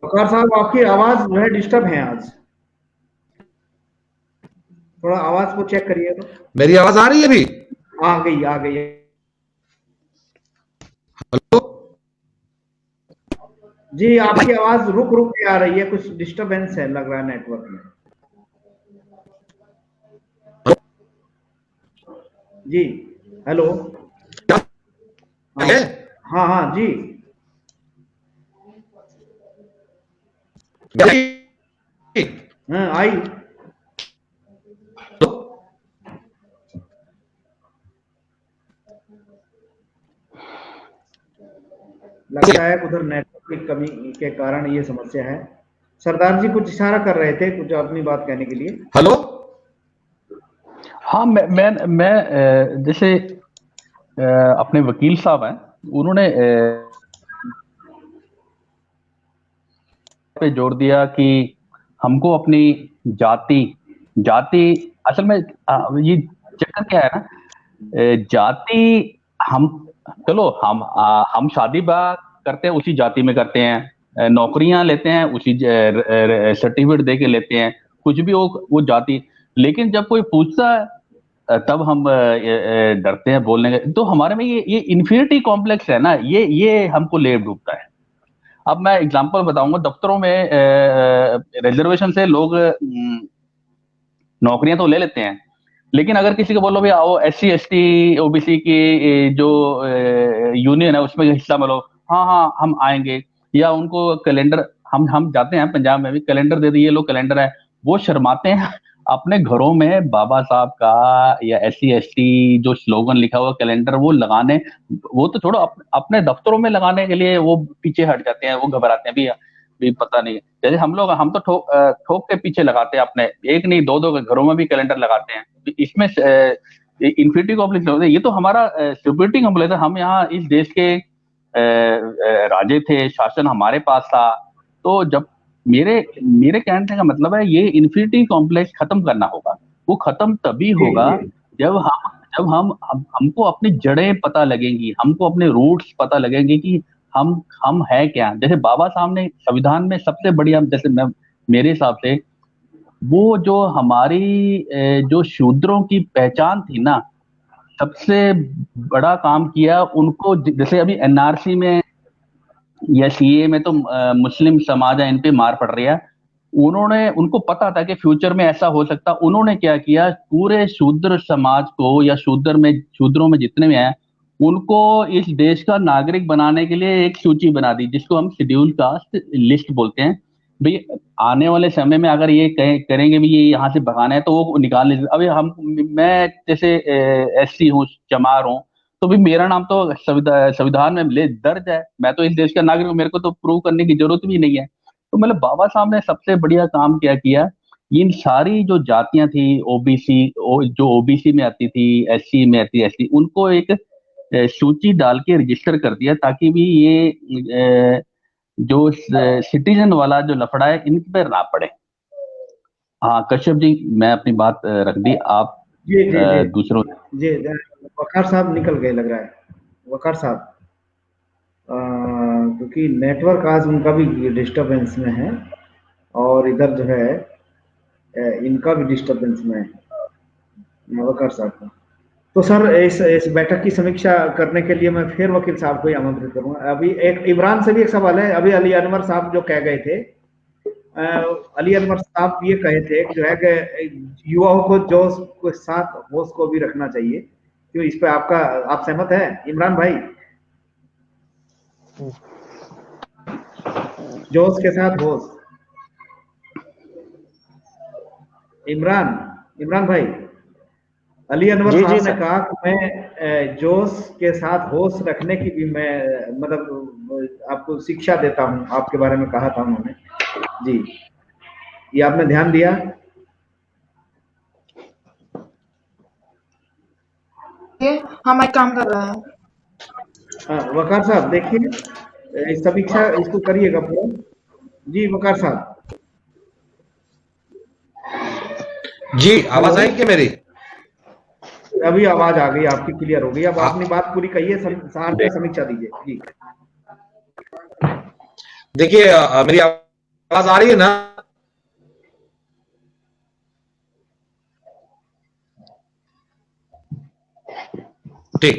वकार साहब आपकी आवाज जो है डिस्टर्ब है आज, थोड़ा आवाज को चेक करिए। तो मेरी आवाज आ रही है अभी? आ गई है। हेलो जी, आपकी आवाज रुक रुक के आ रही है, कुछ डिस्टरबेंस है लग रहा है नेटवर्क में। जी हेलो। हाँ जी। आई। लगता है उधर नेटवर्क की कमी के कारण ये समस्या है। सरदार जी कुछ इशारा कर रहे थे, कुछ अपनी बात कहने के लिए। हेलो। हाँ, मैं जैसे अपने वकील साहब हैं, उन्होंने पे जोर दिया कि हमको अपनी जाति असल में ये चक्कर क्या है ना, जाति चलो हम शादी ब्याह करते हैं उसी जाति में करते हैं, नौकरियां लेते हैं उसी सर्टिफिकेट दे के लेते हैं, कुछ भी वो जाति। लेकिन जब कोई पूछता है तब हम डरते हैं बोलने के। तो हमारे में ये इन्फीरिटी कॉम्प्लेक्स है ना, ये हमको ले डूबता है। अब मैं एग्जांपल बताऊंगा, दफ्तरों में रिजर्वेशन से लोग नौकरियां तो ले लेते हैं, लेकिन अगर किसी को बोलो भाई आओ SC ST OBC की जो यूनियन है उसमें हिस्सा मिलो, हाँ हम आएंगे, या उनको कैलेंडर, हम जाते हैं पंजाब में भी, कैलेंडर दे दिए, लोग कैलेंडर है, वो शर्माते हैं अपने घरों में बाबा साहब का या SC ST जो स्लोगन लिखा हुआ कैलेंडर वो लगाने, वो तो छोड़ो अपने दफ्तरों में लगाने के लिए वो पीछे हट जाते हैं, वो घबराते हैं भी पता नहीं। जैसे हम तो ठोक के पीछे लगाते हैं, अपने एक नहीं दो के घरों में भी कैलेंडर लगाते हैं। इसमें इन्फिनिटी कॉम्प्लेक्स होता है। ये तो हमारा सिक्योरिटी कॉम्प्लेक्स है। हम यहाँ इस देश के राजे थे, शासन हमारे पास था। तो जब मेरे कहने का मतलब है ये इन्फिनिटी कॉम्प्लेक्स खत्म करना होगा। वो खत्म तभी होगा जब हमको अपनी जड़ें पता लगेंगी, हमको अपने रूट्स पता लगेंगे कि हम है क्या। जैसे बाबा साहब ने संविधान में सबसे बढ़िया, जैसे मेरे हिसाब से वो जो हमारी जो शूद्रों की पहचान थी ना, सबसे बड़ा काम किया उनको। जैसे अभी NRC में या सीए में तो मुस्लिम समाज है, इन पे मार पड़ रही है। उनको पता था कि फ्यूचर में ऐसा हो सकता। उन्होंने क्या किया, पूरे शूद्र समाज को या शूद्रों में जितने भी हैं उनको इस देश का नागरिक बनाने के लिए एक सूची बना दी, जिसको हम शेड्यूल कास्ट लिस्ट बोलते हैं। भाई आने वाले समय में अगर ये करेंगे भी ये यहाँ से भगाना है तो वो निकाल लेते। अभी मैं जैसे एससी हूँ, चमार हूँ, तो भी मेरा नाम तो संविधान में दर्ज है, मैं तो इस देश का नागरिक हूँ, मेरे को तो प्रूव करने की जरूरत भी नहीं है। तो मतलब बाबा साहब ने सबसे बढ़िया काम क्या किया, इन सारी जो जातियां थी ओबीसी, जो ओबीसी में आती थी, एससी में आती, एससी, उनको एक सूची डाल के रजिस्टर कर दिया, ताकि भी ये जो सिटीजन वाला जो लफड़ा है इन पर ना पड़े। हाँ कश्यप जी, मैं अपनी बात रख दी, आप जी जी जी दूसरों। जी वकार साहब निकल गए लग रहा है, वकार साहब, क्योंकि नेटवर्क आज उनका भी डिस्टरबेंस में है और इधर जो है इनका भी डिस्टरबेंस में है वकार साहब का। तो सर इस बैठक की समीक्षा करने के लिए मैं फिर वकील साहब को ही आमंत्रित करूंगा। अभी एक इमरान से भी एक सवाल है। अभी अली अनवर साहब जो कह गए थे, अली अनवर साहब ये कहे थे कि जो है कि युवाओं को जोश के साथ होश को भी रखना चाहिए, क्यों इस पे आप सहमत है इमरान भाई? जोश के साथ होश। इमरान भाई, अली अनवर साहब ने कहा कि मैं जोश के साथ होश रखने की भी मैं मतलब आपको शिक्षा देता हूं, आपके बारे में कहा था उन्होंने जी, ये आपने ध्यान दिया? हाँ मैं काम कर रहा है। हाँ वकार साहब देखिए समीक्षा इसको करिएगा पूरा। जी वकार साहब। जी आवाज आई क्या मेरी? अभी आवाज आ गई आपकी, क्लियर हो गई। अब अपनी बात पूरी कहिए, समीक्षा दीजिए जी। देखिए मेरी आवाज आ रही है ना? ठीक।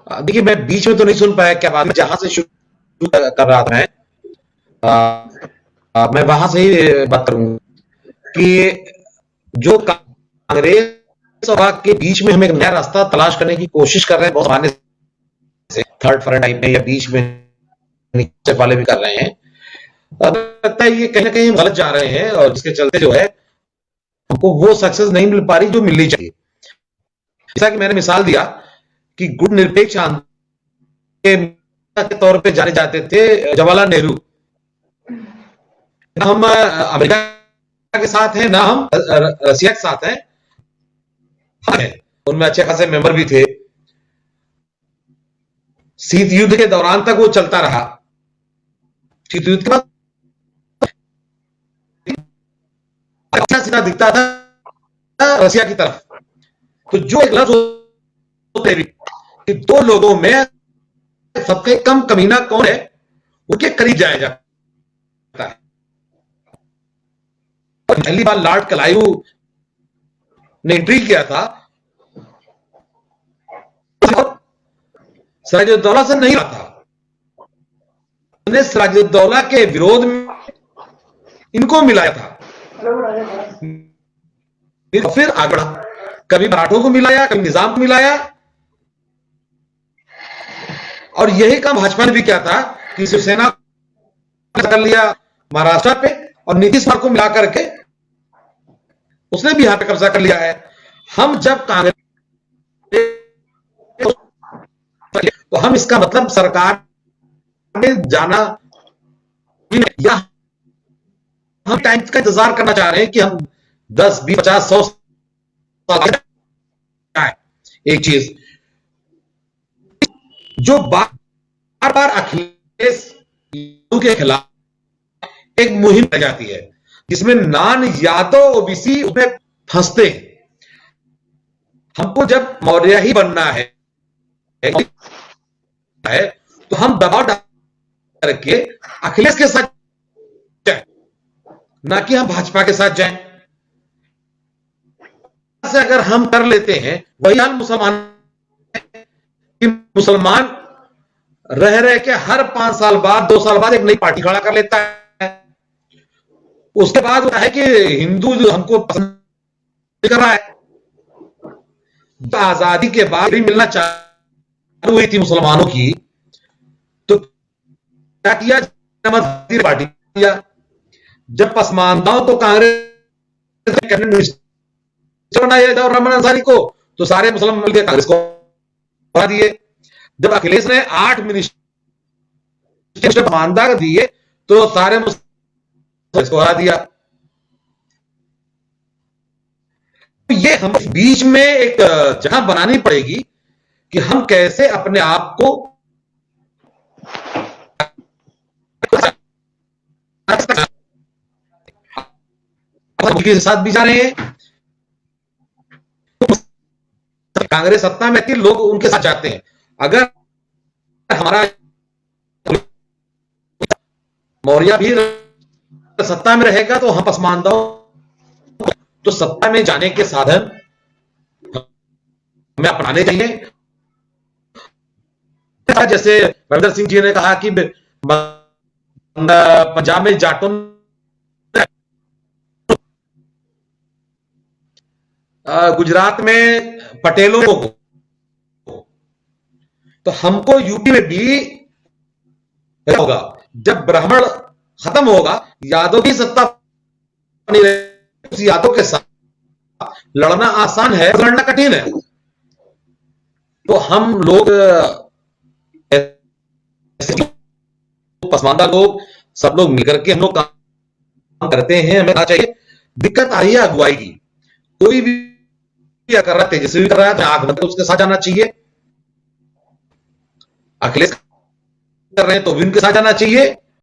देखिए मैं बीच में तो नहीं सुन पाया क्या बात, मैं जहां से शुरू कर रहा था मैं वहां से ही बात करूंगा कि जो कांग्रेस और के बीच में हम एक नया रास्ता तलाश करने की कोशिश कर रहे हैं बहुत आने से, थर्ड फ्रंट टाइप में या बीच में नीचे वाले भी कर रहे हैं। अब लगता है ये कहीं ना कहीं गलत जा रहे हैं और जिसके चलते जो है हमको वो सक्सेस नहीं मिल पा रही जो मिलनी चाहिए। जैसा कि मैंने मिसाल दिया कि गुट निरपेक्ष के तौर पे जाने जाते थे जवाहरलाल नेहरू। हम अमेरिका के साथ हैं ना हम रसिया के साथ हैं, उनमें अच्छे खासे मेंबर भी थे। शीत युद्ध के दौरान तक वो चलता रहा। शीत युद्ध के बाद सीधा दिखता था रसिया की तरफ। तो जो एक लफ्ज होते कि दो लोगों में सबसे कम कमीना कौन है, उनके करीब जाया जाता है। पहली बार लॉर्ड कलायू ने एंट्री किया था, सिराजुद्दौला से नहीं रहा था, उन्हें सिराजुद्दौला के विरोध में इनको मिलाया था, फिर आगे बढ़ा, कभी मराठों को मिलाया, कभी निजाम को मिलाया। और यही काम भाजपा ने भी किया था कि शिवसेना कर लिया महाराष्ट्र पे और नीतीश कुमार को मिला करके उसने बिहार पे कब्जा कर लिया है। हम जब कांग्रेस तो हम इसका मतलब सरकार में जाना या हम टाइम का इंतजार करना चाह रहे हैं कि हम 10, 20, 50, 100 साल। एक चीज जो बार बार अखिलेश के खिलाफ एक मुहिम की जाती है जिसमें नॉन यादव ओबीसी उसमें फंसते हैं। हमको जब मौर्य ही बनना है तो हम दबाव डाल करके अखिलेश के साथ जाए, ना कि हम भाजपा के साथ जाएं। से अगर हम कर लेते हैं वही हाल मुसलमान रह रह के हर 5 साल बाद 2 साल बाद एक नई पार्टी खड़ा कर लेता है। उसके बाद होता है कि हिंदू जो हमको पसंद कर रहा है। आजादी के बाद मिलना चालू हुई थी मुसलमानों की, तो क्या किया, पार्टी किया। जब पसमानदाओं को कांग्रेस कैबिनेट मिनिस्टर बनाया था और रहमान अंसारी को, तो सारे मुसलमान मिलकर कांग्रेस को हरा दिए। जब अखिलेश ने 8 मिनिस्टर ईमानदार दिए, तो सारे मुसलमान को हरा दिया। ये हम बीच में एक जगह बनानी पड़ेगी कि हम कैसे अपने आप को के साथ भी जा रहे हैं। कांग्रेस सत्ता में थी, लोग उनके साथ जाते हैं। अगर हमारा मौर्य भी सत्ता में रहेगा तो हम पसमानदाओं तो सत्ता में जाने के साधन हमें अपनाने चाहिए। जैसे रविंदर सिंह जी ने कहा कि पंजाब में जाटों, गुजरात में पटेलों को, तो हमको यूपी में भी होगा। जब ब्राह्मण खत्म होगा, यादव की सत्ता नहीं रहेगी। उस यादव के साथ लड़ना आसान है, लड़ना कठिन है। तो हम लोग पसमानदा लोग, सब लोग मिलकर के हम लोग काम करते हैं। हमें चाहिए, दिक्कत आ रही है अगुवाई की। कोई भी कर रहा है, तेजस्वी कर रहा है, आग मतलब उसके साथ जाना चाहिए। अखिलेश कर रहे हैं तो भी उनके साथ जाना चाहिए।